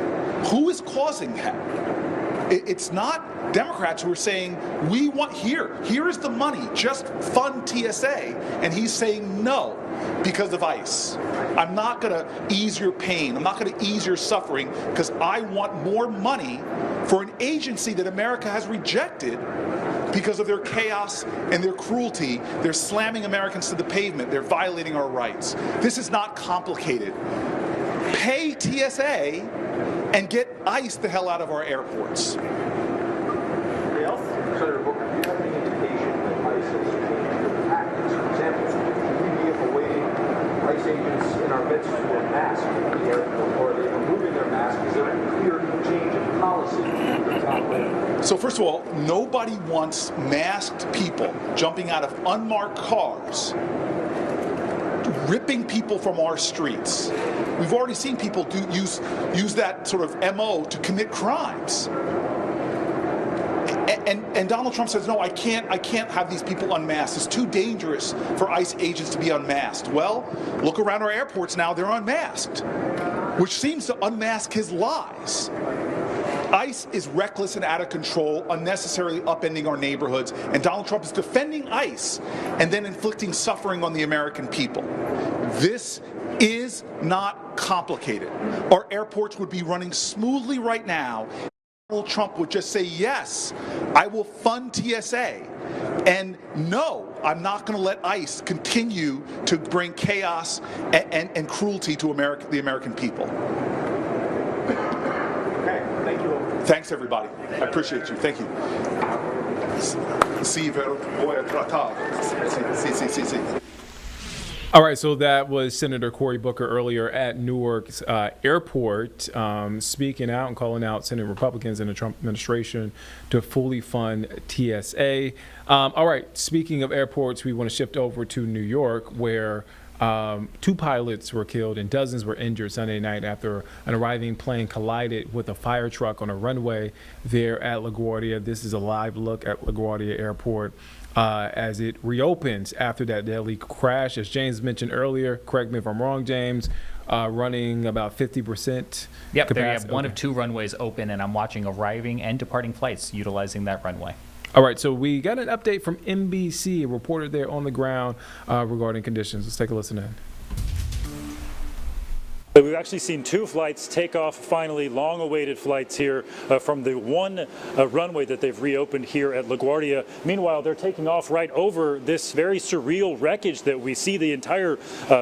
Speaker 20: Who is causing that? It's not Democrats who are saying, we want here is the money, just fund TSA. And he's saying no because of ICE. I'm not going to ease your pain. I'm not going to ease your suffering because I want more money for an agency that America has rejected because of their chaos and their cruelty. They're slamming Americans to the pavement. They're violating our rights. This is not complicated. Pay TSA and get ICE the hell out of our airports.
Speaker 22: Senator Booker, do you have any indication that ICE has changed their tactics? For example, should we be awaiting ICE agents in our midst who are masked at the airport, or are they removing their masks? Is there a clear change in policy at the top level?
Speaker 20: So first of all, nobody wants masked people jumping out of unmarked cars, ripping people from our streets. We've already seen people use that sort of MO to commit crimes. And Donald Trump says, no, I can't have these people unmasked. It's too dangerous for ICE agents to be unmasked. Well, look around our airports now, they're unmasked, which seems to unmask his lies. ICE is reckless and out of control, unnecessarily upending our neighborhoods, and Donald Trump is defending ICE and then inflicting suffering on the American people. This is not complicated. Our airports would be running smoothly right now. Donald Trump would just say, yes, I will fund TSA. And no, I'm not going to let ICE continue to bring chaos and cruelty to the American people.
Speaker 22: Okay, thank you.
Speaker 20: Thanks, everybody. I appreciate you. Thank you.
Speaker 1: All right, so that was Senator Cory Booker earlier at Newark's airport, speaking out and calling out Senate Republicans and the Trump administration to fully fund TSA. All right, speaking of airports, we want to shift over to New York, where 2 pilots were killed and dozens were injured Sunday night after an arriving plane collided with a fire truck on a runway there at LaGuardia. This is a live look at LaGuardia Airport as it reopens after that deadly crash. As James mentioned earlier, correct me if I'm wrong, James, running about 50%
Speaker 14: Yep,
Speaker 1: capacity.
Speaker 14: there you have one of 2 runways open, and I'm watching arriving and departing flights utilizing that runway.
Speaker 1: All right, so we got an update from NBC, a reporter there on the ground regarding conditions. Let's take a listen in.
Speaker 3: We've actually seen 2 flights take off, finally, long-awaited flights here from the one runway that they've reopened here at LaGuardia. Meanwhile, they're taking off right over this very surreal wreckage that we see. The entire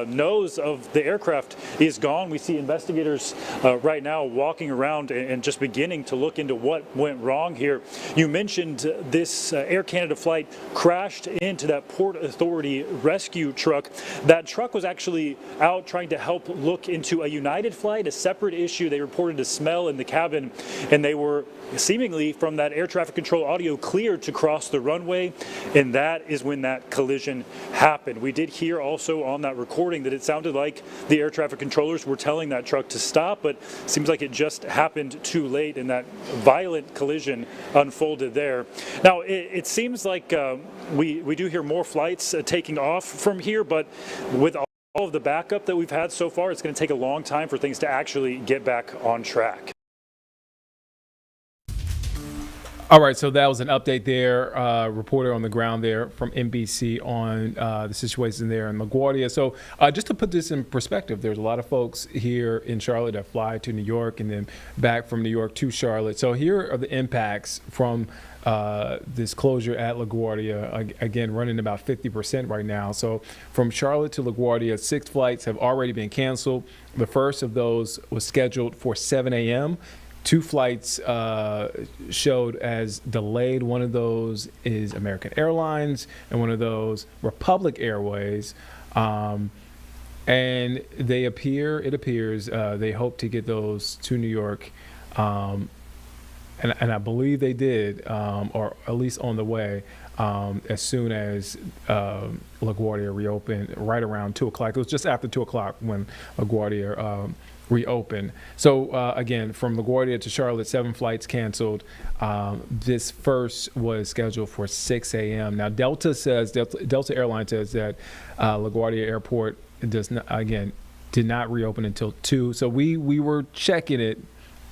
Speaker 3: nose of the aircraft is gone. We see investigators right now walking around and just beginning to look into what went wrong here. You mentioned this Air Canada flight crashed into that Port Authority rescue truck. That truck was actually out trying to help look into a United flight, a separate issue. They reported a smell in the cabin, and they were seemingly, from that air traffic control audio, cleared to cross the runway, and that is when that collision happened. We did hear also on that recording that it sounded like the air traffic controllers were telling that truck to stop, but it seems like it just happened too late, and that violent collision unfolded there. Now, it seems like we do hear more flights taking off from here, but with all of the backup that we've had so far, it's going to take a long time for things to actually get back on track.
Speaker 1: All right, so that was an update there, reporter on the ground there from NBC on the situation there in LaGuardia. So just to put this in perspective, there's a lot of folks here in Charlotte that fly to New York and then back from New York to Charlotte. So here are the impacts from this closure at LaGuardia, again, running about 50% right now. So from Charlotte to LaGuardia, 6 flights have already been canceled. The first of those was scheduled for 7 a.m. 2 flights showed as delayed. One of those is American Airlines, and one of those Republic Airways. And it appears, they hope to get those to New York. And I believe they did, or at least on the way, as soon as LaGuardia reopened, right around 2 o'clock. It was just after 2 o'clock when LaGuardia reopened. So again, from LaGuardia to Charlotte, 7 flights canceled. This first was scheduled for 6 a.m. Now Delta Airlines says that LaGuardia Airport did not reopen until 2. So we were checking it,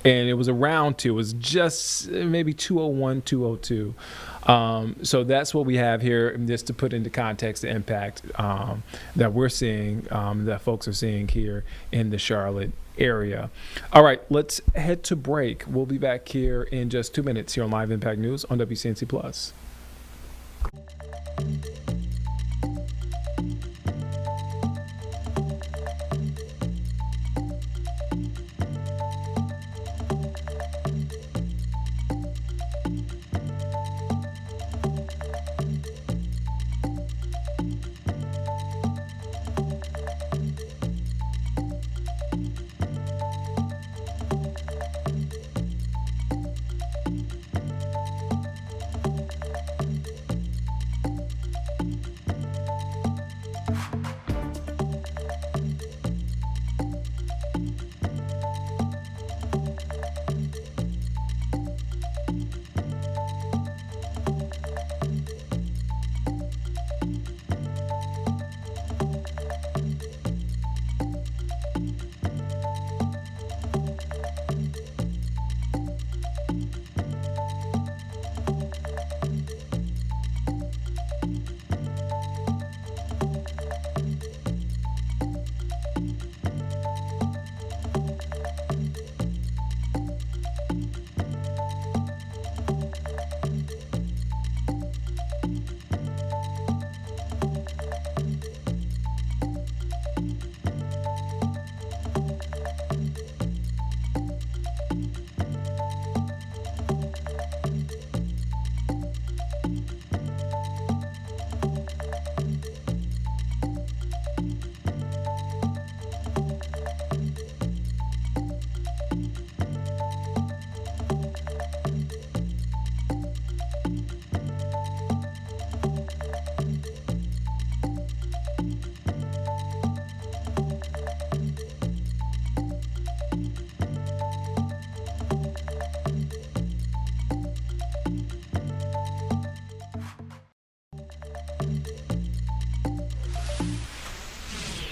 Speaker 1: and it was around 2. It was just maybe 2:01, 2:02. So that's what we have here, just to put into context the impact that we're seeing, that folks are seeing here in the Charlotte area. All right, let's head to break. We'll be back here in just 2 minutes here on Live Impact News on WCNC Plus.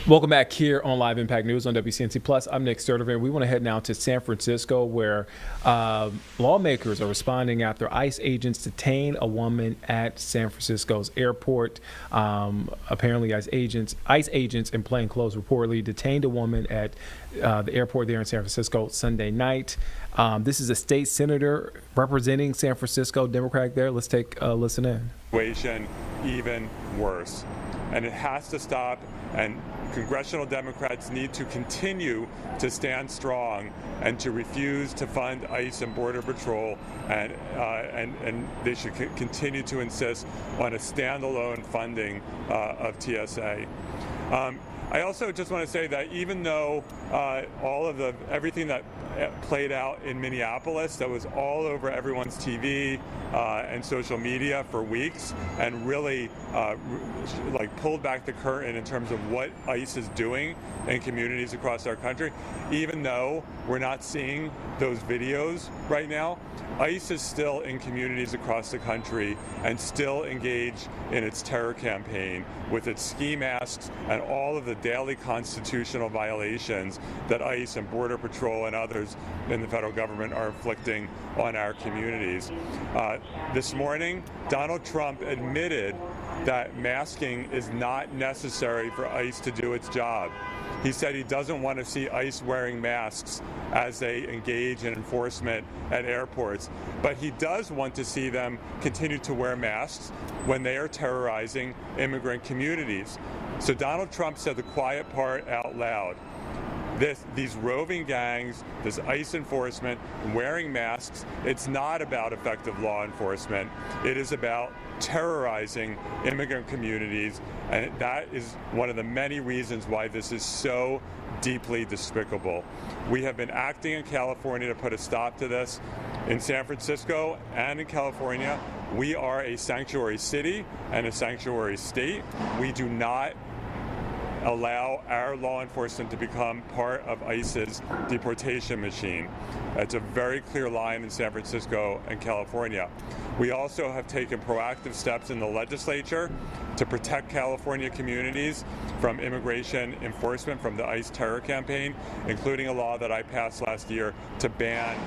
Speaker 1: Welcome back here on Live Impact News on WCNC Plus. I'm Nick Sturtevant. We want to head now to San Francisco, where lawmakers are responding after ICE agents detain a woman at San Francisco's airport. Apparently, ICE agents in plain clothes reportedly detained a woman at the airport there in San Francisco Sunday night. This is a state senator representing San Francisco, Democrat there. Let's take a listen in.
Speaker 8: Situation even worse, and it has to stop. And congressional Democrats need to continue to stand strong and to refuse to fund ICE and Border Patrol, and they should continue to insist on a standalone funding of TSA. I also just want to say that even though everything that played out in Minneapolis, that was all over everyone's TV and social media for weeks, and really pulled back the curtain in terms of what ICE is doing in communities across our country, even though we're not seeing those videos right now, ICE is still in communities across the country and still engaged in its terror campaign with its ski masks and all of the daily constitutional violations that ICE and Border Patrol and others in the federal government are inflicting on our communities. This morning, Donald Trump admitted that masking is not necessary for ICE to do its job. He said he doesn't want to see ICE wearing masks as they engage in enforcement at airports, but he does want to see them continue to wear masks when they are terrorizing immigrant communities. So Donald Trump said the quiet part out loud. These roving gangs, this ICE enforcement, wearing masks, it's not about effective law enforcement. It is about terrorizing immigrant communities, and that is one of the many reasons why this is so deeply despicable. We have been acting in California to put a stop to this. In San Francisco and in California, we are a sanctuary city and a sanctuary state. We do not allow our law enforcement to become part of ICE's deportation machine. That's a very clear line in San Francisco and California. We also have taken proactive steps in the legislature to protect California communities from immigration enforcement from the ICE terror campaign, including a law that I passed last year to ban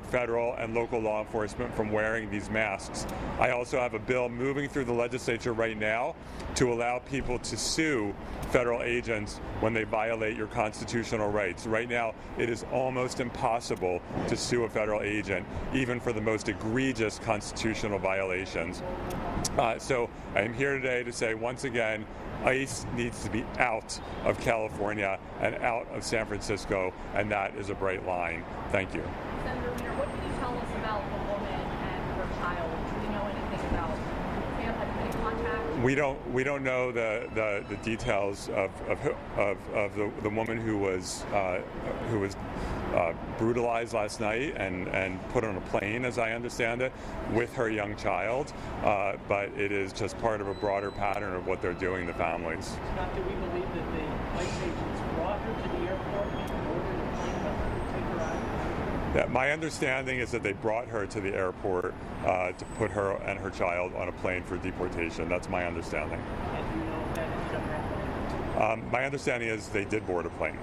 Speaker 8: federal and local law enforcement from wearing these masks. I also have a bill moving through the legislature right now to allow people to sue federal agents when they violate your constitutional rights. Right now, it is almost impossible to sue a federal agent, even for the most egregious constitutional violations. So I'm here today to say once again, ICE needs to be out of California and out of San Francisco, and that is a bright line. Thank you.
Speaker 5: Senator Wiener, what can you tell us about the woman and her child? Do we know anything about family contact?
Speaker 8: We don't know the details of the woman who was brutalized last night and put on a plane, as I understand it, with her young child. But it is just part of a broader pattern of what they're doing to families.
Speaker 6: Scott, do we believe that the ICE agents brought her to the airport and ordered a plane number to take her out?
Speaker 8: Yeah, my understanding is that they brought her to the airport to put her and her child on a plane for deportation. That's my understanding.
Speaker 6: And do you know if that ended up happening?
Speaker 8: My understanding is they did board a plane.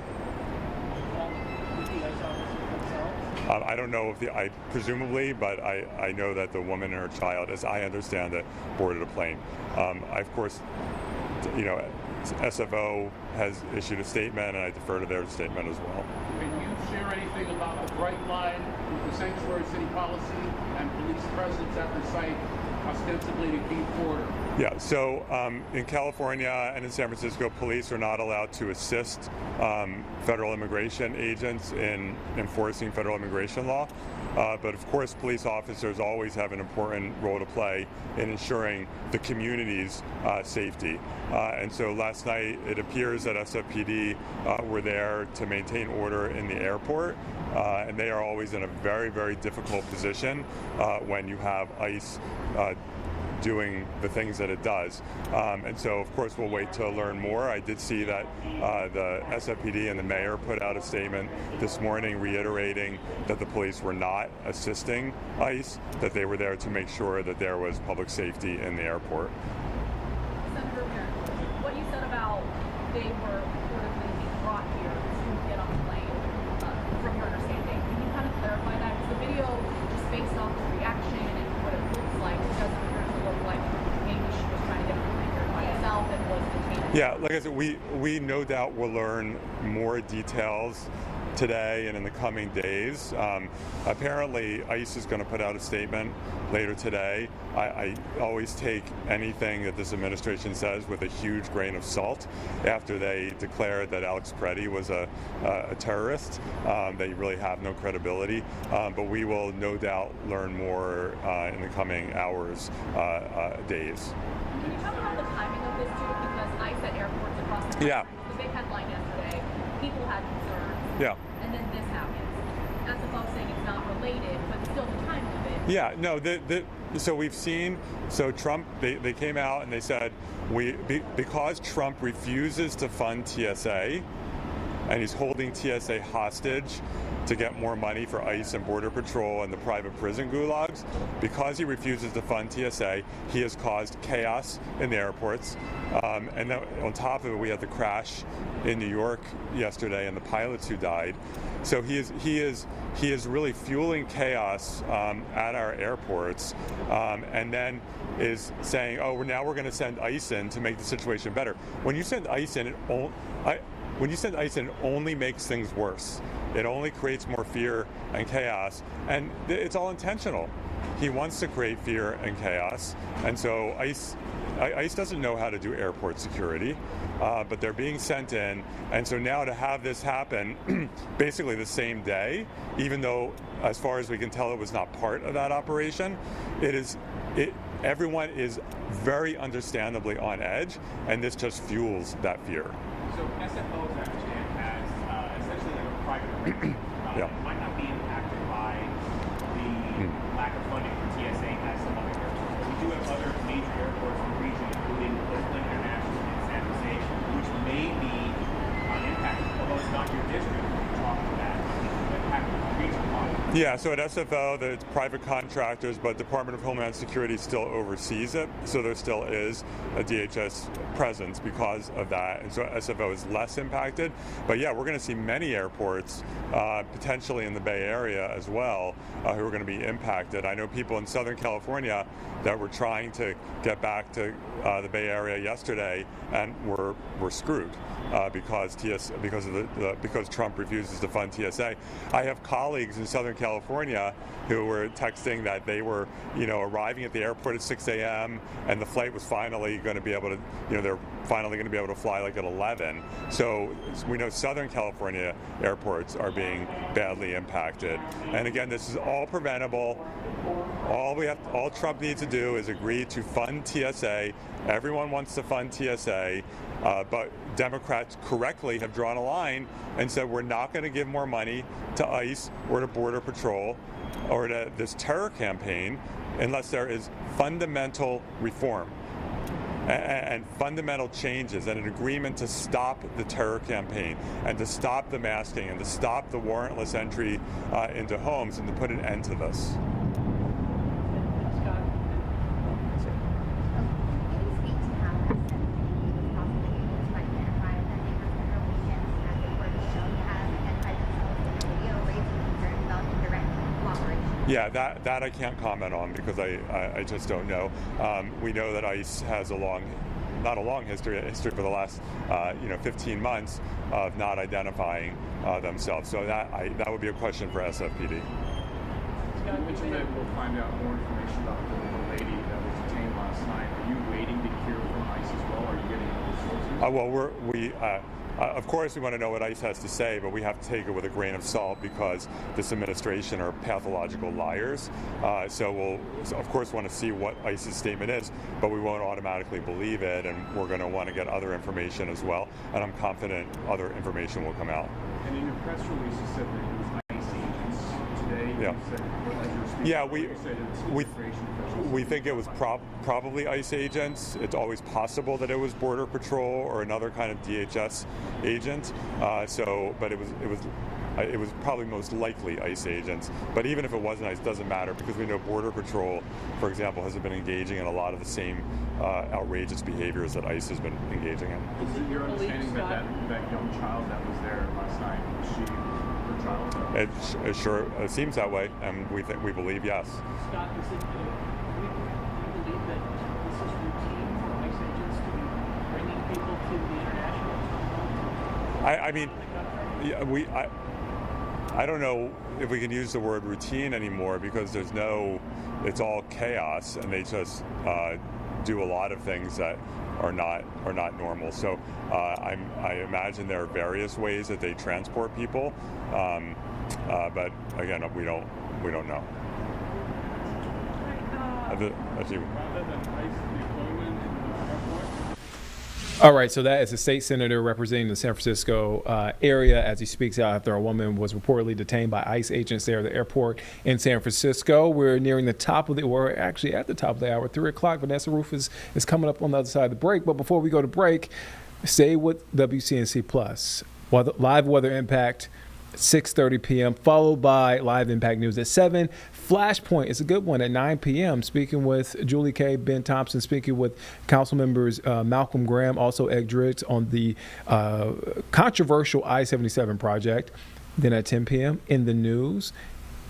Speaker 6: With the ICE officers themselves?
Speaker 8: I don't know if presumably, but I know that the woman and her child, as I understand it, boarded a plane. Of course, SFO has issued a statement, and I defer to their statement as well.
Speaker 10: Can you share anything about the bright line with the sanctuary city policy and police presence at the site, ostensibly to keep order?
Speaker 8: Yeah, so in California and in San Francisco, police are not allowed to assist federal immigration agents in enforcing federal immigration law. But of course, police officers always have an important role to play in ensuring the community's safety. And so last night, it appears that SFPD were there to maintain order in the airport. And they are always in a very, very difficult position when you have ICE doing the things that it does. And so, of course, we'll wait to learn more. I did see that the SFPD and the mayor put out a statement this morning reiterating that the police were not assisting ICE, that they were there to make sure that there was public safety in the airport.
Speaker 5: Senator Wiener, what you said about they were reportedly being brought here to get on the plane, from your understanding, can you kind of clarify that? Because the video, just based off the reaction and what it looks like, it doesn't appear to look like maybe she was trying to get on the plane here by herself and was detained.
Speaker 8: Yeah, like I said, we no doubt will learn more details today and in the coming days. Apparently, ICE is going to put out a statement later today. I always take anything that this administration says with a huge grain of salt. After they declared that Alex Preddy was a terrorist, they really have no credibility. But we will no doubt learn more in the coming hours, days.
Speaker 5: Can you talk about the timing of this too? Because ICE at airports across the country, the big headline yesterday, people had concerns.
Speaker 8: Yeah.
Speaker 5: And then this happens. SFO saying it's not related, but still the timing of it.
Speaker 8: Yeah, no, so we've seen, so Trump, they came out and they said, because Trump refuses to fund TSA, and he's holding TSA hostage to get more money for ICE and Border Patrol and the private prison gulags. Because he refuses to fund TSA, he has caused chaos in the airports. And then on top of it, we had the crash in New York yesterday and the pilots who died. So he is really fueling chaos at our airports, and then is saying, oh, now we're going to send ICE in to make the situation better. When you send ICE in, when you send ICE in, it only makes things worse. It only creates more fear and chaos, and it's all intentional. He wants to create fear and chaos, and so ICE doesn't know how to do airport security, but they're being sent in, and so now to have this happen basically the same day, even though as far as we can tell it was not part of that operation, everyone is very understandably on edge, and this just fuels that fear.
Speaker 11: So SFO, as I understand, has essentially like a private arrangement.
Speaker 8: Yeah.
Speaker 11: It might not be impacted by the lack of funding for TSA as some other airports. But we do have other major airports in the region, including Oakland International and San Jose, which may be impacted, although it's not your district. We're talking about region-wide.
Speaker 8: Yeah, so at SFO, it's private contractors, but Department of Homeland Security still oversees it, so there still is a DHS presence because of that, and so SFO is less impacted. But yeah, we're going to see many airports, potentially in the Bay Area as well, who are going to be impacted. I know people in Southern California that were trying to get back to the Bay Area yesterday, and were screwed. Because Trump refuses to fund TSA. I have colleagues in Southern California who were texting that they were, arriving at the airport at 6 a.m. and the flight was finally going to be able to, they're finally going to be able to fly like at 11. So we know Southern California airports are being badly impacted. And again, this is all preventable. All Trump needs to do is agree to fund TSA. Everyone wants to fund TSA, but Democrats correctly have drawn a line and said we're not going to give more money to ICE or to Border Patrol or to this terror campaign unless there is fundamental reform and fundamental changes and an agreement to stop the terror campaign and to stop the masking and to stop the warrantless entry into homes and to put an end to this. Yeah, that I can't comment on because I just don't know. We know that ICE has not a long history, a history for the last 15 months of not identifying themselves. So that would be a question for SFPD.
Speaker 11: You mentioned that we'll find out more information about the lady that was detained last night. Are you waiting to hear from ICE as well? Are you getting other sources? Of course, we want to know what ICE has to say, but we have to take it with a grain of salt because this administration are pathological liars. So we'll, of course, want to see what ICE's statement is, but we won't automatically believe it, and we're going to want to get other information as well. And I'm confident other information will come out. And in your press release, you said that it was ICE agents today.
Speaker 8: Yeah.
Speaker 11: You said, as you were speaking,
Speaker 8: yeah,
Speaker 11: you said it was immigration officials.
Speaker 8: We think it was probably ICE agents. It's always possible that it was Border Patrol or another kind of DHS agent. But it was probably most likely ICE agents. But even if it wasn't ICE, it doesn't matter because we know Border Patrol, for example, has been engaging in a lot of the same outrageous behaviors that ICE has been engaging in.
Speaker 11: Is it your understanding that young child that was there last night, was she her child?
Speaker 8: It seems that way, and we believe yes.
Speaker 12: Scott, is it, we believe that this is routine for ICE agents to be bringing people to the international?
Speaker 8: I don't know if we can use the word routine anymore because it's all chaos, and they just do a lot of things that are not normal. So I imagine there are various ways that they transport people, but again, we don't know.
Speaker 1: All right, so that is a state senator representing the San Francisco area as he speaks out after a woman was reportedly detained by ICE agents there at the airport in San Francisco. We're nearing we're actually at the top of the hour, 3 o'clock. Vanessa Rufus is coming up on the other side of the break. But before we go to break, stay with WCNC Plus. Live weather impact, 6:30 p.m., followed by live impact news at 7. Flashpoint is a good one at 9 p.m. Speaking with Julie Kay, Ben Thompson, speaking with council members Malcolm Graham, also Ed Driggs on the controversial I-77 project. Then at 10 p.m. in the news,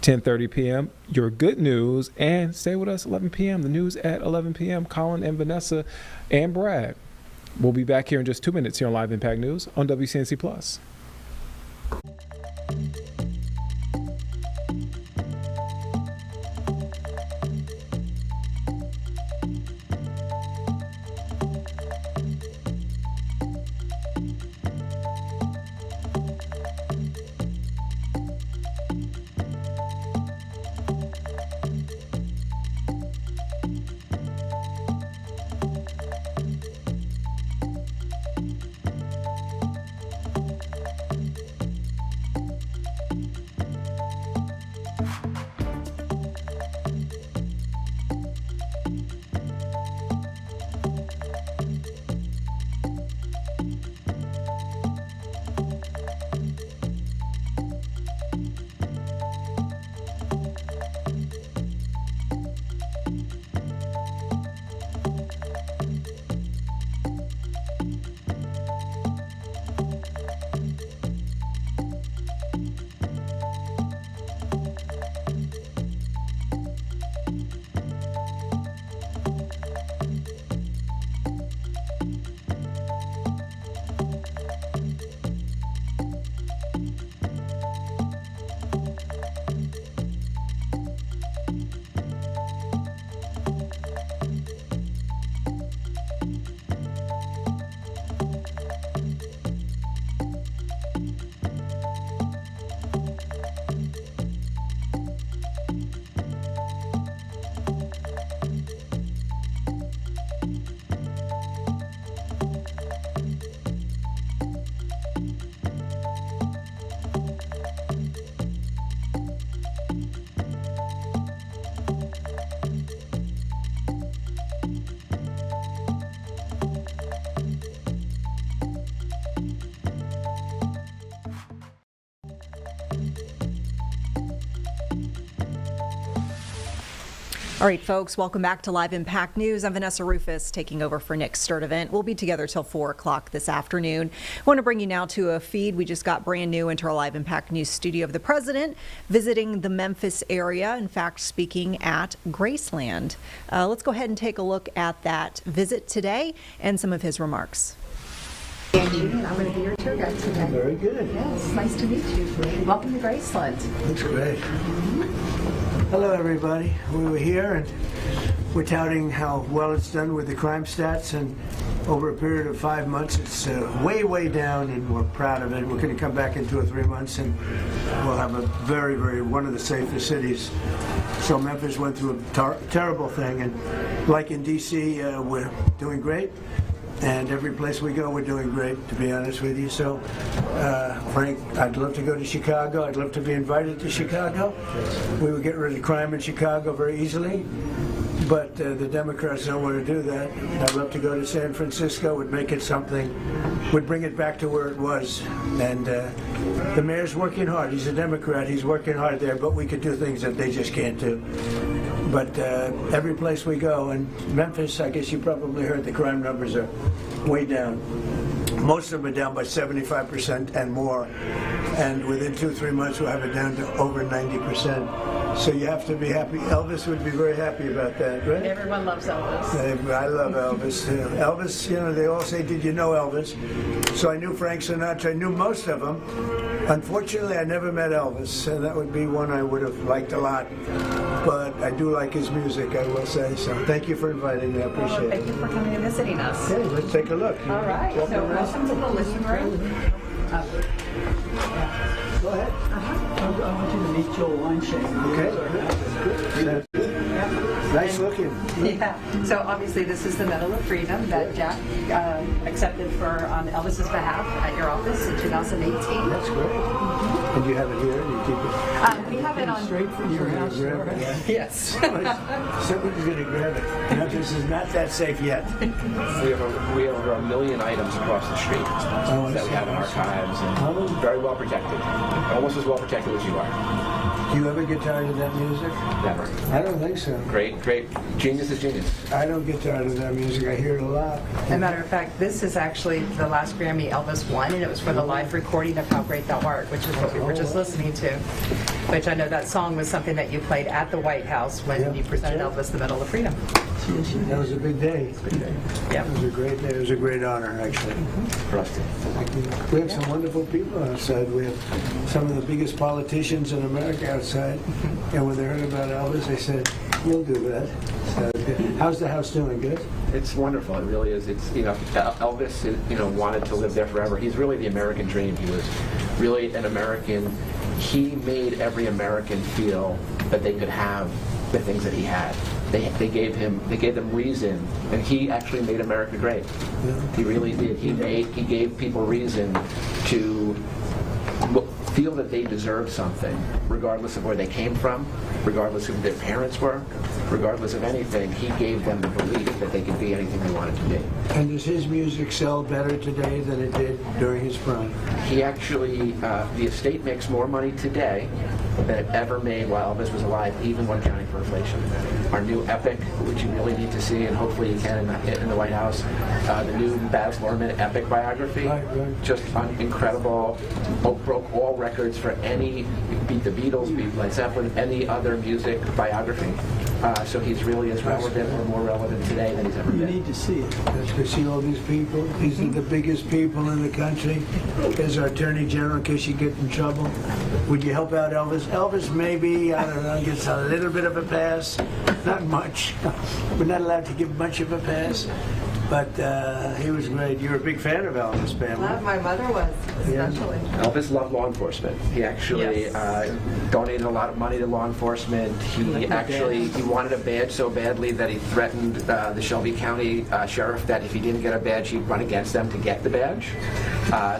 Speaker 1: 10:30 p.m. your good news, and stay with us 11 p.m. the news at 11 p.m. Colin and Vanessa and Brad We'll be back here in just 2 minutes here on Live Impact News on WCNC Plus.
Speaker 9: All right, folks, welcome back to Live Impact News. I'm Vanessa Rufus, taking over for Nick Sturdivant. We'll be together till 4 o'clock this afternoon. I want to bring you now to a feed we just got brand new into our Live Impact News studio of the president visiting the Memphis area, in fact, speaking at Graceland. Let's go ahead and take a look at that visit today and some of his remarks.
Speaker 13: And I'm going to be your tour guide today.
Speaker 23: Very good.
Speaker 13: Yes, nice to meet you. Welcome to Graceland.
Speaker 23: Looks great. Hello, everybody. We were here and we're touting how well it's done with the crime stats, and over a period of 5 months, it's way, way down, and we're proud of it. We're going to come back in 2 or 3 months, and we'll have a very, very, one of the safest cities. So Memphis went through a terrible thing, and like in D.C., we're doing great. And every place we go, we're doing great, to be honest with you. So, Frank, I'd love to go to Chicago. I'd love to be invited to Chicago. We would get rid of crime in Chicago very easily, but the Democrats don't want to do that. I'd love to go to San Francisco. Would make it something. Would bring it back to where it was. And the mayor's working hard. He's a Democrat. He's working hard there, but we could do things that they just can't do. But every place we go, and Memphis, I guess you probably heard the crime numbers are way down. Most of them are down by 75% and more. And within 2 or 3 months, we'll have it down to over 90%. So you have to be happy. Elvis would be very happy about that, right?
Speaker 13: Everyone loves Elvis.
Speaker 23: I love Elvis. Elvis, you know, they all say, did you know Elvis? So I knew Frank Sinatra. I knew most of them. Unfortunately, I never met Elvis, and that would be one I would have liked a lot. But I do like his music, I will say. So thank you for inviting me. I appreciate it.
Speaker 13: Thank you for coming and visiting us.
Speaker 23: Okay, let's take a look.
Speaker 13: All right. So welcome to the living room.
Speaker 23: Go ahead.
Speaker 12: I want you to meet Joel Weinstein.
Speaker 23: Okay. Nice looking.
Speaker 13: Yeah. So obviously this is the Medal of Freedom that Jack accepted on Elvis's behalf at your office in 2018.
Speaker 23: That's great. And you have it here, and you keep it?
Speaker 13: We have it on.
Speaker 12: Straight from your house.
Speaker 13: Yes.
Speaker 23: Somebody's going to grab it. Memphis is not that safe yet.
Speaker 24: We have over 1 million items across the street that we have in archives, and very well protected. Almost as well protected as you are.
Speaker 23: Do you ever get tired of that music?
Speaker 24: Never.
Speaker 23: I don't think so.
Speaker 24: Great. Genius is genius.
Speaker 23: I don't get tired of that music. I hear it a lot.
Speaker 13: As a matter of fact, this is actually the last Grammy Elvis won, and it was for the live recording of How Great Thou Art, which is what we were just listening to, which I know that song was something that you played at the White House when you presented Elvis the Medal of Freedom.
Speaker 23: That was a big day.
Speaker 13: Yeah.
Speaker 23: It was a great day. It was a great honor, actually. For us. We have some wonderful people outside. We have some of the biggest politicians in America outside. And when they heard about Elvis, they said, "You'll do that." So, how's the house doing? Good?
Speaker 24: It's wonderful. It really is. It's, Elvis, wanted to live there forever. He's really the American dream. He was really an American. He made every American feel that they could have the things that he had. They gave them reason, and he actually made America great. He really did. He gave people reason to feel that they deserved something, regardless of where they came from, regardless of who their parents were, regardless of anything. He gave them the belief that they could be anything they wanted to be.
Speaker 23: And does his music sell better today than it did during his prime?
Speaker 24: He actually, the estate makes more money today than it ever made while Elvis was alive, even when counting for inflation. Our new epic, which you really need to see, and hopefully you can in the White House, the new Baz Luhrmann epic biography, just incredible, broke all records for any, beat the Beatles, beat Led Zeppelin, any other music biography. So he's really as relevant or more relevant today than he's ever been.
Speaker 23: You need to see it. To see all these people. These are the biggest people in the country. As our Attorney General, in case you get in trouble, would you help out Elvis? Elvis maybe, I don't know, gets a little bit of a pass. Not much. We're not allowed to give much of a pass. But he was great. You're a big fan of Elvis, Pamela.
Speaker 13: My mother was, especially.
Speaker 24: Elvis loved law enforcement. He actually donated a lot of money to law enforcement. He wanted a badge so badly that he threatened the Shelby County sheriff that if he didn't get a badge, he'd run against them to get the badge.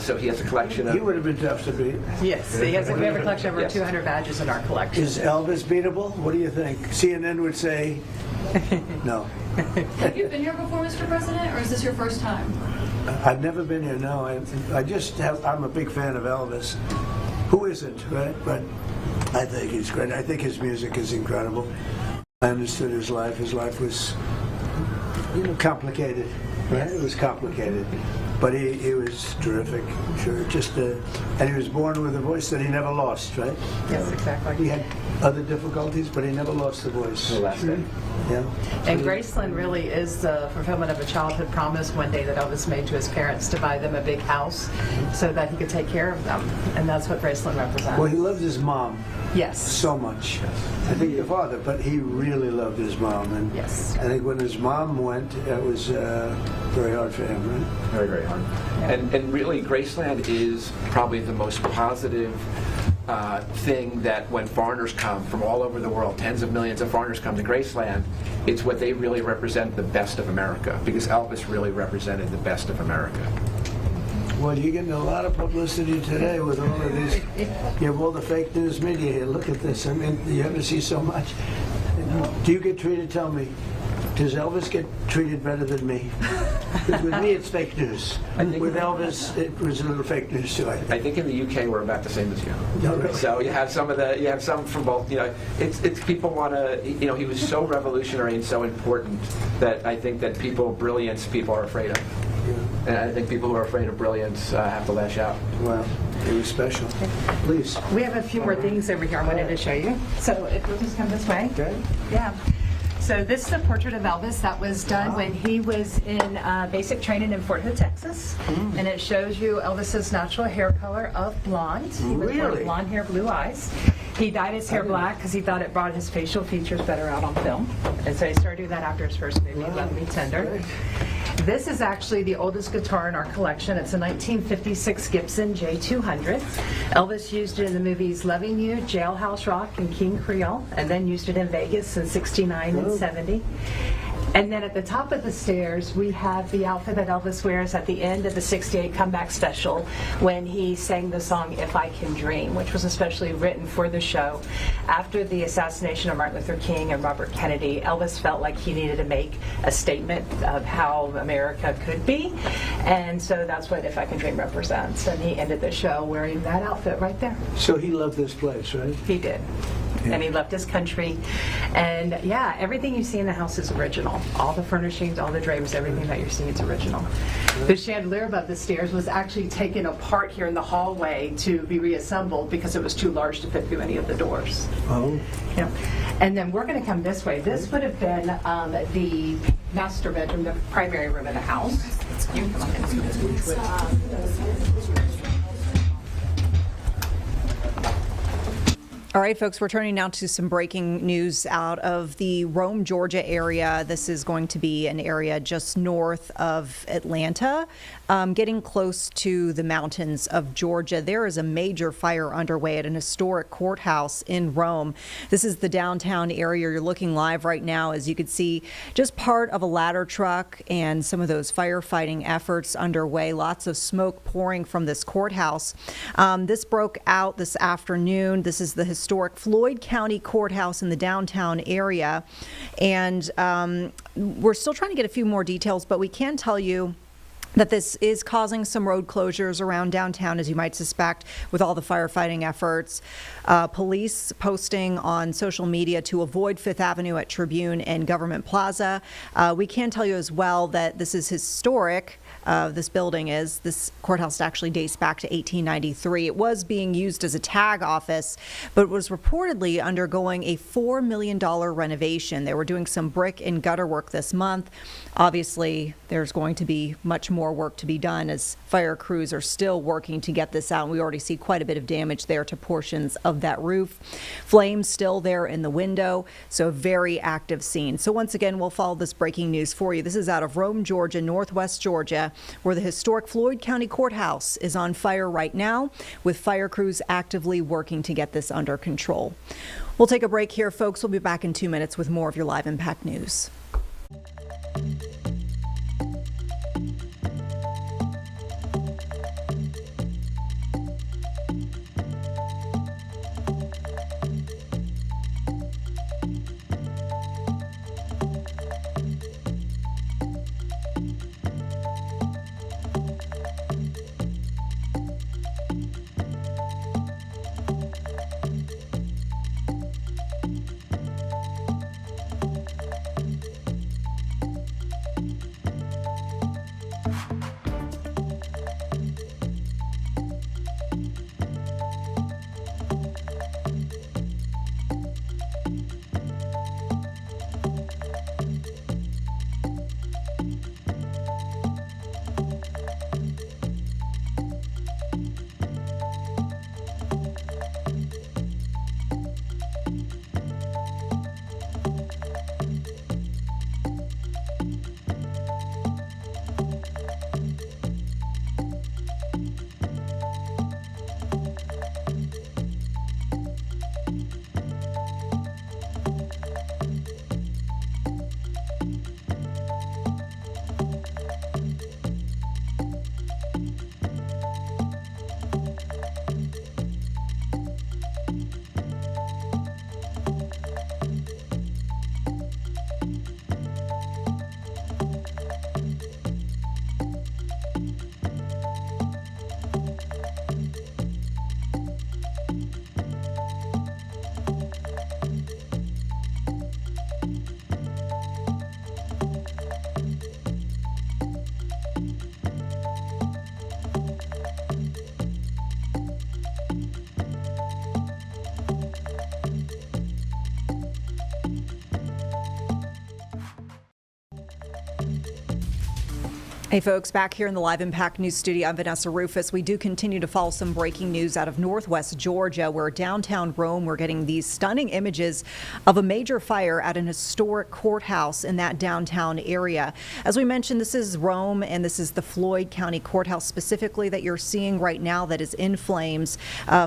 Speaker 24: So he has a collection of...
Speaker 23: He would have been tough to beat.
Speaker 13: Yes, we have a collection of over 200 badges in our collection.
Speaker 23: Is Elvis beatable? What do you think? CNN would say no.
Speaker 4: Have you been here before, Mr. President, or is this your first time?
Speaker 23: I've never been here, no. I'm a big fan of Elvis. Who isn't, right? But I think he's great. I think his music is incredible. I understood his life. His life was, complicated, right? It was complicated. But he was terrific, sure. And he was born with a voice that he never lost, right?
Speaker 13: Yes, exactly.
Speaker 23: He had other difficulties, but he never lost the voice.
Speaker 24: The last day.
Speaker 23: Yeah.
Speaker 13: And Graceland really is the fulfillment of a childhood promise one day that Elvis made to his parents to buy them a big house so that he could take care of them. And that's what Graceland represents.
Speaker 23: Well, he loved his mom.
Speaker 13: Yes.
Speaker 23: So much. I think your father, but he really loved his mom. And
Speaker 13: yes.
Speaker 23: I think when his mom went, it was very hard for him, right?
Speaker 24: Very, very hard. Yeah. And really, Graceland is probably the most positive thing that when foreigners come from all over the world, tens of millions of foreigners come to Graceland, it's what they really represent, the best of America, because Elvis really represented the best of America.
Speaker 23: Well, you're getting a lot of publicity today with all of these. You have all the fake news media here. Look at this. I mean, you ever see so much? Do you get treated, tell me, does Elvis get treated better than me? Because with me, it's fake news. With Elvis, it was a little fake news too. I
Speaker 24: think in the UK we're about the same as you.
Speaker 23: Oh, really?
Speaker 24: So you have some from both. It's people want to. He was so revolutionary and so important that I think that brilliance people are afraid of. Yeah. And I think people who are afraid of brilliance have to lash out.
Speaker 23: Wow, it was special. Please.
Speaker 13: We have a few more things over here I wanted to show you. So if you'll just come this way.
Speaker 23: Okay.
Speaker 13: Yeah. So this is a portrait of Elvis that was done when he was in basic training in Fort Hood, Texas. And it shows you Elvis's natural hair color of blonde. He was born with blonde hair, blue eyes. He dyed his hair black because he thought it brought his facial features better out on film. And so he started doing that after his first movie, Love Me Tender. This is actually the oldest guitar in our collection. It's a 1956 Gibson J200. Elvis used it in the movies Loving You, Jailhouse Rock, and King Creole, and then used it in Vegas in '69 and '70. And then at the top of the stairs, we have the outfit that Elvis wears at the end of the '68 comeback special when he sang the song If I Can Dream, which was especially written for the show. After the assassination of Martin Luther King and Robert Kennedy, Elvis felt like he needed to make a statement of how America could be. And so that's what If I Can Dream represents. And he ended the show wearing that outfit right there.
Speaker 23: So he loved this place, right?
Speaker 13: He did. and he left his country. And yeah, everything you see in the house is original. All the furnishings, all the drapes, everything that you're seeing is original. The chandelier above the stairs was actually taken apart here in the hallway to be reassembled because it was too large to fit through any of the doors.
Speaker 23: Oh.
Speaker 13: Yeah. And then we're going to come this way. This would have been the master bedroom, the primary room in the house. You can come on in.
Speaker 9: All right, folks, we're turning now to some breaking news out of the Rome, Georgia area. This is going to be an area just north of Atlanta, getting close to the mountains of Georgia. There is a major fire underway at an historic courthouse in Rome. This is the downtown area. You're looking live right now, as you can see, just part of a ladder truck and some of those firefighting efforts underway. Lots of smoke pouring from this courthouse. This broke out this afternoon. This is the historic Floyd County Courthouse in the downtown area. And we're still trying to get a few more details, but we can tell you that this is causing some road closures around downtown, as you might suspect, with all the firefighting efforts. Police posting on social media to avoid Fifth Avenue at Tribune and Government Plaza. We can tell you as well that this is historic. This building is. This courthouse actually dates back to 1893. It was being used as a tag office, but was reportedly undergoing a $4 million renovation. They were doing some brick and gutter work this month. Obviously, there's going to be much more work to be done as fire crews are still working to get this out. And we already see quite a bit of damage there to portions of that roof. Flames still there in the window, so a very active scene. So once again, we'll follow this breaking news for you. This is out of Rome, Georgia, northwest Georgia, where the historic Floyd County Courthouse is on fire right now, with fire crews actively working to get this under control. We'll take a break here, folks. We'll be back in 2 minutes with more of your Live Impact News. Hey folks, back here in the Live Impact News studio, I'm Vanessa Rufus. We do continue to follow some breaking news out of northwest Georgia, where downtown Rome, we're getting these stunning images of a major fire at an historic courthouse in that downtown area. As we mentioned, this is Rome, and this is the Floyd County Courthouse specifically that you're seeing right now that is in flames.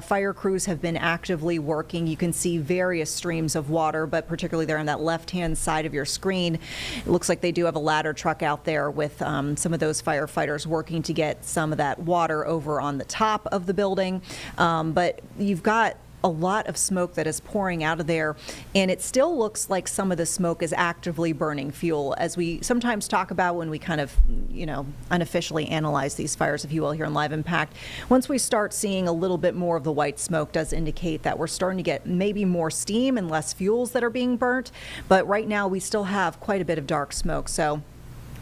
Speaker 9: Fire crews have been actively working. You can see various streams of water, but particularly there on that left-hand side of your screen, it looks like they do have a ladder truck out there with some of those firefighters working to get some of that water over on the top of the building. But you've got a lot of smoke that is pouring out of there, and it still looks like some of the smoke is actively burning fuel, as we sometimes talk about when we kind of, unofficially analyze these fires, if you will, here in Live Impact. Once we start seeing a little bit more of the white smoke, does indicate that we're starting to get maybe more steam and less fuels that are being burnt, but right now we still have quite a bit of dark smoke, so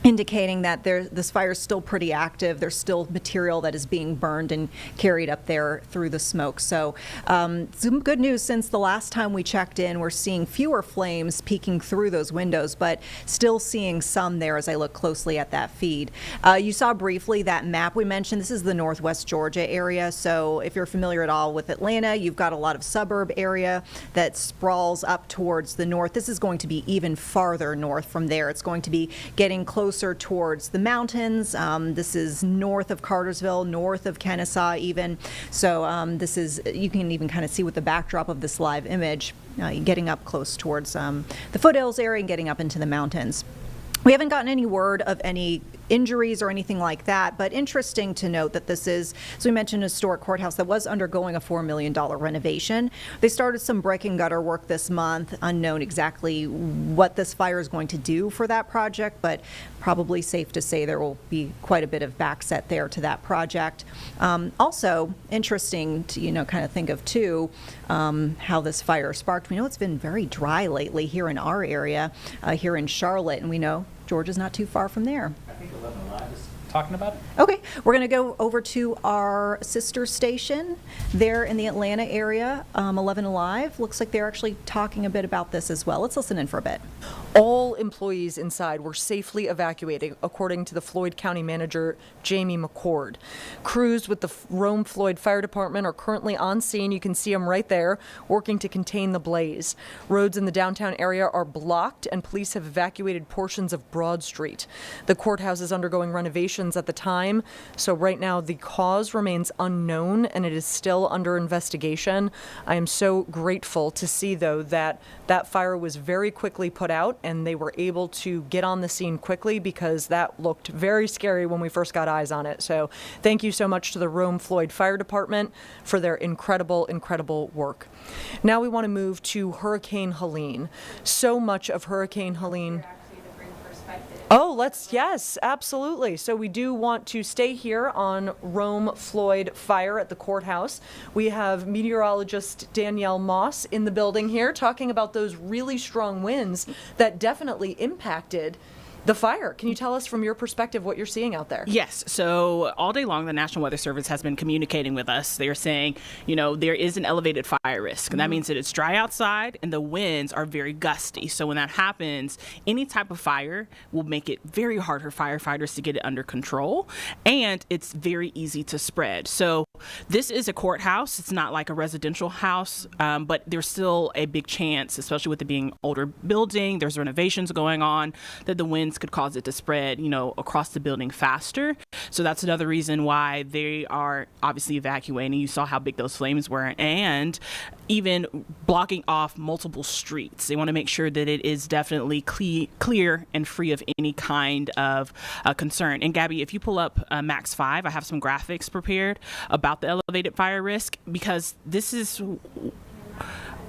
Speaker 9: indicating that this fire is still pretty active. There's still material that is being burned and carried up there through the smoke. So some good news since the last time we checked in. We're seeing fewer flames peeking through those windows, but still seeing some there as I look closely at that feed. You saw briefly that map we mentioned. This is the Northwest Georgia area. So if you're familiar at all with Atlanta, you've got a lot of suburb area that sprawls up towards the north. This is going to be even farther north from there. It's going to be getting closer towards the mountains. This is north of Cartersville, north of Kennesaw even. So this is, you can even kind of see with the backdrop of this live image, getting up close towards the foothills area and getting up into the mountains. We haven't gotten any word of any injuries or anything like that, but interesting to note that this is, as we mentioned, a historic courthouse that was undergoing a $4 million renovation. They started some brick and gutter work this month, unknown exactly what this fire is going to do for that project, but probably safe to say there will be quite a bit of backset there to that project. Also interesting to, kind of think of too, how this fire sparked. We know it's been very dry lately here in our area, here in Charlotte, and we know Georgia's not too far from there.
Speaker 14: I think 11 Live is talking about it.
Speaker 9: Okay, we're going to go over to our sister station there in the Atlanta area, 11 Alive. Looks like they're actually talking a bit about this as well. Let's listen in for a bit.
Speaker 15: All employees inside were safely evacuated, according to the Floyd County manager, Jamie McCord. Crews with the Rome Floyd Fire Department are currently on scene. You can see them right there, working to contain the blaze. Roads in the downtown area are blocked, and police have evacuated portions of Broad Street. The courthouse is undergoing renovations at the time, so right now the cause remains unknown and it is still under investigation. I am so grateful to see, though, that that fire was very quickly put out and they were able to get on the scene quickly, because that looked very scary when we first got eyes on it. So thank you so much to the Rome Floyd Fire Department for their incredible work. Now we want to move to Hurricane Helene. So much of Hurricane Helene. Yes, absolutely. So we do want to stay here on Rome Floyd Fire at the courthouse. We have meteorologist Danielle Moss in the building here talking about those really strong winds that definitely impacted the fire. Can you tell us from your perspective what you're seeing out there?
Speaker 16: Yes. So all day long, the National Weather Service has been communicating with us. They are saying, there is an elevated fire risk. And that means that it's dry outside and the winds are very gusty. So when that happens, any type of fire will make it very hard for firefighters to get it under control. And it's very easy to spread. So this is a courthouse. It's not like a residential house, but there's still a big chance, especially with it being older building, there's renovations going on, that the winds could cause it to spread, across the building faster. So that's another reason why they are obviously evacuating. You saw how big those flames were, and even blocking off multiple streets. They want to make sure that it is definitely clear and free of any kind of concern. And Gabby, if you pull up Max 5, I have some graphics prepared about the elevated fire risk, because this is...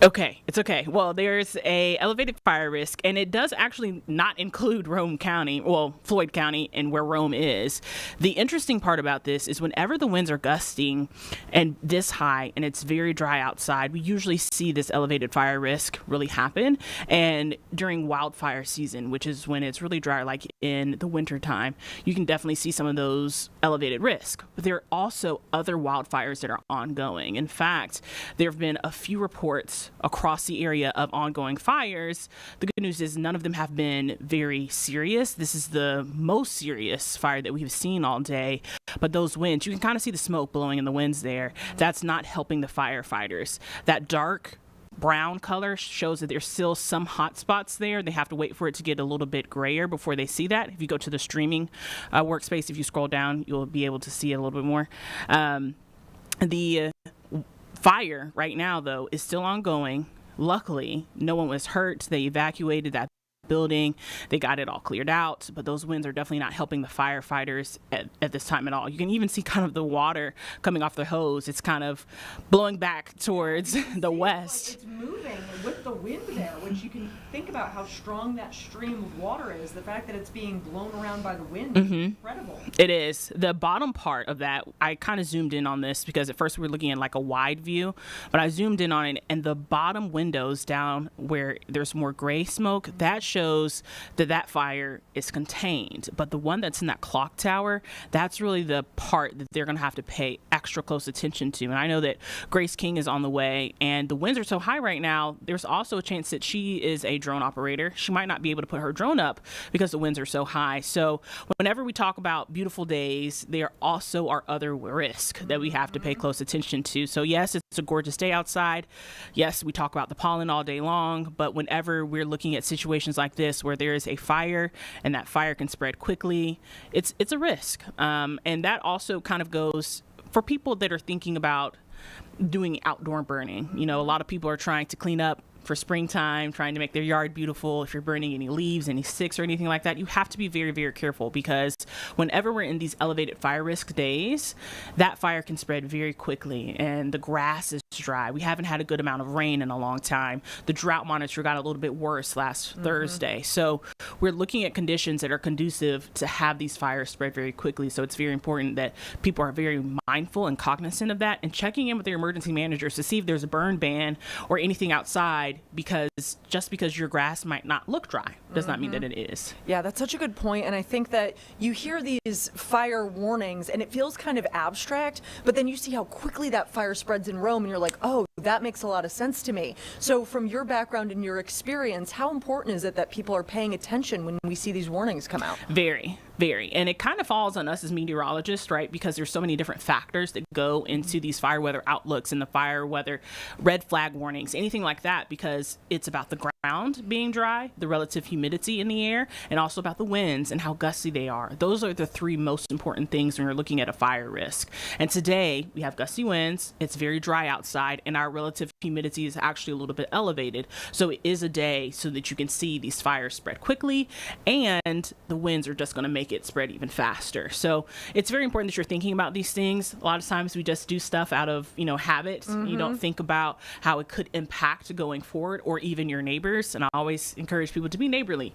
Speaker 16: Okay, it's okay. Well, there's a elevated fire risk, and it does actually not include Floyd County and where Rome is. The interesting part about this is whenever the winds are gusting and this high and it's very dry outside, we usually see this elevated fire risk really happen. And during wildfire season, which is when it's really dry, like in the winter time, you can definitely see some of those elevated risks. But there are also other wildfires that are ongoing. In fact, there have been a few reports across the area of ongoing fires. The good news is none of them have been very serious. This is the most serious fire that we've seen all day. But those winds, you can kind of see the smoke blowing in the winds there. That's not helping the firefighters. That dark brown color shows that there's still some hot spots there. They have to wait for it to get a little bit grayer before they see that. If you go to the streaming workspace, if you scroll down, you'll be able to see it a little bit more. The fire right now, though, is still ongoing. Luckily, no one was hurt. They evacuated that building. They got it all cleared out, but those winds are definitely not helping the firefighters at this time at all. You can even see kind of the water coming off the hose. It's kind of blowing back towards the west.
Speaker 15: Like it's moving with the wind there, which you can think about how strong that stream of water is. The fact that it's being blown around by the wind is incredible.
Speaker 16: It is. The bottom part of that, I kind of zoomed in on this because at first we were looking at like a wide view, but I zoomed in on it, and the bottom windows down where there's more gray smoke, that shows that that fire is contained. But the one that's in that clock tower, that's really the part that they're going to have to pay extra close attention to. And I know that Grace King is on the way, and the winds are so high right now, there's also a chance that she is a drone operator. She might not be able to put her drone up because the winds are so high. So whenever we talk about beautiful days, there also are other risks that we have to pay close attention to. So yes, it's a gorgeous day outside. Yes, we talk about the pollen all day long, but whenever we're looking at situations like this where there is a fire and that fire can spread quickly, it's a risk. And that also kind of goes for people that are thinking about doing outdoor burning. You know, a lot of people are trying to clean up for springtime, trying to make their yard beautiful. If you're burning any leaves, any sticks or anything like that, you have to be very, very careful, because whenever we're in these elevated fire risk days, that fire can spread very quickly, and the grass is dry. We haven't had a good amount of rain in a long time. The drought monitor got a little bit worse last Thursday. So we're looking at conditions that are conducive to have these fires spread very quickly. So it's very important that people are very mindful and cognizant of that, and checking in with their emergency managers to see if there's a burn ban or anything outside, because just because your grass might not look dry does not mean that it is.
Speaker 15: Yeah, that's such a good point. And I think that you hear these fire warnings and it feels kind of abstract, but then you see how quickly that fire spreads in Rome and you're like, oh, that makes a lot of sense to me. So from your background and your experience, how important is it that people are paying attention when we see these warnings come out?
Speaker 16: Very, very. And it kind of falls on us as meteorologists, right? Because there's so many different factors that go into these fire weather outlooks and the fire weather red flag warnings, anything like that, because it's about the ground being dry, the relative humidity in the air, and also about the winds and how gusty they are. Those are the three most important things when you're looking at a fire risk. And today we have gusty winds, it's very dry outside, and our relative humidity is actually a little bit elevated. So it is a day so that you can see these fires spread quickly, and the winds are just going to make it spread even faster. So it's very important that you're thinking about these things. A lot of times we just do stuff out of, habit. You don't think about how it could impact going forward, or even your neighbors. And I always encourage people to be neighborly.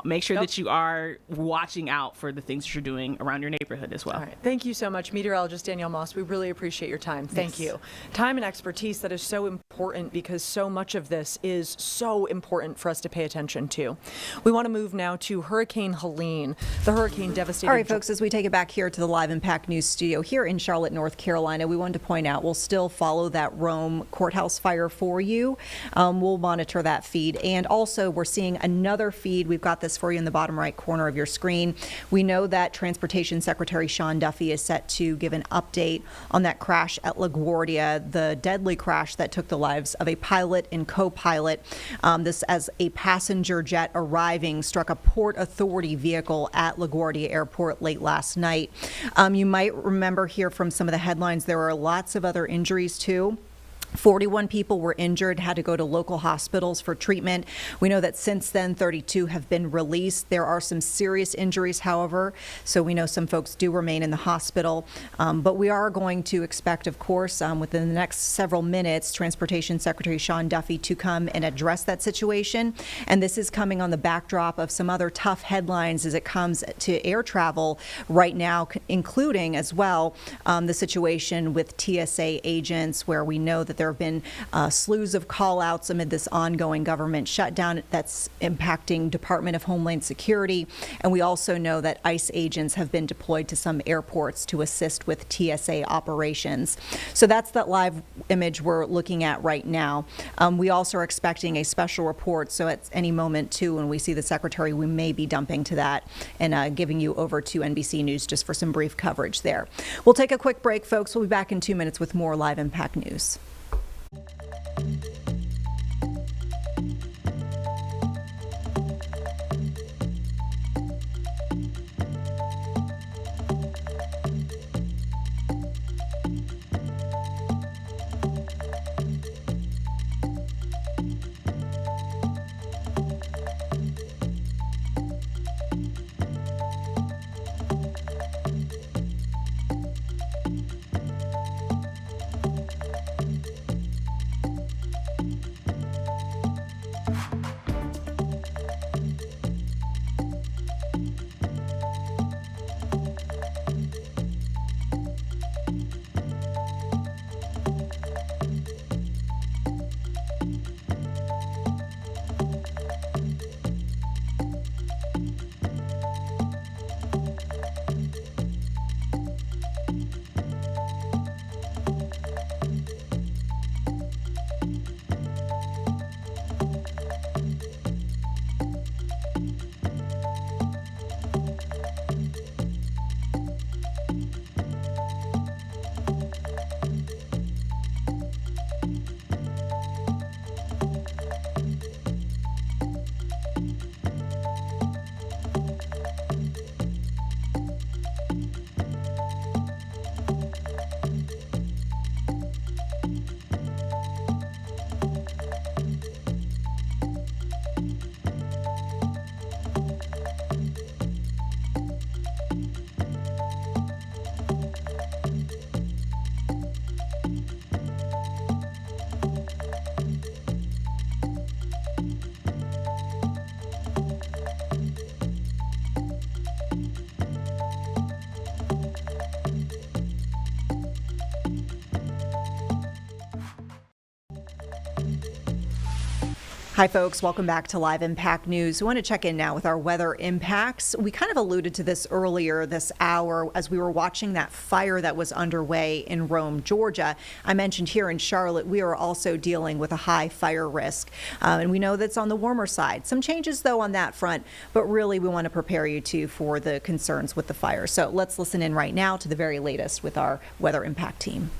Speaker 16: Make sure that you are watching out for the things that you're doing around your neighborhood as well.
Speaker 15: All right. Thank you so much, meteorologist Danielle Moss. We really appreciate your time. Thank you. Time and expertise that is so important, because so much of this is so important for us to pay attention to. We want to move now to Hurricane Helene. The hurricane devastated.
Speaker 9: All right, folks, as we take it back here to the Live Impact News studio here in Charlotte, North Carolina, we wanted to point out we'll still follow that Rome courthouse fire for you. We'll monitor that feed. And also, we're seeing another feed. We've got this for you in the bottom right corner of your screen. We know that Transportation Secretary Sean Duffy is set to give an update on that crash at LaGuardia, the deadly crash that took the lives of a pilot and co-pilot. This as a passenger jet arriving struck a Port Authority vehicle at LaGuardia Airport late last night. You might remember here from some of the headlines, there are lots of other injuries too. 41 people were injured, had to go to local hospitals for treatment. We know that since then, 32 have been released. There are some serious injuries, however, so we know some folks do remain in the hospital. But we are going to expect, of course, within the next several minutes, Transportation Secretary Sean Duffy to come and address that situation. And this is coming on the backdrop of some other tough headlines as it comes to air travel right now, including as well the situation with TSA agents, where we know that there have been slews of call-outs amid this ongoing government shutdown that's impacting Department of Homeland Security. And we also know that ICE agents have been deployed to some airports to assist with TSA operations. So that's that live image we're looking at right now. We also are expecting a special report, so at any moment too, when we see the secretary, we may be dumping to that and giving you over to NBC News just for some brief coverage there. We'll take a quick break, folks. We'll be back in 2 minutes with more Live Impact News. Hi, folks. Welcome back to Live Impact News. We want to check in now with our weather impacts. We kind of alluded to this earlier this hour as we were watching that fire that was underway in Rome, Georgia. I mentioned here in Charlotte, we are also dealing with a high fire risk. And we know that's on the warmer side. Some changes, though, on that front. But really, we want to prepare you, too, for the concerns with the fire. So let's listen in right now to the very latest with our weather impact team.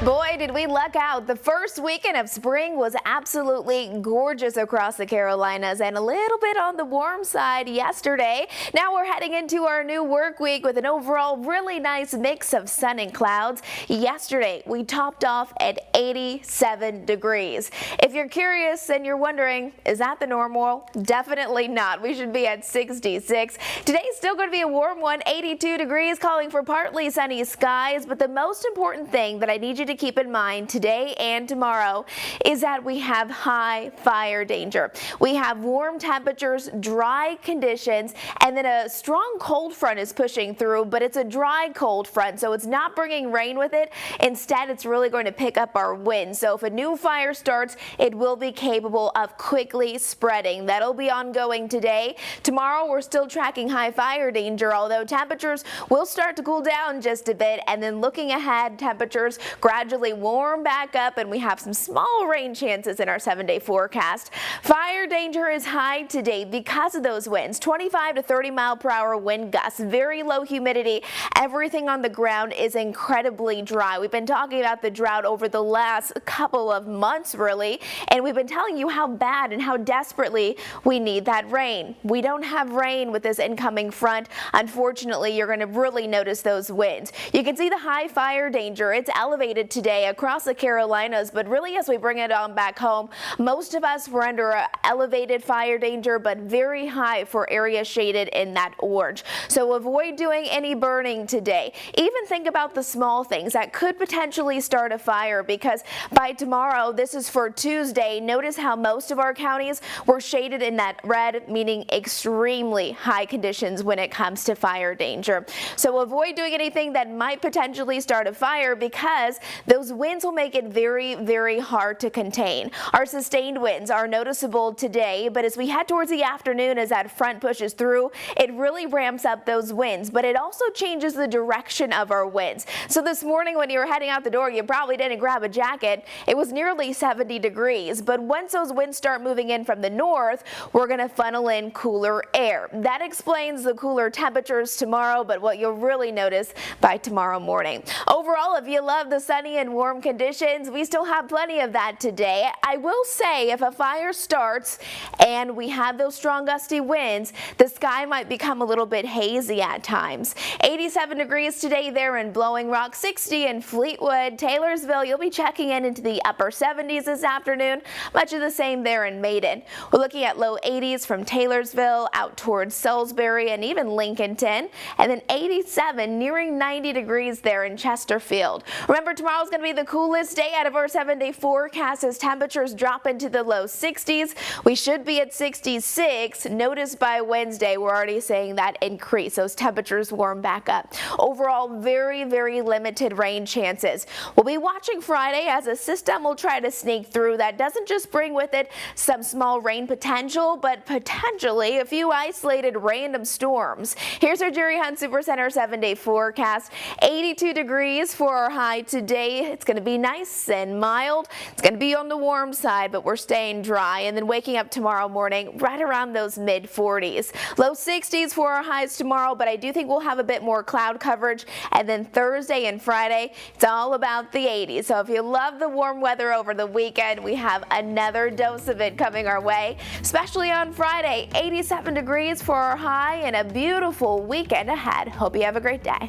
Speaker 17: Boy, did we luck out. The first weekend of spring was absolutely gorgeous across the Carolinas and a little bit on the warm side yesterday. Now we're heading into our new work week with an overall really nice mix of sun and clouds. Yesterday, we topped off at 87 degrees. If you're curious and you're wondering, is that the normal? Definitely not. We should be at 66. Today's still going to be a warm one, 82 degrees, calling for partly sunny skies. But the most important thing that I need you to keep in mind today and tomorrow is that we have high fire danger. We have warm temperatures, dry conditions, and then a strong cold front is pushing through, but it's a dry cold front, so it's not bringing rain with it. Instead, it's really going to pick up our wind. So if a new fire starts, it will be capable of quickly spreading. That'll be ongoing today. Tomorrow, we're still tracking high fire danger, although temperatures will start to cool down just a bit, and then looking ahead, temperatures gradually warm back up, and we have some small rain chances in our 7-day forecast. Fire danger is high today because of those winds, 25 to 30 mile per hour wind gusts, very low humidity. Everything on the ground is incredibly dry. We've been talking about the drought over the last couple of months, really, and we've been telling you how bad and how desperately we need that rain. We don't have rain with this incoming front. Unfortunately, you're going to really notice those winds. You can see the high fire danger. It's elevated today across the Carolinas, but really as we bring it on back home, most of us were under elevated fire danger, but very high for areas shaded in that orange. So avoid doing any burning today. Even think about the small things that could potentially start a fire, because by tomorrow, this is for Tuesday, notice how most of our counties were shaded in that red, meaning extremely high conditions when it comes to fire danger. So avoid doing anything that might potentially start a fire, because those winds will make it very, very hard to contain. Our sustained winds are noticeable today, but as we head towards the afternoon, as that front pushes through, it really ramps up those winds, but it also changes the direction of our winds. So this morning when you were heading out the door, you probably didn't grab a jacket. It was nearly 70 degrees, but once those winds start moving in from the north, we're going to funnel in cooler air. That explains the cooler temperatures tomorrow, but what you'll really notice by tomorrow morning. Overall, if you love the sunny and warm conditions, we still have plenty of that today. I will say, if a fire starts and we have those strong gusty winds, the sky might become a little bit hazy at times. 87 degrees today there in Blowing Rock, 60 in Fleetwood. Taylorsville, you'll be checking in into the upper 70s this afternoon. Much of the same there in Maiden. We're looking at low 80s from Taylorsville out towards Salisbury and even Lincolnton, and then 87 nearing 90 degrees there in Chesterfield. Remember, tomorrow's going to be the coolest day out of our 7-day forecast as temperatures drop into the low 60s. We should be at 66. Notice by Wednesday, we're already seeing that increase. Those temperatures warm back up. Overall, very, very limited rain chances. We'll be watching Friday as a system will try to sneak through. That doesn't just bring with it some small rain potential, but potentially a few isolated random storms. Here's our Jerry Hunt Supercenter 7-day forecast. 82 degrees for our high today. It's going to be nice and mild. It's going to be on the warm side, but we're staying dry. And then waking up tomorrow morning right around those mid 40s. Low 60s for our highs tomorrow, but I do think we'll have a bit more cloud coverage. And then Thursday and Friday, it's all about the 80s. So if you love the warm weather over the weekend, we have another dose of it coming our way, especially on Friday. 87 degrees for our high and a beautiful weekend ahead. Hope you have a great day.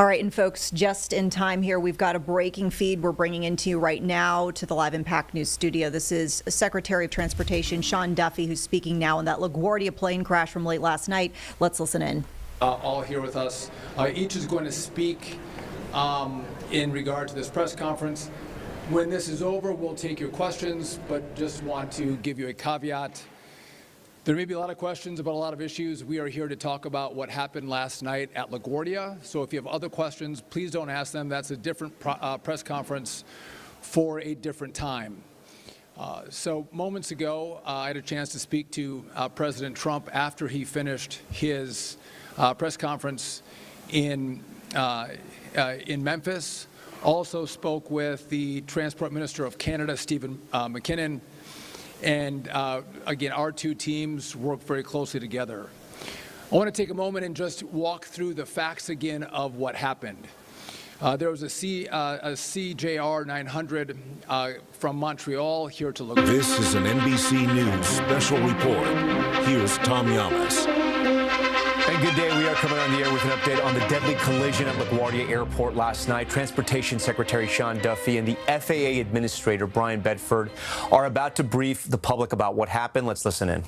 Speaker 9: All right, and folks, just in time here, we've got a breaking feed we're bringing into you right now to the Live Impact News studio. This is Secretary of Transportation Sean Duffy, who's speaking now on that LaGuardia plane crash from late last night. Let's listen in.
Speaker 2: All here with us. Each is going to speak in regard to this press conference. When this is over, we'll take your questions, but just want to give you a caveat. There may be a lot of questions about a lot of issues. We are here to talk about what happened last night at LaGuardia. So if you have other questions, please don't ask them. That's a different press conference for a different time. So moments ago, I had a chance to speak to President Trump after he finished his press conference in Memphis. Also spoke with the Transport Minister of Canada, Stephen McKinnon. And again, our two teams work very closely together. I want to take a moment and just walk through the facts again of what happened. There was a CJR 900 from Montreal here to LaGuardia.
Speaker 18: This is an NBC News special report. Here's Tom Yamas.
Speaker 19: And good day. We are coming on the air with an update on the deadly collision at LaGuardia Airport last night. Transportation Secretary Sean Duffy and the FAA Administrator Brian Bedford are about to brief the public about what happened. Let's listen in.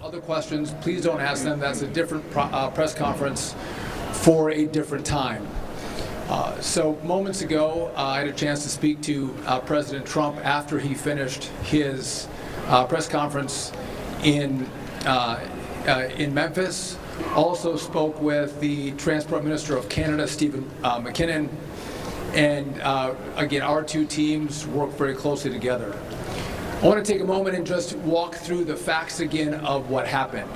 Speaker 2: Other questions, please don't ask them. That's a different press conference for a different time. So moments ago, I had a chance to speak to President Trump after he finished his press conference in Memphis. Also spoke with the Transport Minister of Canada, Stephen McKinnon. And again, our two teams work very closely together. I want to take a moment and just walk through the facts again of what happened.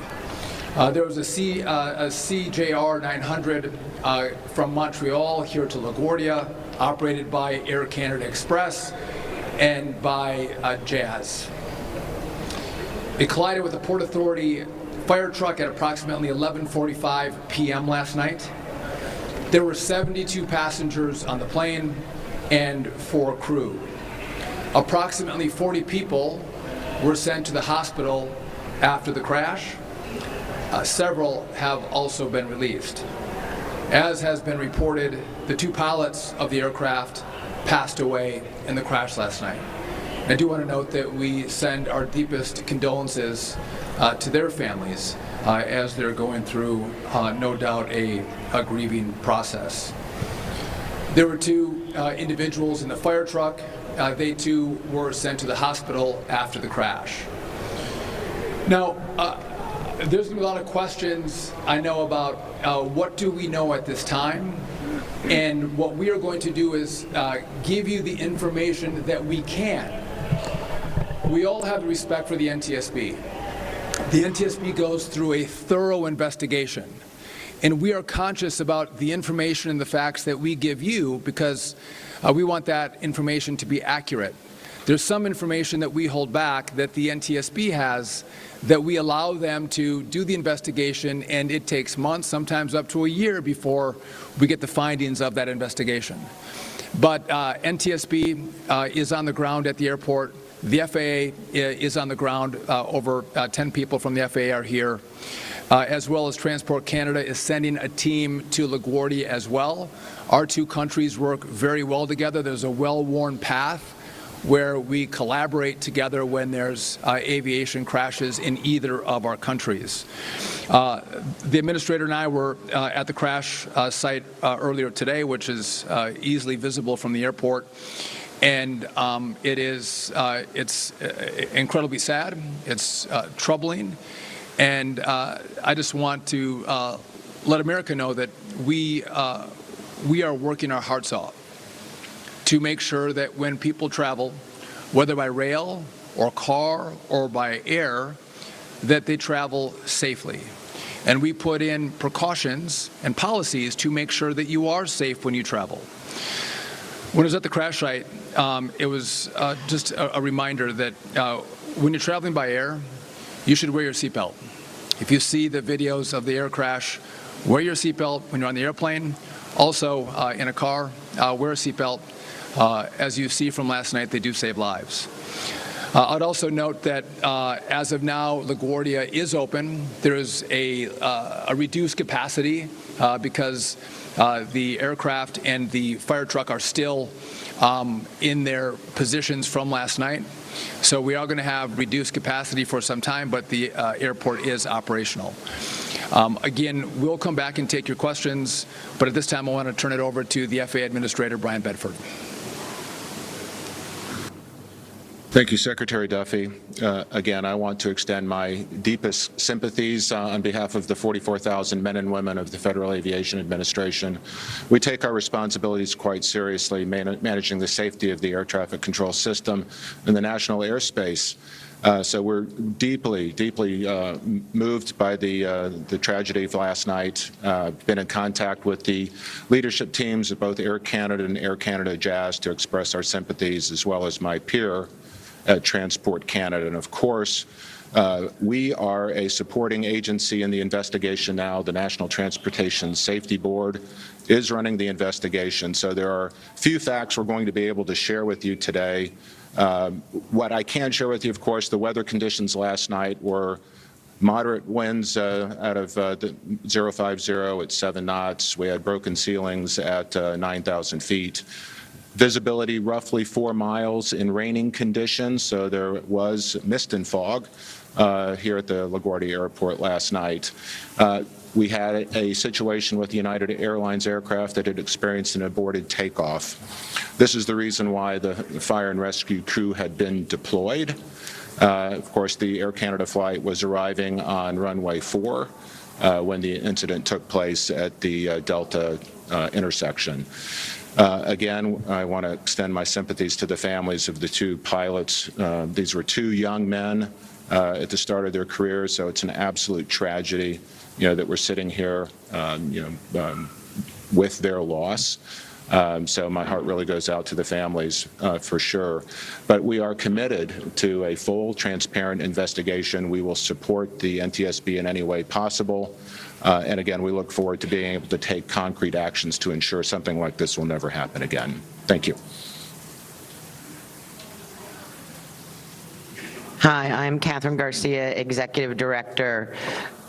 Speaker 2: There was a CJR 900 from Montreal here to LaGuardia, operated by Air Canada Express and by Jazz. It collided with the Port Authority fire truck at approximately 11:45 p.m. last night. There were 72 passengers on the plane and 4 crew. Approximately 40 people were sent to the hospital after the crash. Several have also been released. As has been reported, the 2 pilots of the aircraft passed away in the crash last night. I do want to note that we send our deepest condolences to their families as they're going through, no doubt, a grieving process. There were 2 individuals in the fire truck. They too were sent to the hospital after the crash. Now, there's going to be a lot of questions, I know, about what do we know at this time. And what we are going to do is give you the information that we can. We all have respect for the NTSB. The NTSB goes through a thorough investigation, and we are conscious about the information and the facts that we give you because we want that information to be accurate. There's some information that we hold back that the NTSB has that we allow them to do the investigation, and it takes months, sometimes up to a year before we get the findings of that investigation. But NTSB is on the ground at the airport. The FAA is on the ground. Over 10 people from the FAA are here, as well as Transport Canada is sending a team to LaGuardia as well. Our 2 countries work very well together. There's a well-worn path where we collaborate together when there's aviation crashes in either of our countries. The administrator and I were at the crash site earlier today, which is easily visible from the airport. And it's incredibly sad. It's troubling. And I just want to let America know that we are working our hearts off to make sure that when people travel, whether by rail or car or by air, that they travel safely. And we put in precautions and policies to make sure that you are safe when you travel. When I was at the crash site, it was just a reminder that when you're traveling by air, you should wear your seatbelt. If you see the videos of the air crash, wear your seatbelt when you're on the airplane. Also, in a car, wear a seatbelt. As you see from last night, they do save lives. I'd also note that as of now, LaGuardia is open. There is a reduced capacity because the aircraft and the fire truck are still in their positions from last night. So we are going to have reduced capacity for some time, but the airport is operational. Again, we'll come back and take your questions, but at this time I want to turn it over to the FAA Administrator, Brian Bedford.
Speaker 7: Thank you, Secretary Duffy. Again, I want to extend my deepest sympathies on behalf of the 44,000 men and women of the Federal Aviation Administration. We take our responsibilities quite seriously, managing the safety of the air traffic control system and the national airspace. So we're deeply moved by the tragedy of last night. Been in contact with the leadership teams of both Air Canada and Air Canada Jazz to express our sympathies, as well as my peer at Transport Canada. And of course, we are a supporting agency in the investigation now. The National Transportation Safety Board is running the investigation. So there are few facts we're going to be able to share with you today. What I can share with you, of course, the weather conditions last night were moderate winds out of the 050 at 7 knots. We had broken ceilings at 9,000 feet. Visibility roughly 4 miles in raining conditions, so there was mist and fog here at the LaGuardia Airport last night. We had a situation with the United Airlines aircraft that had experienced an aborted takeoff. This is the reason why the fire and rescue crew had been deployed. Of course, the Air Canada flight was arriving on runway 4 when the incident took place at the Delta intersection. Again, I want to extend my sympathies to the families of the two pilots. These were two young men at the start of their careers, so it's an absolute tragedy, that we're sitting here, with their loss. So my heart really goes out to the families for sure. But we are committed to a full, transparent investigation. We will support the NTSB in any way possible. And again, we look forward to being able to take concrete actions to ensure something like this will never happen again. Thank you.
Speaker 20: Hi, I'm Catherine Garcia, Executive Director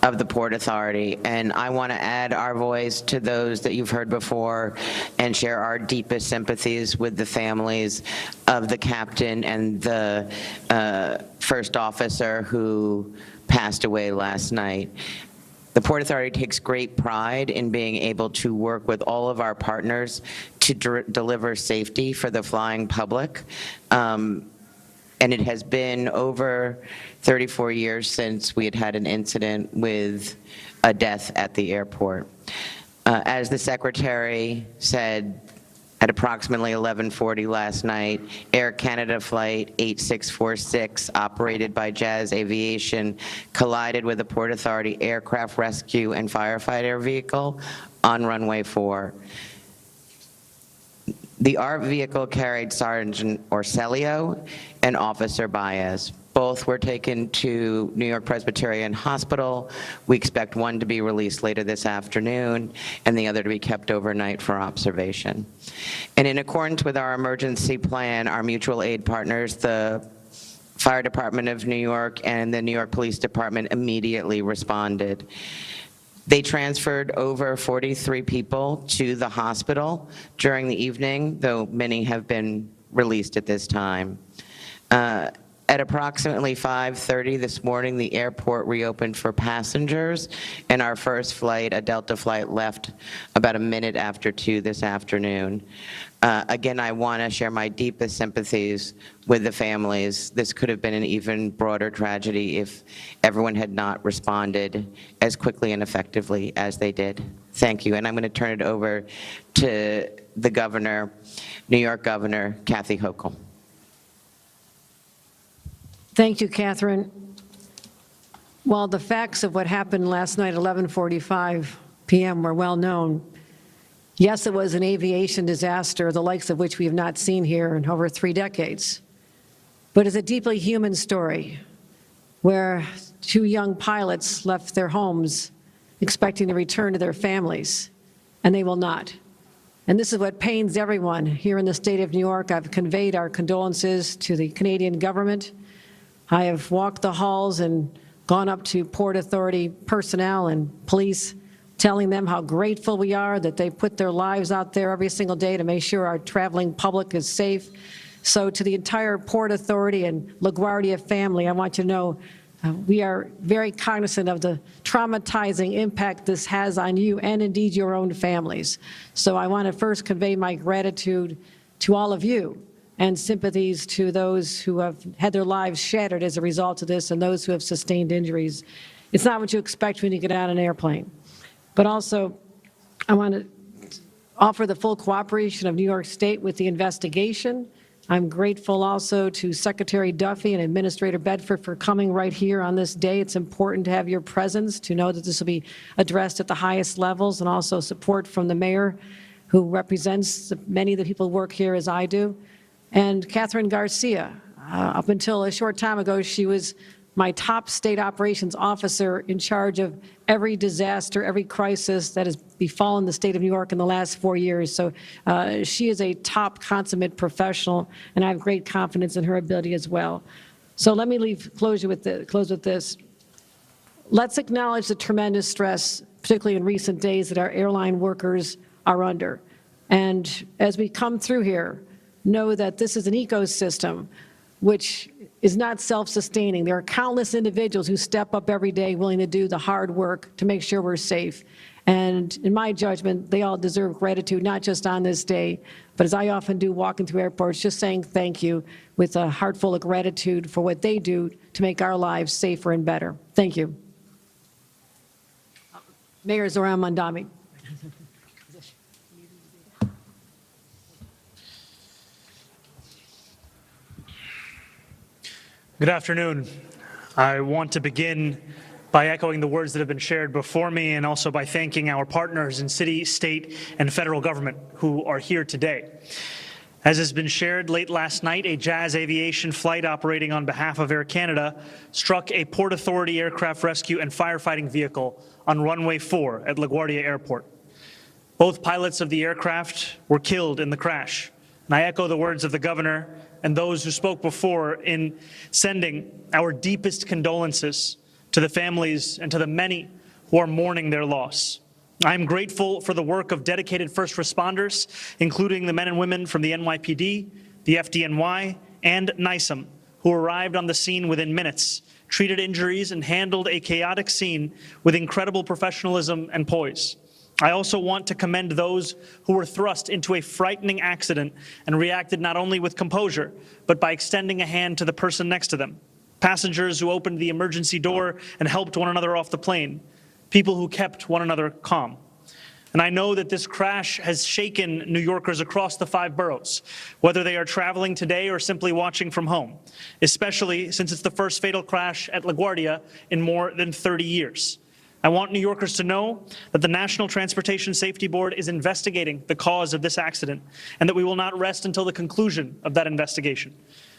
Speaker 20: of the Port Authority, and I want to add our voice to those that you've heard before and share our deepest sympathies with the families of the captain and the first officer who passed away last night. The Port Authority takes great pride in being able to work with all of our partners to deliver safety for the flying public. And it has been over 34 years since we had an incident with a death at the airport. As the Secretary said, at approximately 11:40 last night, Air Canada Flight 8646, operated by Jazz Aviation, collided with a Port Authority aircraft rescue and firefighter vehicle on runway 4. The ARV vehicle carried Sergeant Orselio and Officer Baez. Both were taken to New York Presbyterian Hospital. We expect one to be released later this afternoon and the other to be kept overnight for observation. And in accordance with our emergency plan, our mutual aid partners, the Fire Department of New York and the New York Police Department, immediately responded. They transferred over 43 people to the hospital during the evening, though many have been released at this time. At approximately 5:30 this morning, the airport reopened for passengers, and our first flight, a Delta flight, left about a minute after 2 this afternoon. Again, I want to share my deepest sympathies with the families. This could have been an even broader tragedy if everyone had not responded as quickly and effectively as they did. Thank you, and I'm going to turn it over to the governor, New York Governor Kathy Hochul.
Speaker 21: Thank you, Catherine. While the facts of what happened last night at 11:45 p.m. were well known, yes, it was an aviation disaster, the likes of which we have not seen here in over 3 decades. But it's a deeply human story where 2 young pilots left their homes expecting to return to their families, and they will not. And this is what pains everyone here in the state of New York. I've conveyed our condolences to the Canadian government. I have walked the halls and gone up to Port Authority personnel and police telling them how grateful we are that they put their lives out there every single day to make sure our traveling public is safe. So to the entire Port Authority and LaGuardia family, I want you to know we are very cognizant of the traumatizing impact this has on you and indeed your own families. So I want to first convey my gratitude to all of you and sympathies to those who have had their lives shattered as a result of this and those who have sustained injuries. It's not what you expect when you get on an airplane. But also, I want to offer the full cooperation of New York State with the investigation. I'm grateful also to Secretary Duffy and Administrator Bedford for coming right here on this day. It's important to have your presence, to know that this will be addressed at the highest levels, and also support from the mayor, who represents many of the people who work here as I do. And Catherine Garcia, up until a short time ago, she was my top state operations officer in charge of every disaster, every crisis that has befallen the state of New York in the last 4 years. So she is a top consummate professional, and I have great confidence in her ability as well. So let me close with this. Let's acknowledge the tremendous stress, particularly in recent days, that our airline workers are under. And as we come through here, know that this is an ecosystem which is not self-sustaining. There are countless individuals who step up every day willing to do the hard work to make sure we're safe. And in my judgment, they all deserve gratitude, not just on this day, but as I often do walking through airports, just saying thank you with a heart full of gratitude for what they do to make our lives safer and better. Thank you. Mayor Zoran Mondami.
Speaker 3: Good afternoon. I want to begin by echoing the words that have been shared before me, and also by thanking our partners in city, state, and federal government who are here today. As has been shared, late last night, a Jazz Aviation flight operating on behalf of Air Canada struck a Port Authority aircraft rescue and firefighting vehicle on runway 4 at LaGuardia Airport. Both pilots of the aircraft were killed in the crash. And I echo the words of the governor and those who spoke before in sending our deepest condolences to the families and to the many who are mourning their loss. I am grateful for the work of dedicated first responders, including the men and women from the NYPD, the FDNY, and NYSM, who arrived on the scene within minutes, treated injuries, and handled a chaotic scene with incredible professionalism and poise. I also want to commend those who were thrust into a frightening accident and reacted not only with composure, but by extending a hand to the person next to them. Passengers who opened the emergency door and helped one another off the plane. People who kept one another calm. And I know that this crash has shaken New Yorkers across the 5 boroughs, whether they are traveling today or simply watching from home, especially since it's the first fatal crash at LaGuardia in more than 30 years. I want New Yorkers to know that the National Transportation Safety Board is investigating the cause of this accident, and that we will not rest until the conclusion of that investigation.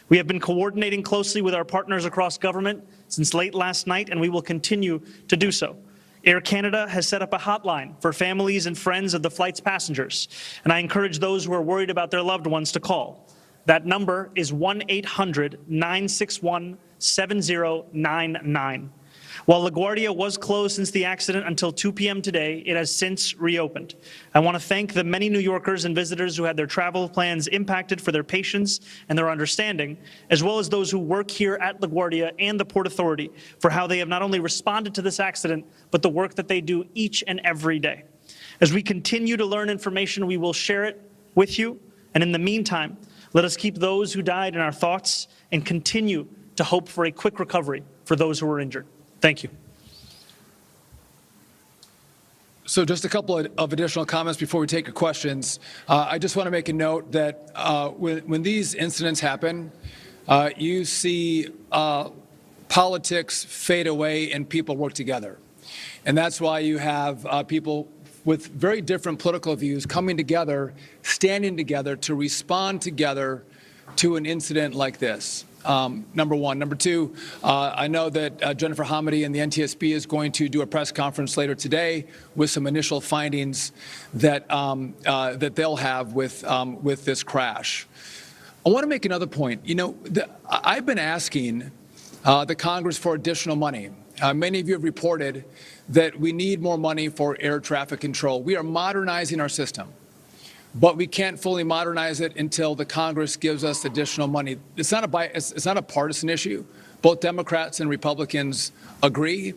Speaker 3: We have been coordinating closely with our partners across government since late last night, and we will continue to do so. Air Canada has set up a hotline for families and friends of the flight's passengers, and I encourage those who are worried about their loved ones to call. That number is 1-800-961-7099. While LaGuardia was closed since the accident until 2 p.m. today, it has since reopened. I want to thank the many New Yorkers and visitors who had their travel plans impacted for their patience and their understanding, as well as those who work here at LaGuardia and the Port Authority for how they have not only responded to this accident, but the work that they do each and every day. As we continue to learn information, we will share it with you. And in the meantime, let us keep those who died in our thoughts and continue to hope for a quick recovery for those who were injured. Thank you.
Speaker 2: So just a couple of additional comments before we take your questions. I just want to make a note that when these incidents happen, you see politics fade away and people work together. And that's why you have people with very different political views coming together, standing together to respond together to an incident like this. Number one. Number two, I know that Jennifer Hamady and the NTSB is going to do a press conference later today with some initial findings that that they'll have with this crash. I want to make another point. You know, I've been asking the Congress for additional money. many of you have reported that we need more money for air traffic control. We are modernizing our system, but we can't fully modernize it until the Congress gives us additional money. It's not a partisan issue. Both Democrats and Republicans agree,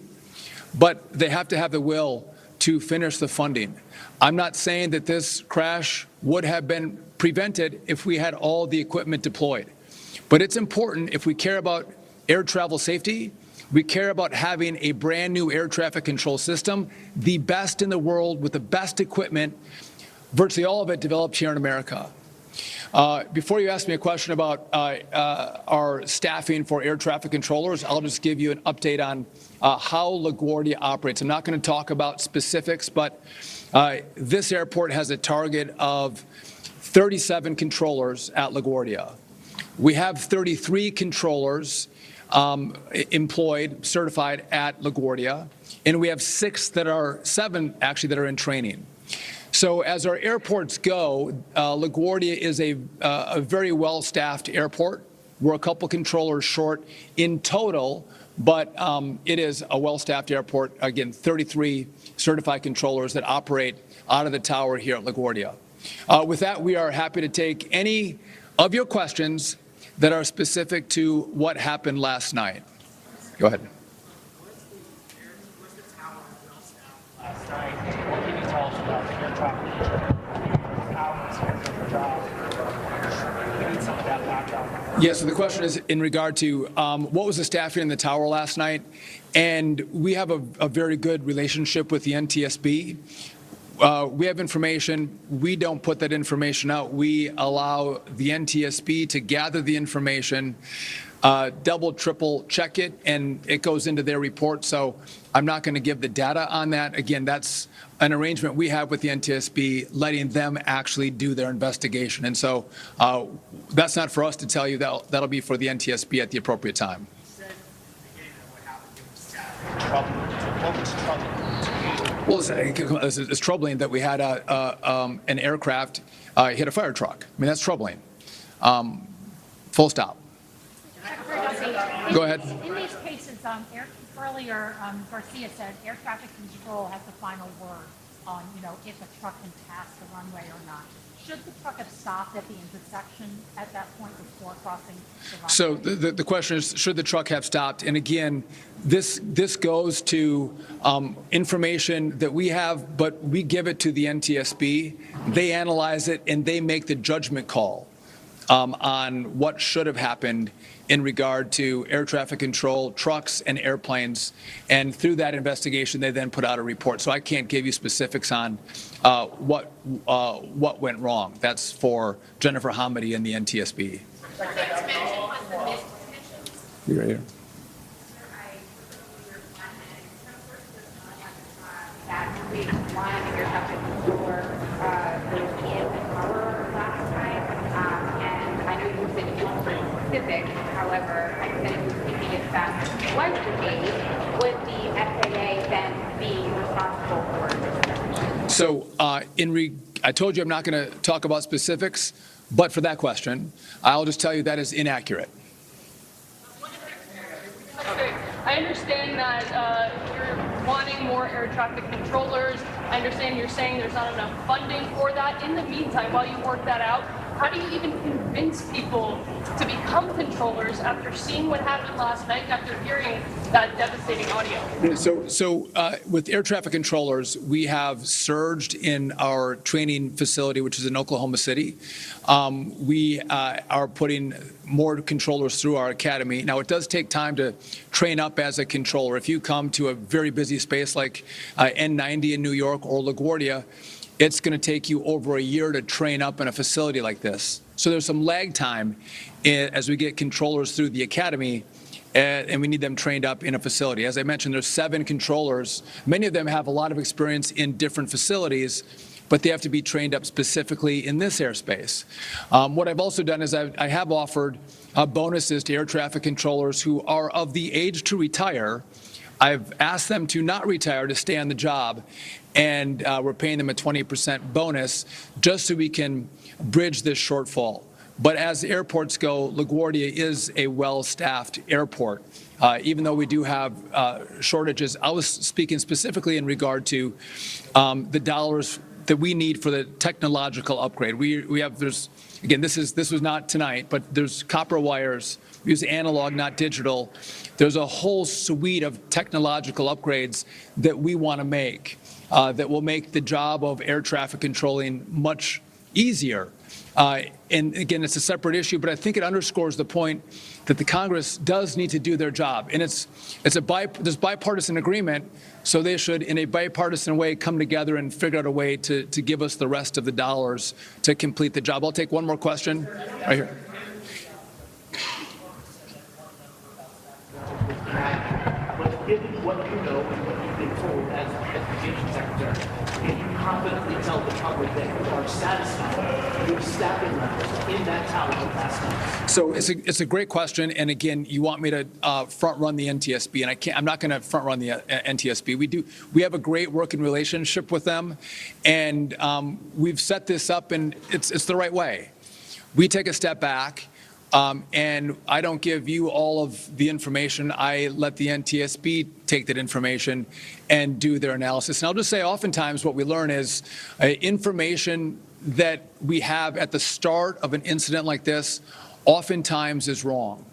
Speaker 2: but they have to have the will to finish the funding. I'm not saying that this crash would have been prevented if we had all the equipment deployed, but it's important if we care about air travel safety. We care about having a brand new air traffic control system, the best in the world with the best equipment, virtually all of it developed here in America. Before you ask me a question about our staffing for air traffic controllers, I'll just give you an update on how LaGuardia operates. I'm not going to talk about specifics, but this airport has a target of 37 controllers at LaGuardia. We have 33 controllers employed, certified at LaGuardia, and we have seven actually that are in training. So as our airports go, LaGuardia is a very well-staffed airport. We're a couple controllers short in total, but it is a well-staffed airport. Again, 33 certified controllers that operate out of the tower here at LaGuardia. With that, we are happy to take any of your questions that are specific to what happened last night. Go ahead.
Speaker 3: Last night, what can you tell us about the air traffic control? We need some of that background.
Speaker 2: Yeah, so the question is in regard to what was the staffing in the tower last night? And we have a very good relationship with the NTSB. We have information. We don't put that information out. We allow the NTSB to gather the information, double, triple check it, and it goes into their report. So I'm not going to give the data on that. Again, that's an arrangement we have with the NTSB, letting them actually do their investigation. And so that's not for us to tell you. That'll be for the NTSB at the appropriate time. Well, it's troubling that we had an aircraft hit a fire truck. I mean, that's troubling. Full stop. Go ahead.
Speaker 5: In these cases, earlier Garcia said air traffic control has the final word on, if a truck can pass the runway or not. Should the truck have stopped at the intersection at that point before crossing the runway?
Speaker 2: So the question is, should the truck have stopped? And again, this goes to information that we have, but we give it to the NTSB. They analyze it, and they make the judgment call on what should have happened in regard to air traffic control, trucks, and airplanes. And through that investigation, they then put out a report. So I can't give you specifics on what went wrong. That's for Jennifer Hamady and the NTSB. You're right here.
Speaker 5: However, I said it was thinking if that was the case, would the FAA then be responsible for it?
Speaker 2: So I told you I'm not going to talk about specifics, but for that question, I'll just tell you that is inaccurate.
Speaker 6: Okay. I understand that you're wanting more air traffic controllers. I understand you're saying there's not enough funding for that. In the meantime, while you work that out, how do you even convince people to become controllers after seeing what happened last night, after hearing that devastating audio?
Speaker 2: So with air traffic controllers, we have surged in our training facility, which is in Oklahoma City. We are putting more controllers through our academy. Now, it does take time to train up as a controller. If you come to a very busy space like N90 in New York or LaGuardia, it's going to take you over a year to train up in a facility like this. So there's some lag time as we get controllers through the academy, and we need them trained up in a facility. As I mentioned, there's 7 controllers. Many of them have a lot of experience in different facilities, but they have to be trained up specifically in this airspace. What I've also done is I have offered bonuses to air traffic controllers who are of the age to retire. I've asked them to not retire, to stay on the job, and we're paying them a 20% bonus just so we can bridge this shortfall. But as airports go, LaGuardia is a well-staffed airport. Even though we do have shortages, I was speaking specifically in regard to the dollars that we need for the technological upgrade. We have, again, this was not tonight, but there's copper wires. We use analog, not digital. There's a whole suite of technological upgrades that we want to make that will make the job of air traffic controlling much easier. And again, it's a separate issue, but I think it underscores the point that the Congress does need to do their job. And there's bipartisan agreement, so they should, in a bipartisan way, come together and figure out a way to give us the rest of the dollars to complete the job. I'll take one more question right here.
Speaker 12: But given what you know and what you've been told as Transportation Secretary, can you confidently tell the public that you are satisfied with staffing levels in that tower last night?
Speaker 2: So it's a great question, and again, you want me to front run the NTSB, and I'm not going to front run the NTSB. We have a great working relationship with them, and we've set this up, and it's the right way. We take a step back. And I don't give you all of the information. I let the NTSB take that information and do their analysis. And I'll just say oftentimes what we learn is information that we have at the start of an incident like this oftentimes is wrong.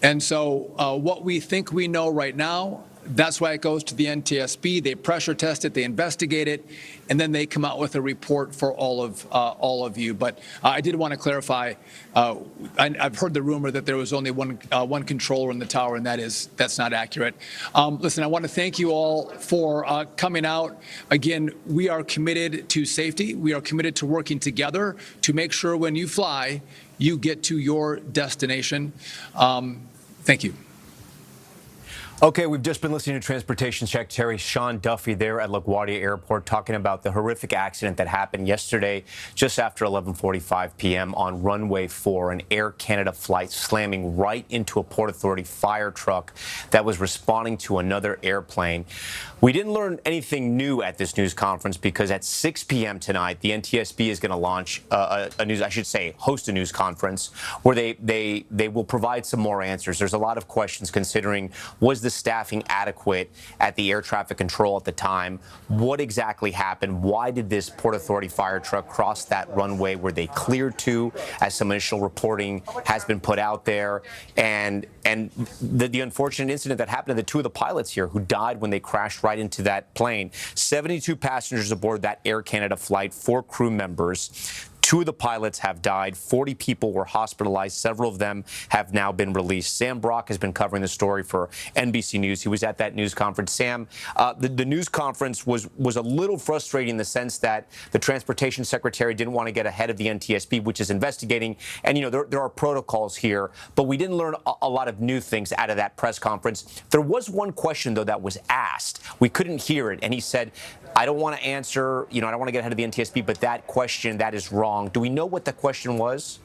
Speaker 2: And so what we think we know right now, that's why it goes to the NTSB. They pressure test it, they investigate it, and then they come out with a report for all of you. But I did want to clarify. I've heard the rumor that there was only one controller in the tower, and that's not accurate. Listen, I want to thank you all for coming out. Again, we are committed to safety. We are committed to working together to make sure when you fly, you get to your destination. Thank you.
Speaker 19: Okay, we've just been listening to Transportation Secretary Sean Duffy there at LaGuardia Airport talking about the horrific accident that happened yesterday just after 11:45 p.m. on runway 4, an Air Canada flight slamming right into a Port Authority fire truck that was responding to another airplane. We didn't learn anything new at this news conference because at 6 p.m. tonight, the NTSB is going to launch host a news conference where they will provide some more answers. There's a lot of questions considering, was the staffing adequate at the air traffic control at the time? What exactly happened? Why did this Port Authority fire truck cross that runway where they cleared to, as some initial reporting has been put out there? And the unfortunate incident that happened to the two of the pilots here who died when they crashed right into that plane. 72 passengers aboard that Air Canada flight, 4 crew members. 2 of the pilots have died. 40 people were hospitalized. Several of them have now been released. Sam Brock has been covering the story for NBC News. He was at that news conference. Sam, the news conference was a little frustrating in the sense that the Transportation Secretary didn't want to get ahead of the NTSB, which is investigating. And, you know, there are protocols here. But we didn't learn a lot of new things out of that press conference. There was one question, though, that was asked. We couldn't hear it. And he said, I don't want to answer, I don't want to get ahead of the NTSB, but that question, that is wrong. Do we know what the question was?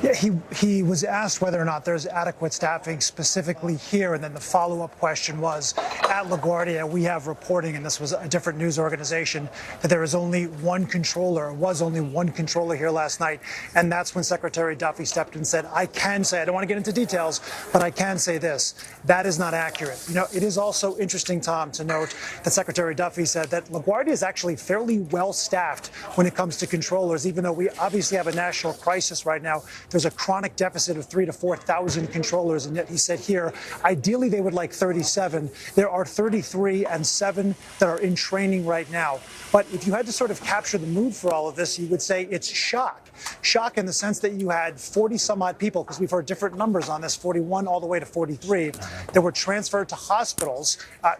Speaker 8: Yeah, he was asked whether or not there's adequate staffing specifically here, and then the follow-up question was, at LaGuardia, we have reporting, and this was a different news organization, that there is only one controller, was only one controller here last night, and that's when Secretary Duffy stepped in and said, I can say, I don't want to get into details, but I can say this, that is not accurate. It is also interesting, Tom, to note that Secretary Duffy said that LaGuardia is actually fairly well-staffed when it comes to controllers, even though we obviously have a national crisis right now. There's a chronic deficit of 3,000 to 4,000 controllers, and yet he said here, ideally they would like 37. There are 33 and 7 that are in training right now. But if you had to sort of capture the mood for all of this, you would say it's shock. Shock in the sense that you had 40 some odd people, because we've heard different numbers on this, 41 all the way to 43, that were transferred to hospitals.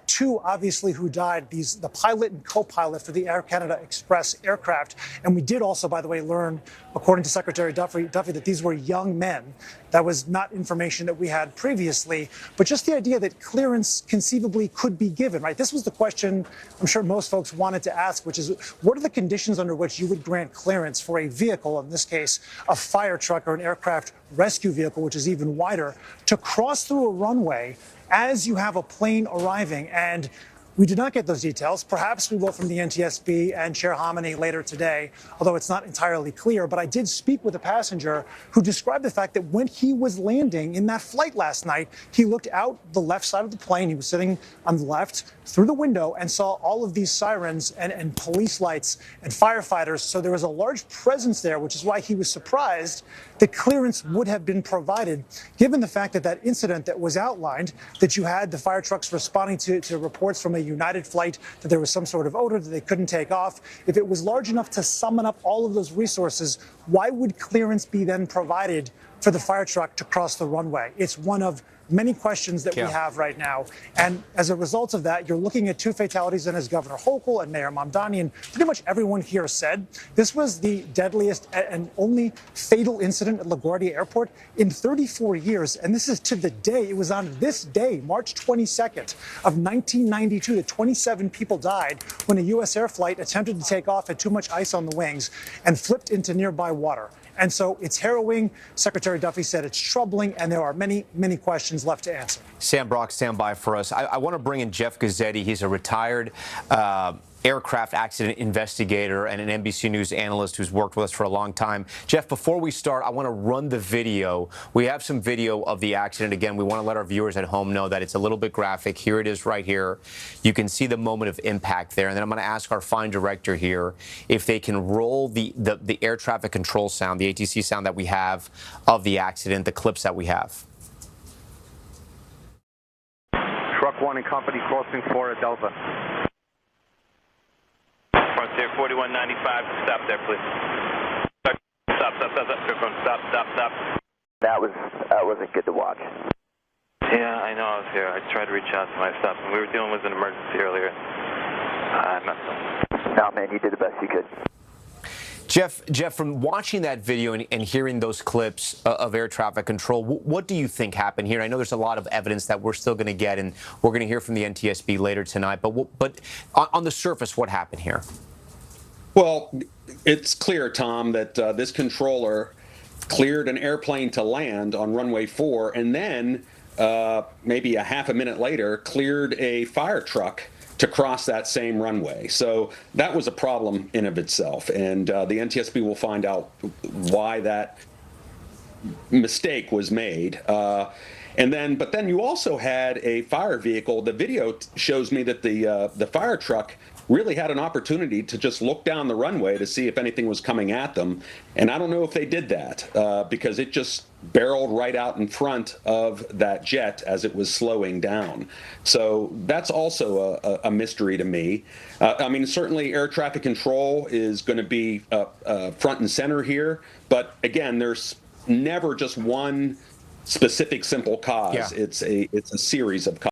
Speaker 8: 2 obviously who died, the pilot and co-pilot for the Air Canada Express aircraft. And we did also, by the way, learn, according to Secretary Duffy, that these were young men. That was not information that we had previously, but just the idea that clearance conceivably could be given, right? This was the question I'm sure most folks wanted to ask, which is, what are the conditions under which you would grant clearance for a vehicle, in this case, a fire truck or an aircraft rescue vehicle, which is even wider, to cross through a runway as you have a plane arriving? And We did not get those details. Perhaps we will from the NTSB and Chair Hominy later today, although it's not entirely clear. But I did speak with a passenger who described the fact that when he was landing in that flight last night, he looked out the left side of the plane. He was sitting on the left through the window and saw all of these sirens and police lights and firefighters. So there was a large presence there, which is why he was surprised that clearance would have been provided, given the fact that that incident that was outlined, that you had the fire trucks responding to reports from a United flight that there was some sort of odor that they couldn't take off. If it was large enough to summon up all of those resources, why would clearance be then provided for the fire truck to cross the runway? It's one of many questions that we have right now. And as a result of that, you're looking at 2 fatalities, and as Governor Hochul and Mayor Mamdani and pretty much everyone here said, this was the deadliest and only fatal incident at LaGuardia Airport in 34 years. And this is to the day. It was on this day, March 22nd of 1992, that 27 people died when a U.S. air flight attempted to take off, had too much ice on the wings, and flipped into nearby water. And so it's harrowing. Secretary Duffy said it's troubling, and there are many, many questions left to answer.
Speaker 19: Sam Brock, stand by for us. I want to bring in Jeff Gazzetti. He's a retired aircraft accident investigator and an NBC News analyst who's worked with us for a long time. Jeff, before we start, I want to run the video. We have some video of the accident. Again, we want to let our viewers at home know that it's a little bit graphic. Here it is right here. You can see the moment of impact there. And then I'm going to ask our fine director here if they can roll the air traffic control sound, the ATC sound that we have of the accident, the clips that we have.
Speaker 1: Truck 1 and company crossing 4 at Delta. Frontier 4195, stop there, please. Stop. That wasn't good to watch. Yeah, I know I was here. I tried to reach out to my stuff, and we were dealing with an emergency earlier. I messed up. No, man, you did the best you could.
Speaker 19: Jeff, from watching that video and hearing those clips of air traffic control, what do you think happened here? I know there's a lot of evidence that we're still going to get, and we're going to hear from the NTSB later tonight. But on the surface, what happened here?
Speaker 10: Well, it's clear, Tom, that this controller cleared an airplane to land on runway 4, and then maybe a half a minute later cleared a fire truck to cross that same runway. So that was a problem in of itself, and the NTSB will find out why that mistake was made. But then you also had a fire vehicle. The video shows me that the fire truck really had an opportunity to just look down the runway to see if anything was coming at them. And I don't know if they did that because it just barreled right out in front of that jet as it was slowing down. So that's also a mystery to me. I mean, certainly air traffic control is going to be front and center here. But again, there's never just one specific simple cause. Yeah. It's a series of causes.